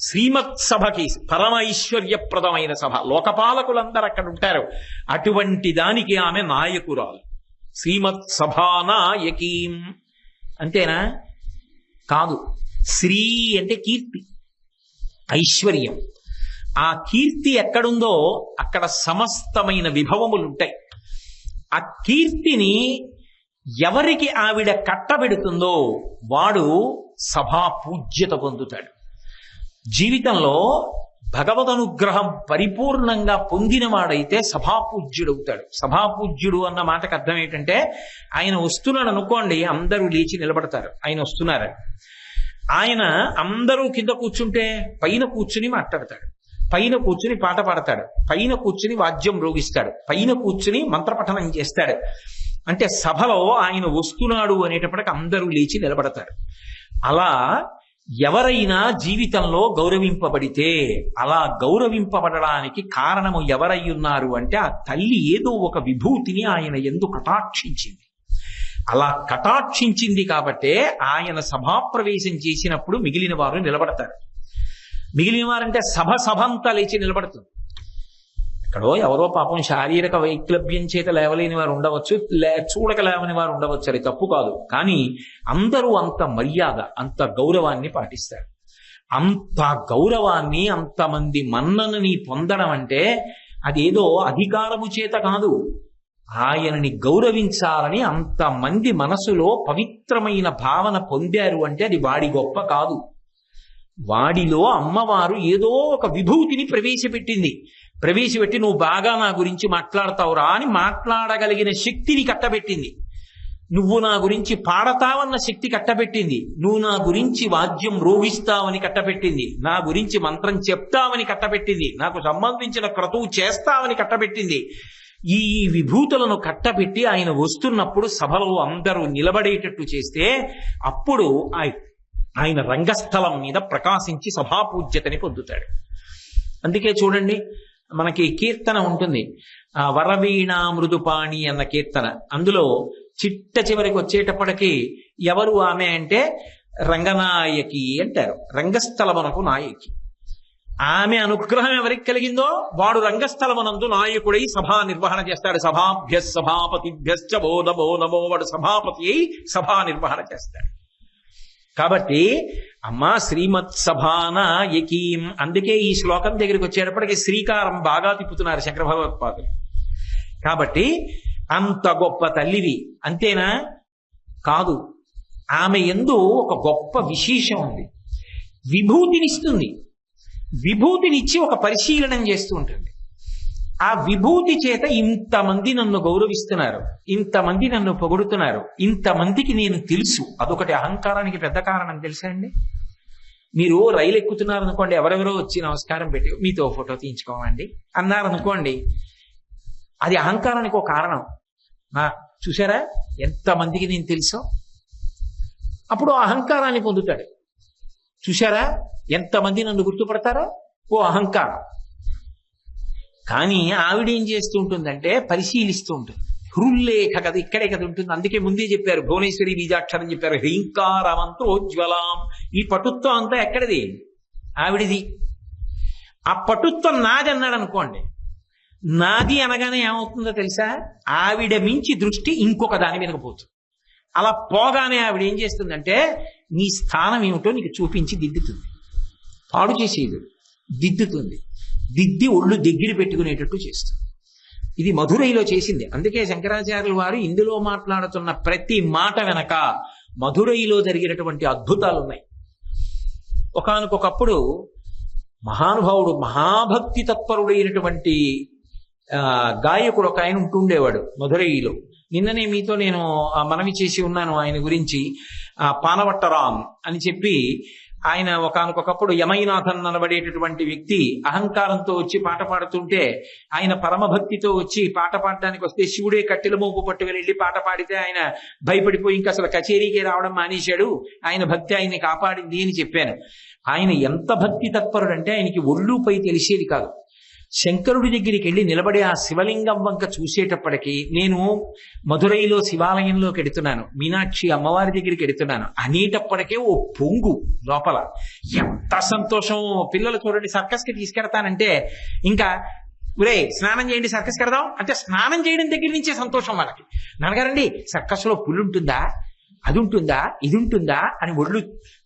శ్రీమత్ సభకి పరమైశ్వర్యప్రదమైన సభ, లోకపాలకులందరూ అక్కడ ఉంటారు. అటువంటి దానికి ఆమె నాయకురాలు. శ్రీమత్ సభానాయకీం అంతేనా? కాదు. శ్రీ అంటే కీర్తి, ఐశ్వర్యం. ఆ కీర్తి ఎక్కడుందో అక్కడ సమస్తమైన విభవములు ఉంటాయి. ఆ కీర్తిని ఎవరికి ఆవిడ కట్టబెడుతుందో వాడు సభా పూజ్యత పొందుతాడు. జీవితంలో భగవద్ అనుగ్రహం పరిపూర్ణంగా పొందినవాడైతే సభాపూజ్యుడవుతాడు. సభాపూజ్యుడు అన్న మాటకు అర్థం ఏంటంటే ఆయన వస్తున్నాడు అనుకోండి, అందరూ లేచి నిలబడతారు. ఆయన వస్తున్నారు, ఆయన అందరూ కింద కూర్చుంటే పైన కూర్చుని మాట్లాడతాడు, పైన కూర్చుని పాట పాడతాడు, పైన కూర్చుని వాద్యం రోగిస్తాడు, పైన కూర్చుని మంత్రపఠనం చేస్తాడు. అంటే సభలో ఆయన వస్తున్నాడు అనేటప్పటికి అందరూ లేచి నిలబడతారు. అలా ఎవరైనా జీవితంలో గౌరవింపబడితే, అలా గౌరవింపబడడానికి కారణము ఎవరై ఉన్నారు అంటే ఆ తల్లి ఏదో ఒక విభూతిని ఆయన యందు కటాక్షించింది. అలా కటాక్షించింది కాబట్టే ఆయన సభాప్రవేశం చేసినప్పుడు మిగిలిన వారు నిలబడతారు. మిగిలిన వారంటే సభంతా లేచి నిలబడుతుంది. ఎక్కడో ఎవరో పాపం శారీరక వైక్లభ్యం చేత లేవలేని వారు ఉండవచ్చు, చూడక లేవని వారు ఉండవచ్చు, అది తప్పు కాదు. కానీ అందరూ అంత మర్యాద, అంత గౌరవాన్ని పాటిస్తారు. అంత గౌరవాన్ని, అంతమంది మన్ననని పొందడం అంటే అదేదో అధికారము చేత కాదు. ఆయనని గౌరవించాలని అంతమంది మనసులో పవిత్రమైన భావన పొందారు అంటే అది వాడి గొప్ప కాదు. వాడిలో అమ్మవారు ఏదో ఒక విభూతిని ప్రవేశపెట్టి నువ్వు బాగా నా గురించి మాట్లాడతావురా అని మాట్లాడగలిగిన శక్తిని కట్టబెట్టింది. నువ్వు నా గురించి పాడతావన్న శక్తి కట్టబెట్టింది. నువ్వు నా గురించి వాద్యం రోగిస్తావని కట్టబెట్టింది. నా గురించి మంత్రం చెప్తావని కట్టబెట్టింది. నాకు సంబంధించిన క్రతువు చేస్తావని కట్టబెట్టింది. ఈ విభూతులను కట్టబెట్టి ఆయన వస్తున్నప్పుడు సభలో అందరూ నిలబడేటట్టు చేస్తే అప్పుడు ఆయన రంగస్థలం మీద ప్రకాశించి సభాపూజ్యతని పొందుతాడు. అందుకే చూడండి, మనకి కీర్తన ఉంటుంది, వరవీణా మృదుపాణి అన్న కీర్తన. అందులో చిట్ట చివరికి వచ్చేటప్పటికి ఎవరు ఆమె అంటే రంగనాయకి అంటారు. రంగస్థలమునకు నాయకి. ఆమె అనుగ్రహం ఎవరికి కలిగిందో వాడు రంగస్థలమునందు నాయకుడై సభా నిర్వహణ చేస్తాడు. సభాభ్య సభాపతిభ్యశ్చ నమో నమో, వాడు సభాపతి అయి సభా నిర్వహణ చేస్తాడు. కాబట్టి అమ్మా శ్రీమత్ సభాన యకీం, అందుకే ఈ శ్లోకం దగ్గరికి వచ్చేటప్పటికి శ్రీకారం బాగా తిప్పుతున్నారు శంకర భగవత్పాదులు. కాబట్టి అంత గొప్ప తల్లివి అంతేనా? కాదు, ఆమె యందు ఒక గొప్ప విశేషం ఉంది. విభూతినిస్తుంది. విభూతినిచ్చి ఒక పరిశీలనం చేస్తూ ఉంటుంది. ఆ విభూతి చేత ఇంతమంది నన్ను గౌరవిస్తున్నారు, ఇంతమంది నన్ను పొగుడుతున్నారు, ఇంతమందికి నేను తెలుసు. అదొకటి అహంకారానికి పెద్ద కారణం తెలుసా అండి? మీరు రైలు ఎక్కుతున్నారు అనుకోండి, ఎవరెవరో వచ్చి నమస్కారం పెట్టి మీతో ఫోటో తీయించుకోమండి అన్నారు అనుకోండి, అది అహంకారానికి ఒక కారణం. చూసారా ఎంతమందికి నేను తెలుసో, అప్పుడు అహంకారాన్ని పొందుతాడు. చూసారా ఎంతమంది నన్ను గుర్తుపడతారో, ఓ అహంకారం. కానీ ఆవిడ ఏం చేస్తూ ఉంటుందంటే పరిశీలిస్తూ ఉంటుంది. హృల్లేఖ కదా, ఇక్కడే కదా ఉంటుంది. అందుకే ముందే చెప్పారు, భువనేశ్వరి బీజాక్షరం చెప్పారు, హ్రీంకారమంత్రోజ్వలాం. ఈ పటుత్వం అంతా ఎక్కడిది? ఆవిడిది. ఆ పటుత్వం నాది అన్నాడు అనుకోండి, నాది అనగానే ఏమవుతుందో తెలుసా? ఆవిడ మించి దృష్టి ఇంకొక దాని మీదకి పోతుంది. అలా పోగానే ఆవిడ ఏం చేస్తుందంటే నీ స్థానం ఏమిటో నీకు చూపించి దిద్దుతుంది. పాడు చేసేది దిద్దుతుంది, దిద్ది ఒళ్ళు దగ్గర పెట్టుకునేటట్టు చేస్తుంది. ఇది మధురైలో చేసింది. అందుకే శంకరాచార్యుల వారు ఇందులో మాట్లాడుతున్న ప్రతి మాట వెనక మధురైలో జరిగినటువంటి అద్భుతాలు ఉన్నాయి. ఒకానొకప్పుడు మహానుభావుడు, మహాభక్తి తత్పరుడైనటువంటి గాయకుడు ఒక ఆయన ఉంటుండేవాడు మధురైలో. నిన్ననే మీతో నేను మనవి చేసి ఉన్నాను ఆయన గురించి. పానవట్టరాం అని చెప్పి ఆయన ఒకానొకప్పుడు యమైనాథన్ అనబడేటటువంటి వ్యక్తి అహంకారంతో వచ్చి పాట పాడుతుంటే, ఆయన పరమభక్తితో వచ్చి పాట పాడడానికి వస్తే శివుడే కట్టెల మోపు పట్టుకుని వెళ్ళి పాట పాడితే ఆయన భయపడిపోయి ఇంకా అసలు కచేరీకే రావడం మానేశాడు. ఆయన భక్తి ఆయన్ని కాపాడింది అని చెప్పాను. ఆయన ఎంత భక్తి తత్పరుడంటే ఆయనకి ఒళ్ళుపై తెలిసేది కాదు. శంకరుడి దగ్గరికి వెళ్ళి నిలబడి ఆ శివలింగం వంక చూసేటప్పటికి, నేను మధురైలో శివాలయంలోకి ఎడుతున్నాను, మీనాక్షి అమ్మవారి దగ్గరికి ఎడుతున్నాను అనేటప్పటికే ఓ పొంగు లోపల. ఎంత సంతోషం! పిల్లలు చూడండి, సర్కస్కి తీసుకెడతానంటే ఇంకా ఒరే స్నానం చేయండి సర్కస్కి వెడదాం అంటే స్నానం చేయడం దగ్గర నుంచే సంతోషం వాళ్ళకి. నాన్నగారండి సర్కస్లో పులి ఉంటుందా, అది ఉంటుందా, ఇది ఉంటుందా అని ఒళ్ళు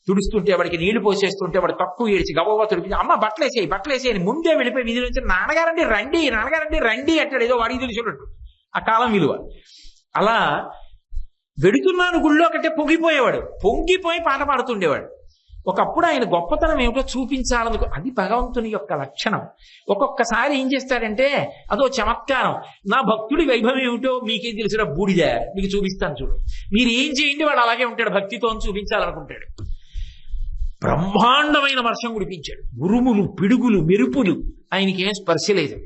తుడుస్తుంటే, వాడికి నీళ్లు పోసేస్తుంటే వాడు తక్కువ ఏడిచి గబగబా తుడిపి అమ్మ బట్టలేసేయి అని ముందే వెళ్ళిపోయి వీధి నుంచి నాన్నగారండి రండి అంటాడు. ఏదో వాడికి తెలిసినట్టు ఆ కాలం విలువ. అలా వెడుతున్నాను గుళ్ళో కంటే పొంగిపోయి పాట పాడుతుండేవాడు. ఒకప్పుడు ఆయన గొప్పతనం ఏమిటో చూపించాలనుకో, అది భగవంతుని యొక్క లక్షణం. ఒక్కొక్కసారి ఏం చేస్తాడంటే అదో చమత్కారం, నా భక్తుడి వైభవం ఏమిటో మీకేం తెలిసిన బూడిద మీకు చూపిస్తాను చూడు, మీరు ఏం చేయండి వాడు అలాగే ఉంటాడు, భక్తితో చూపించాలనుకుంటాడు. బ్రహ్మాండమైన వర్షం కురిపించాడు, ఉరుములు పిడుగులు మెరుపులు, ఆయనకి ఏం స్పర్శ లేదు.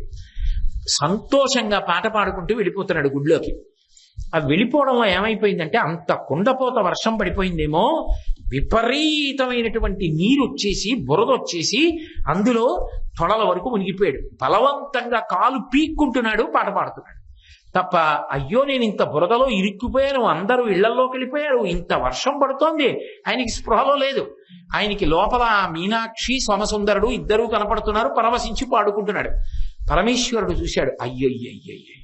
సంతోషంగా పాట పాడుకుంటూ వెళ్ళిపోతున్నాడు గుడిలోకి. అది వెళ్ళిపోవడంలో ఏమైపోయిందంటే అంత కుండపోత వర్షం పడిపోయిందేమో, విపరీతమైనటువంటి నీరు వచ్చేసి బురద వచ్చేసి అందులో తొడల వరకు మునిగిపోయాడు. బలవంతంగా కాలు పీక్కుంటున్నాడు, పాట పాడుతున్నాడు తప్ప అయ్యో నేను ఇంత బురదలో ఇరుక్కుపోయాను, అందరూ ఇళ్లలోకి వెళ్ళిపోయారు, ఇంత వర్షం పడుతోంది, ఆయనకి స్పృహలో లేదు. ఆయనకి లోపల మీనాక్షి సోమసుందరుడు ఇద్దరూ కనపడుతున్నారు, పరవశించి పాడుకుంటున్నాడు. పరమేశ్వరుడు చూశాడు, అయ్యయ్యయ్యయ్య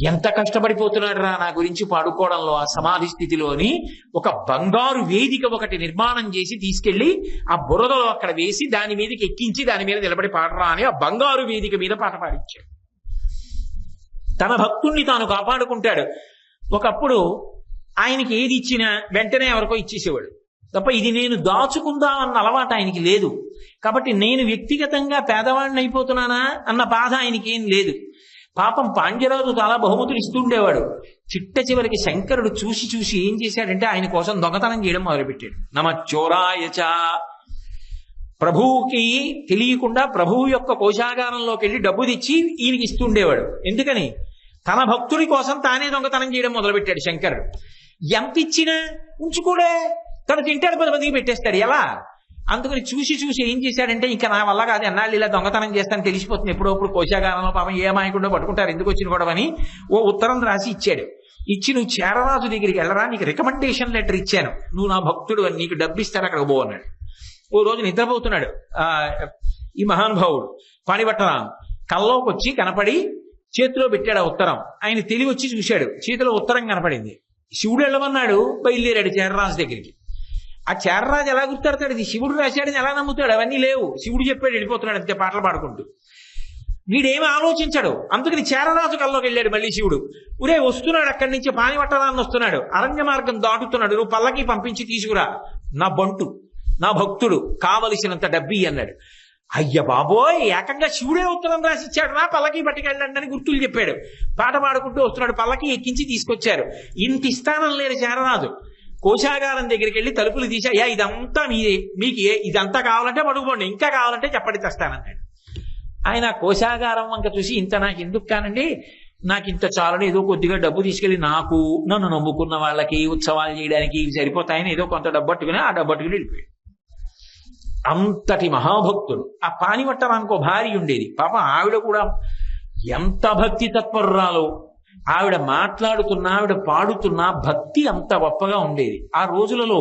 ఎంత కష్టపడిపోతున్నాడు రా నా గురించి పాడుకోవడంలో ఆ సమాధి స్థితిలోని. ఒక బంగారు వేదిక ఒకటి నిర్మాణం చేసి తీసుకెళ్లి ఆ బురదలో అక్కడ వేసి దాని మీదకి ఎక్కించి దాని మీద నిలబడి పాడరా అని ఆ బంగారు వేదిక మీద పాట పాడించాడు. తన భక్తుణ్ణి తాను కాపాడుకుంటాడు. ఒకప్పుడు ఆయనకి ఏది ఇచ్చినా వెంటనే ఎవరికో ఇచ్చేసేవాడు తప్ప ఇది నేను దాచుకుందామన్న అలవాటు ఆయనకి లేదు. కాబట్టి నేను వ్యక్తిగతంగా పేదవాడిని అయిపోతున్నానా అన్న బాధ ఆయనకి ఏం లేదు. పాపం పాండ్యరాజు చాలా బహుమతులు ఇస్తుండేవాడు. చిట్ట చివరికి శంకరుడు చూసి చూసి ఏం చేశాడంటే ఆయన కోసం దొంగతనం చేయడం మొదలుపెట్టాడు. నమచ్చోరాయచ, ప్రభువుకి తెలియకుండా ప్రభువు యొక్క కోశాగారంలోకి వెళ్ళి డబ్బు తెచ్చి ఈయనకి ఇస్తుండేవాడు. ఎందుకని? తన భక్తుడి కోసం తానే దొంగతనం చేయడం మొదలుపెట్టాడు శంకరుడు. ఎంత ఇచ్చినా ఉంచుకోడే, తను తింటాడు, 10 మందికి పెట్టేస్తాడు. ఎలా? అందుకని చూసి చూసి ఏం చేశాడంటే ఇంకా నా వల్ల కాదు, ఎన్నాళ్ళు ఇలా దొంగతనం చేస్తాను తెలిసిపోతుంది, ఎప్పుడప్పుడు కోశాగారంలో పాపం ఏమాయకుండా పట్టుకుంటారు, ఎందుకు వచ్చిన గొడవని ఓ ఉత్తరం రాసి ఇచ్చాడు. ఇచ్చి నువ్వు చేరరాజు దగ్గరికి వెళ్ళరా, నీకు రికమెండేషన్ లెటర్ ఇచ్చాను, నువ్వు నా భక్తుడు అని, నీకు డబ్బు ఇస్తాను, అక్కడ పో అన్నాడు. ఓ రోజు నిద్రపోతున్నాడు ఈ మహానుభావుడు పాణిభట్టరాం. కల్లోకి వచ్చి కనపడి చేతిలో పెట్టాడు ఆ ఉత్తరం. ఆయన తెలివి వచ్చి చూశాడు, చేతిలో ఉత్తరం కనపడింది. శివుడు వెళ్ళమన్నాడు, బయలుదేరాడు చేరరాజు దగ్గరికి. ఆ చేరరాజు ఎలా గుర్తాడతాడు? ఇది శివుడు రాశాడని ఎలా నమ్ముతాడు? అవన్నీ లేవు, శివుడు చెప్పాడు, వెళ్ళిపోతున్నాడు అంతే పాటలు పాడుకుంటూ. వీడేమి ఆలోచించాడు. అందుకని చేరరాజు కల్లోకి వెళ్ళాడు మళ్ళీ శివుడు. ఉరే వస్తున్నాడు, అక్కడి నుంచి పాణిభట్టరాన్ని వస్తున్నాడు, అరణ్య మార్గం దాటుతున్నాడు, నువ్వు పల్లకి పంపించి తీసుకురా, నా బంటు, నా భక్తుడు, కావలసినంత డబ్బి అన్నాడు. అయ్య బాబోయ్, ఏకంగా శివుడే ఉత్తరం రాసిచ్చాడు, నా పల్లకి పట్టుకెళ్ళండి అని గుర్తులు చెప్పాడు. పాట పాడుకుంటూ వస్తున్నాడు, పల్లకి ఎక్కించి తీసుకొచ్చారు. ఇంత ఇస్తానం లేని చేరరాజు కోశాగారం దగ్గరికి వెళ్ళి తలుపులు తీసి, అయ్యా ఇదంతా మీదే, మీకు ఇదంతా కావాలంటే పడుకోండి, ఇంకా కావాలంటే చెప్పండి తెస్తానన్నాడు. ఆయన కోశాగారం వంక చూసి, ఇంత నాకు ఎందుకు కానండి, నాకు ఇంత చాలని ఏదో కొద్దిగా డబ్బు తీసుకెళ్లి నాకు, నన్ను నమ్ముకున్న వాళ్ళకి ఉత్సవాలు చేయడానికి ఇవి సరిపోతాయని ఏదో కొంత డబ్బు పట్టుకుని ఆ డబ్బు పట్టుకుని వెళ్ళిపోయాడు. అంతటి మహాభక్తుడు. ఆ పాణిభట్టరానికి ఒక భార్య ఉండేది. పాపం ఆవిడ కూడా ఎంత భక్తి తత్పరురాలో. ఆవిడ మాట్లాడుతున్నా, ఆవిడ పాడుతున్నా భక్తి అంత గొప్పగా ఉండేది. ఆ రోజులలో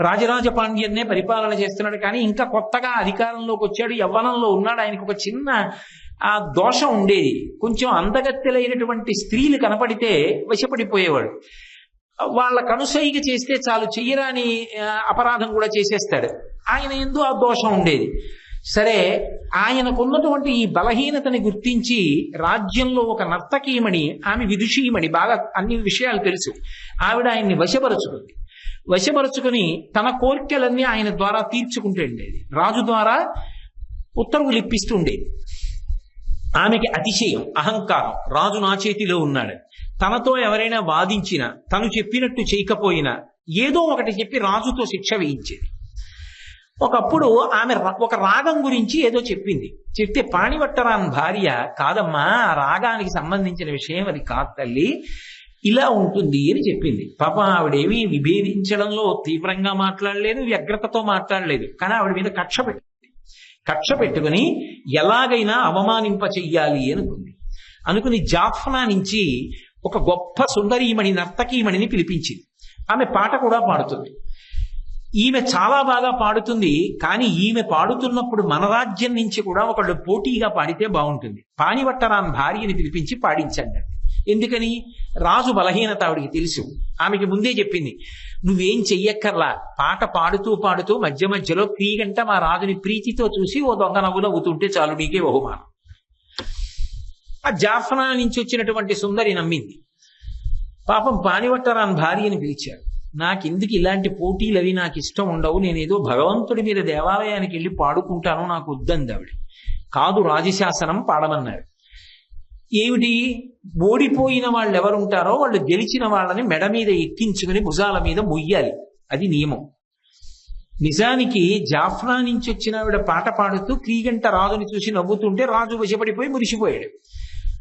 రాజరాజ పాండ్యన్నే పరిపాలన చేస్తున్నాడు, కానీ ఇంకా కొత్తగా అధికారంలోకి వచ్చాడు, యవ్వనంలో ఉన్నాడు. ఆయనకు ఒక చిన్న ఆ దోషం ఉండేది. కొంచెం అందగత్తెలైనటువంటి స్త్రీలు కనపడితే వశపడిపోయేవాడు. వాళ్ళ కనుసైగ చేస్తే చాలు, చెయ్యరాని అపరాధం కూడా చేసేస్తాడు. ఆయన యందు ఆ దోషం ఉండేది. సరే, ఆయనకున్నటువంటి ఈ బలహీనతని గుర్తించి రాజ్యంలో ఒక నర్తకీమణి, ఆమె విదుషీమణి, బాగా అన్ని విషయాలు తెలుసు, ఆవిడ ఆయన్ని వశపరుచుకుని తన కోరికలన్నీ ఆయన ద్వారా తీర్చుకుంటూ ఉండేది. రాజు ద్వారా ఉత్తర్వులు ఇప్పిస్తూ ఉండేది. ఆమెకి అతిశయం, అహంకారం, రాజు నా చేతిలో ఉన్నాడు, తనతో ఎవరైనా వాదించినా, తను చెప్పినట్టు చేయకపోయినా ఏదో ఒకటి చెప్పి రాజుతో శిక్ష వేయించేది. ఒకప్పుడు ఆమె ఒక రాగం గురించి ఏదో చెప్తే పాణిభట్టరాన్ భార్య, కాదమ్మా ఆ రాగానికి సంబంధించిన విషయం అది కాదు తల్లి, ఇలా ఉంటుంది అని చెప్పింది. పాపం ఆవిడేమీ విభేదించడంలో తీవ్రంగా మాట్లాడలేదు, వ్యగ్రతతో మాట్లాడలేదు, కానీ ఆవిడ మీద కక్ష పెట్టుకుని ఎలాగైనా అవమానింప చెయ్యాలి అనుకుని జాఫ్నా నుంచి ఒక గొప్ప సుందరీమణి, నర్తకీమణిని పిలిపించింది. ఆమె పాట కూడా పాడుతుంది. ఈమె చాలా బాగా పాడుతుంది, కానీ ఈమె పాడుతున్నప్పుడు మన రాజ్యం నుంచి కూడా ఒకళ్ళు పోటీగా పాడితే బాగుంటుంది. పాణిభట్టరాన్ భార్యని పిలిపించి పాడించండి. ఎందుకని? రాజు బలహీనత ఆవిడికి తెలుసు. ఆమెకి ముందే చెప్పింది, నువ్వేం చెయ్యక్కర్లా, పాట పాడుతూ పాడుతూ మధ్య మధ్యలో క్రీగంట మా రాజుని ప్రీతితో చూసి ఓ దొంగ నవ్వు నవ్వుతుంటే చాలు, నీకే బహుమానం. ఆ జాఫ్నా నుంచి వచ్చినటువంటి సుందరి నమ్మింది. పాపం పాణిభట్టరాన్ భార్యని పిలిచాడు. నాకెందుకు ఇలాంటి పోటీలు అవి నాకు ఇష్టం ఉండవు, నేనేదో భగవంతుడి మీద దేవాలయానికి వెళ్ళి పాడుకుంటాను, నాకు వద్దంది ఆవిడ. కాదు, రాజశాసనం పాడమన్నారు. ఏమిటి? ఓడిపోయిన వాళ్ళు ఎవరుంటారో వాళ్ళు గెలిచిన వాళ్ళని మెడ మీద ఎక్కించుకుని భుజాల మీద మొయ్యాలి, అది నియమం. నిజానికి జాఫ్నా నుంచి వచ్చిన ఆవిడ పాట పాడుతూ క్రీగంట రాజుని చూసి నవ్వుతుంటే రాజు వశపడిపోయి మురిసిపోయాడు.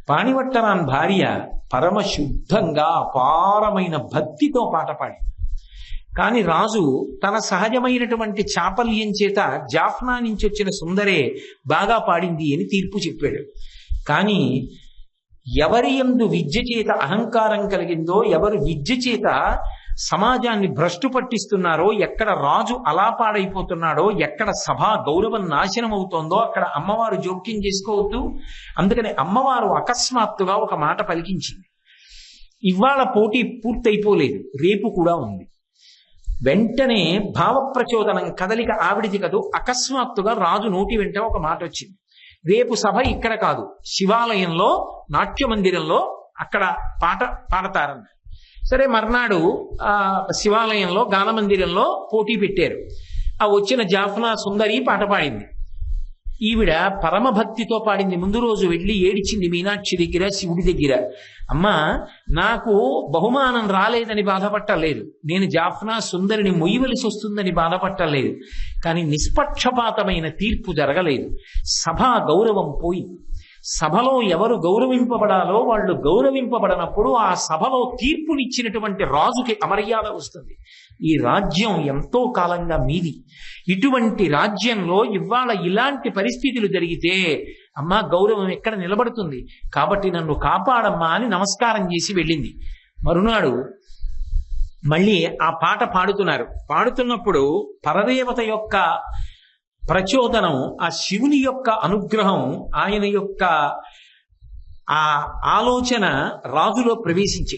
పాణివట్టరాన్ భార్య పరమశుద్ధంగా అపారమైన భక్తితో పాట పాడి, కాని రాజు తన సహజమైనటువంటి చాపల్యం చేత జాఫ్నా నుంచి వచ్చిన సుందరే బాగా పాడింది అని తీర్పు చెప్పాడు. కానీ ఎవరి యందు విద్య చేత అహంకారం కలిగిందో, ఎవరు విద్య చేత సమాజాన్ని భ్రష్టు పట్టిస్తున్నారో, ఎక్కడ రాజు అలా పాడైపోతున్నాడో, ఎక్కడ సభా గౌరవం నాశనం అవుతోందో అక్కడ అమ్మవారు జోక్యం చేసుకోవద్దు. అందుకని అమ్మవారు అకస్మాత్తుగా ఒక మాట పలికించింది. ఇవాళ పోటీ పూర్తయిపోలేదు, రేపు కూడా ఉంది. వెంటనే భావప్రచోదనం కదలిక ఆవిడిది కదూ, అకస్మాత్తుగా రాజు నోటి వెంట ఒక మాట వచ్చింది. రేపు సభ ఇక్కడ కాదు, శివాలయంలో నాట్య మందిరంలో అక్కడ పాట పాడతారన్న. సరే, మర్నాడు శివాలయంలో గాన మందిరంలో పోటీ పెట్టారు. ఆ వచ్చిన జాఫ్నా సుందరి పాట పాడింది. ఈవిడ పరమభక్తితో పాడింది. ముందు రోజు వెళ్ళి ఏడిచింది మీనాక్షి దగ్గర, శివుడి దగ్గర. అమ్మా, నాకు బహుమానం రాలేదని బాధపట్టలేదు, నేను జాఫ్నా సుందరిని మొయ్యవలసి వస్తుందని బాధపట్టలేదు. కానీ నిష్పక్షపాతమైన తీర్పు జరగలేదు. సభా గౌరవం పోయింది. సభలో ఎవరు గౌరవింపబడాలో వాళ్ళు గౌరవింపబడనప్పుడు ఆ సభలో తీర్పునిచ్చినటువంటి రాజుకి అమర్యాద వస్తుంది. ఈ రాజ్యం ఎంతో కాలంగా మీది. ఇటువంటి రాజ్యంలో ఇవాళ ఇలాంటి పరిస్థితులు జరిగితే అమ్మా గౌరవం ఎక్కడ నిలబడుతుంది? కాబట్టి నన్ను కాపాడమ్మా అని నమస్కారం చేసి వెళ్ళింది. మరునాడు మళ్ళీ ఆ పాట పాడుతున్నారు. పాడుతున్నప్పుడు పరదేవత యొక్క ప్రచోదనం, ఆ శివుని యొక్క అనుగ్రహం, ఆయన యొక్క ఆ ఆలోచన రాజులో ప్రవేశించి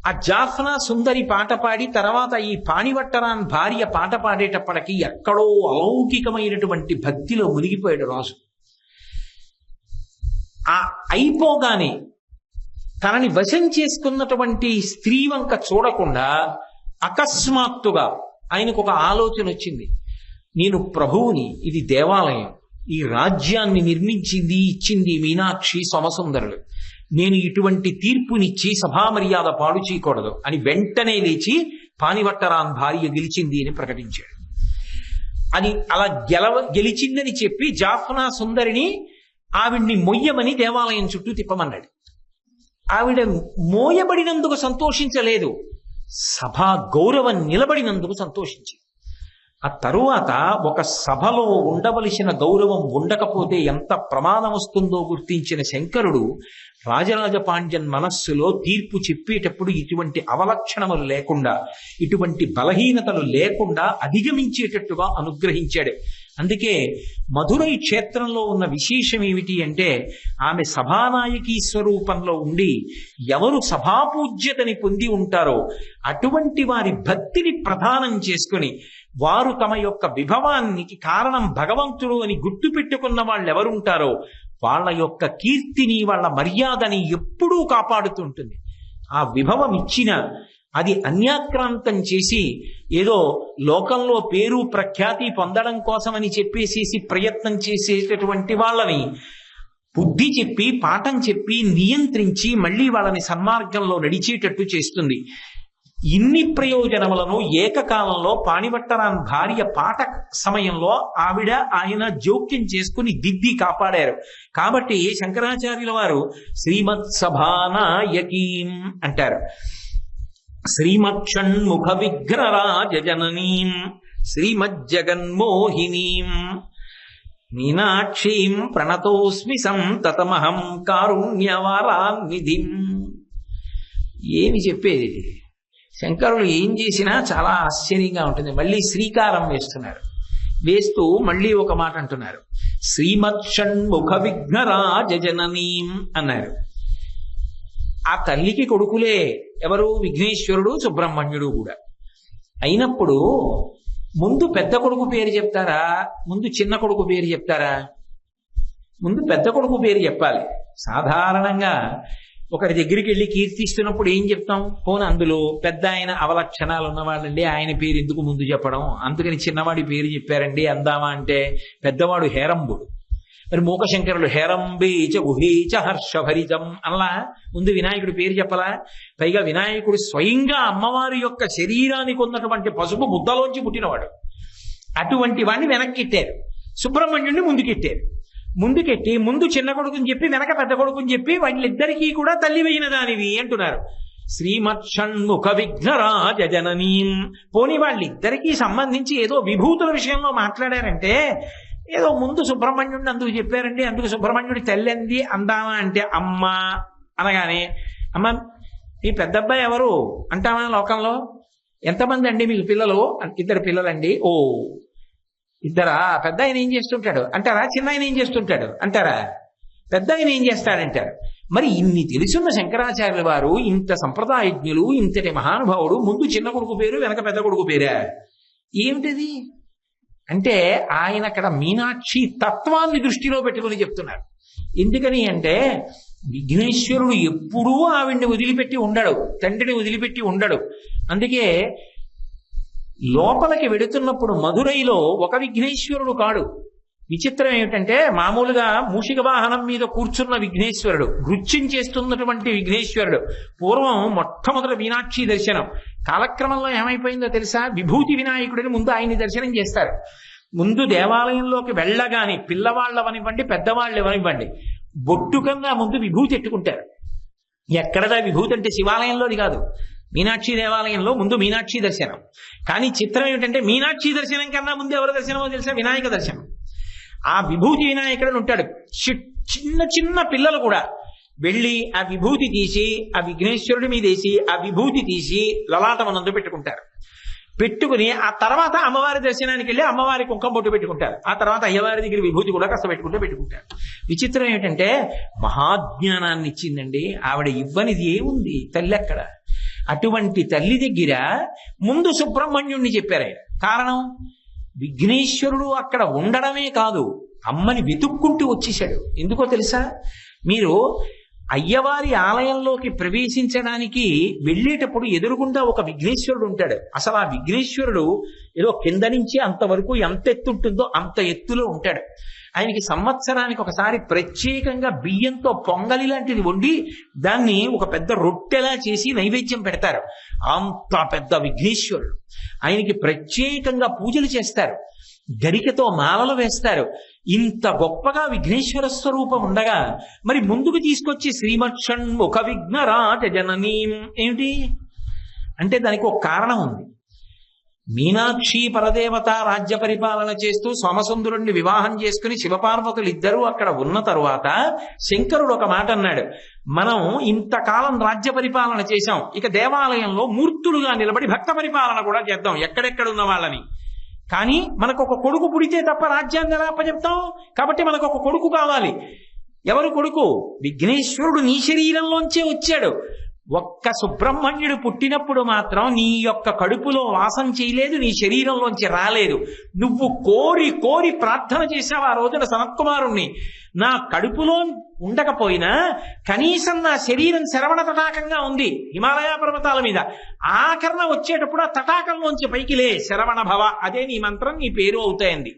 ఆ జాఫ్నా సుందరి పాట పాడి తర్వాత ఈ పాణివట్టరాన్ భార్య పాట పాడేటప్పటికీ ఎక్కడో అలౌకికమైనటువంటి భక్తిలో మునిగిపోయాడు రాజు. ఆ అయిపోగానే తనని వశం చేసుకున్నటువంటి స్త్రీ వంక చూడకుండా అకస్మాత్తుగా ఆయనకు ఒక ఆలోచన వచ్చింది. నేను ప్రభువుని, ఇది దేవాలయం, ఈ రాజ్యాన్ని నిర్మించింది ఇచ్చింది మీనాక్షి సోమసుందరులు, నేను ఇటువంటి తీర్పునిచ్చి సభామర్యాద పాడు చేయకూడదు అని వెంటనే లేచి పాణివట్టరాన్ భార్య గెలిచింది అని ప్రకటించాడు. అది అలా గెలిచిందని చెప్పి జాఫ్నా సుందరిని ఆవిడ్ని మొయ్యమని దేవాలయం చుట్టూ తిప్పమన్నాడు. ఆవిడ మోయబడినందుకు సంతోషించలేదు, సభా గౌరవం నిలబడినందుకు సంతోషించింది. ఆ తరువాత ఒక సభలో ఉండవలసిన గౌరవం ఉండకపోతే ఎంత ప్రమాదం వస్తుందో గుర్తించిన శంకరుడు రాజరాజ పాండ్యన్ మనస్సులో తీర్పు చెప్పేటప్పుడు ఇటువంటి అవలక్షణములు లేకుండా, ఇటువంటి బలహీనతలు లేకుండా అధిగమించేటట్టుగా అనుగ్రహించాడు. అందుకే మధురై క్షేత్రంలో ఉన్న విశేషం ఏమిటి అంటే, ఆమె సభానాయకీ స్వరూపంలో ఉండి ఎవరు సభాపూజ్యతని పొంది ఉంటారో అటువంటి వారి భక్తిని ప్రధానం చేసుకుని వారు తమ యొక్క విభవానికి కారణం భగవంతుడు అని గుర్తు పెట్టుకున్న వాళ్ళు ఎవరుంటారో వాళ్ళ యొక్క కీర్తిని, వాళ్ళ మర్యాదని ఎప్పుడూ కాపాడుతుంటుంది. ఆ విభవం ఇచ్చిన అది అన్యాక్రాంతం చేసి ఏదో లోకంలో పేరు ప్రఖ్యాతి పొందడం కోసమని చెప్పేసేసి ప్రయత్నం చేసేటటువంటి వాళ్ళని బుద్ధి చెప్పి పాఠం చెప్పి నియంత్రించి మళ్ళీ వాళ్ళని సన్మార్గంలో నడిచేటట్టు చేస్తుంది. ఇన్ని ప్రయోజనములను ఏకకాలంలో పాణివట్టరాన్ భార్య పాట సమయంలో ఆవిడ ఆయన జోక్యం చేసుకుని దిద్ది కాపాడారు. కాబట్టి శంకరాచార్యుల వారు శ్రీమత్ సభానాయకీం అంటారు. శ్రీమక్షణ్ముఖ విఘ్నరాజననీం శ్రీమజ్జగన్మోహినీం మీనాక్షీం ప్రణతోస్మి సంతతమహం కారుణ్యవారాన్నిధిం. ఏమి చెప్పేది? శంకరులు ఏం చేసినా చాలా ఆశ్చర్యంగా ఉంటుంది. మళ్ళీ శ్రీకారం వేస్తున్నారు. వేస్తూ మళ్ళీ ఒక మాట అంటున్నారు, శ్రీమత్షణ్ముఖ విఘ్నరాజననీం అన్నారు. ఆ తల్లికి కొడుకులే ఎవరు? విఘ్నేశ్వరుడు, సుబ్రహ్మణ్యుడు కూడా. అయినప్పుడు ముందు పెద్ద కొడుకు పేరు చెప్తారా, ముందు చిన్న కొడుకు పేరు చెప్తారా? ముందు పెద్ద కొడుకు పేరు చెప్పాలి. సాధారణంగా ఒకరి దగ్గరికి వెళ్ళి కీర్తిస్తున్నప్పుడు ఏం చెప్తాం? పోనీ అందులో పెద్ద ఆయన అవలక్షణాలు ఉన్నవాళ్ళండి, ఆయన పేరు ఎందుకు ముందు చెప్పడం, అందుకని చిన్నవాడి పేరు చెప్పారండి అందామా అంటే పెద్దవాడు హేరంబుడు. మరి మూకశంకరులు హేరంబేచ గుహేచ హర్షభరితం అలా ముందు వినాయకుడి పేరు చెప్పలా? పైగా వినాయకుడు స్వయంగా అమ్మవారి యొక్క శరీరానికి ఉన్నటువంటి పసుపు ముద్దలోంచి పుట్టినవాడు. అటువంటి వాడిని వెనక్కిట్టారు, సుబ్రహ్మణ్యుడిని ముందుకెట్టారు. ముందుకెట్టి ముందు చిన్న కొడుకుని చెప్పి వెనక పెద్ద కొడుకుని చెప్పి వాళ్ళిద్దరికీ కూడా తల్లి అయిన దానివి అంటున్నారు. శ్రీమత్షణ్ముఖ విఘ్నరాజ జననీం. పోని వాళ్ళిద్దరికీ సంబంధించి ఏదో విభూతుల విషయంలో మాట్లాడారంటే ఏదో ముందు సుబ్రహ్మణ్యుడిని అందుకు చెప్పారండి, అందుకు సుబ్రహ్మణ్యుడి తల్లి అంది అందామా అంటే అమ్మ అనగానే అమ్మ మీ పెద్దబ్బాయి ఎవరు అంటామా లోకంలో? ఎంతమంది అండి మీకు పిల్లలు? 2 పిల్లలండి. ఓ ఇద్దరా? పెద్ద ఆయన ఏం చేస్తుంటాడు అంటారా? చిన్న ఆయన ఏం చేస్తుంటాడు అంటారా? పెద్ద ఆయన ఏం చేస్తాడంటారు. మరి ఇన్ని తెలుసున్న శంకరాచార్యుల వారు, ఇంత సంప్రదాయజ్ఞులు, ఇంతటి మహానుభావుడు, ముందు చిన్న కొడుకు పేరు వెనక పెద్ద కొడుకు పేరా? ఏమిటది అంటే ఆయన అక్కడ మీనాక్షి తత్వాన్ని దృష్టిలో పెట్టుకుని చెప్తున్నారు. ఎందుకని అంటే విఘ్నేశ్వరుడు ఎప్పుడూ ఆవిడ్ని వదిలిపెట్టి ఉండడు, తండ్రిని వదిలిపెట్టి ఉండడు. అందుకే లోపలికి వెడుతున్నప్పుడు మధురైలో ఒక విఘ్నేశ్వరుడు కాడు. విచిత్రం ఏమిటంటే మామూలుగా మూషిక వాహనం మీద కూర్చున్న విఘ్నేశ్వరుడు, నృత్యం చేస్తున్నటువంటి విఘ్నేశ్వరుడు. పూర్వం మొట్టమొదటి మీనాక్షి దర్శనం. కాలక్రమంలో ఏమైపోయిందో తెలుసా? విభూతి వినాయకుడిని ముందు ఆయన్ని దర్శనం చేస్తారు. ముందు దేవాలయంలోకి వెళ్ళగాని పిల్లవాళ్ళవనివ్వండి పెద్దవాళ్ళవనివ్వండి బొట్టు కన్నా ముందు విభూతి ఎట్టుకుంటారు. ఎక్కడదా విభూతి అంటే శివాలయంలోది కాదు, మీనాక్షి దేవాలయంలో ముందు మీనాక్షి దర్శనం. కానీ చిత్రం ఏమిటంటే మీనాక్షి దర్శనం కన్నా ముందు ఎవరి దర్శనమో తెలుసా? వినాయక దర్శనం. ఆ విభూతి వినాయకుడు ఉంటాడు. చిన్న చిన్న పిల్లలు కూడా వెళ్ళి ఆ విభూతి తీసి ఆ విఘ్నేశ్వరుడి మీద వేసి ఆ విభూతి తీసి లలాటమనందు పెట్టుకుంటారు. పెట్టుకుని ఆ తర్వాత అమ్మవారి దర్శనానికి వెళ్ళి అమ్మవారి కుంకం బొట్టు పెట్టుకుంటారు. ఆ తర్వాత అయ్యవారి దగ్గర విభూతి కూడా కాస్త పెట్టుకుంటారు. విచిత్రం ఏంటంటే మహాజ్ఞానాన్ని ఇచ్చిందండి ఆవిడ. ఇవ్వనిది ఏముంది తల్లి అక్కడ? అటువంటి తల్లి దగ్గర ముందు సుబ్రహ్మణ్యుణ్ణి చెప్పారు ఆయన. కారణం విఘ్నేశ్వరుడు అక్కడ ఉండడమే కాదు, అమ్మని వెతుక్కుంటూ వచ్చేసాడు. ఎందుకో తెలుసా? మీరు అయ్యవారి ఆలయంలోకి ప్రవేశించడానికి వెళ్ళేటప్పుడు ఎదురుగుండా ఒక విఘ్నేశ్వరుడు ఉంటాడు. అసలు ఆ విఘ్నేశ్వరుడు ఏదో కింద నుంచి అంతవరకు ఎంత ఎత్తు ఉంటుందో అంత ఎత్తులో ఉంటాడు. ఆయనకి సంవత్సరానికి ఒకసారి ప్రత్యేకంగా బియ్యంతో పొంగలి లాంటిది వండి దాన్ని ఒక పెద్ద రొట్టెలా చేసి నైవేద్యం పెడతారు. అంత పెద్ద విఘ్నేశ్వరుడు. ఆయనకి ప్రత్యేకంగా పూజలు చేస్తారు, గరికతో మాలలు వేస్తారు. ఇంత గొప్పగా విఘ్నేశ్వర స్వరూపం ఉండగా మరి ముందుకు తీసుకొచ్చి శ్రీమత్షణ్ముఖ విఘ్నరాజ జననీం ఏమిటి అంటే దానికి ఒక కారణం ఉంది. మీనాక్షి పరదేవత రాజ్య పరిపాలన చేస్తూ సోమసుందరుణ్ణి వివాహం చేసుకుని శివపార్వతులు ఇద్దరూ అక్కడ ఉన్న తరువాత శంకరుడు ఒక మాట అన్నాడు, మనం ఇంతకాలం రాజ్య పరిపాలన చేశాం, ఇక దేవాలయంలో మూర్తులుగా నిలబడి భక్త పరిపాలన కూడా చేద్దాం ఎక్కడెక్కడ ఉన్న వాళ్ళని. కానీ మనకు ఒక కొడుకు పుడితే తప్ప రాజ్యాన్ని ఎలా అప్పచెప్తాం? కాబట్టి మనకు ఒక కొడుకు కావాలి. ఎవరు కొడుకు? విఘ్నేశ్వరుడు నీ శరీరంలోంచే వచ్చాడు. ఒక్క సుబ్రహ్మణ్యుడు పుట్టినప్పుడు మాత్రం నీ యొక్క కడుపులో వాసం చేయలేదు, నీ శరీరంలోంచి రాలేదు. నువ్వు కోరి కోరి ప్రార్థన చేశావు ఆ రోజున సనత్కుమారుణ్ణి, నా కడుపులో ఉండకపోయినా కనీసం నా శరీరం శరవణ తటాకంగా ఉంది హిమాలయ పర్వతాల మీద, ఆఖరణ వచ్చేటప్పుడు ఆ తటాకంలోంచి పైకి లే శరవణ భవ, అదే నీ మంత్రం, నీ పేరు అవుతాయండి.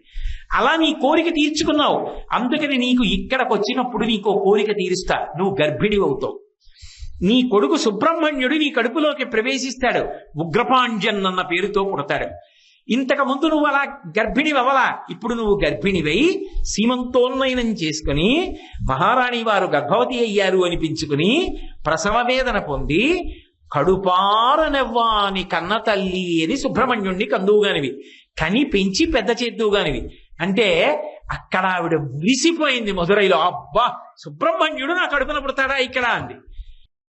అలా నీ కోరిక తీర్చుకున్నావు. అందుకని నీకు ఇక్కడికి వచ్చినప్పుడు నీకు కోరిక తీరుస్తా, నువ్వు గర్భిణి అవుతావు. నీ కొడుకు సుబ్రహ్మణ్యుడు నీ కడుపులోకి ప్రవేశిస్తాడు, ఉగ్రపాండ్యన్ అన్న పేరుతో పుడతాడు. ఇంతకు ముందు నువ్వు అలా గర్భిణి అవ్వలా, ఇప్పుడు నువ్వు గర్భిణివై సీమంతోన్మయనం చేసుకుని మహారాణి వారు గర్భవతి అయ్యారు అనిపించుకుని ప్రసవ వేదన పొంది కడుపారనెవ్వాని కన్న తల్లి అని సుబ్రహ్మణ్యుణ్ణి కందువుగానివి, కని పెంచి పెద్ద చేద్దువుగానివి. అంటే అక్కడ ఆవిడ విసిపోయింది మధురైలో, అబ్బా సుబ్రహ్మణ్యుడు నా కడుపున పుడతాడా ఇక్కడ అంది.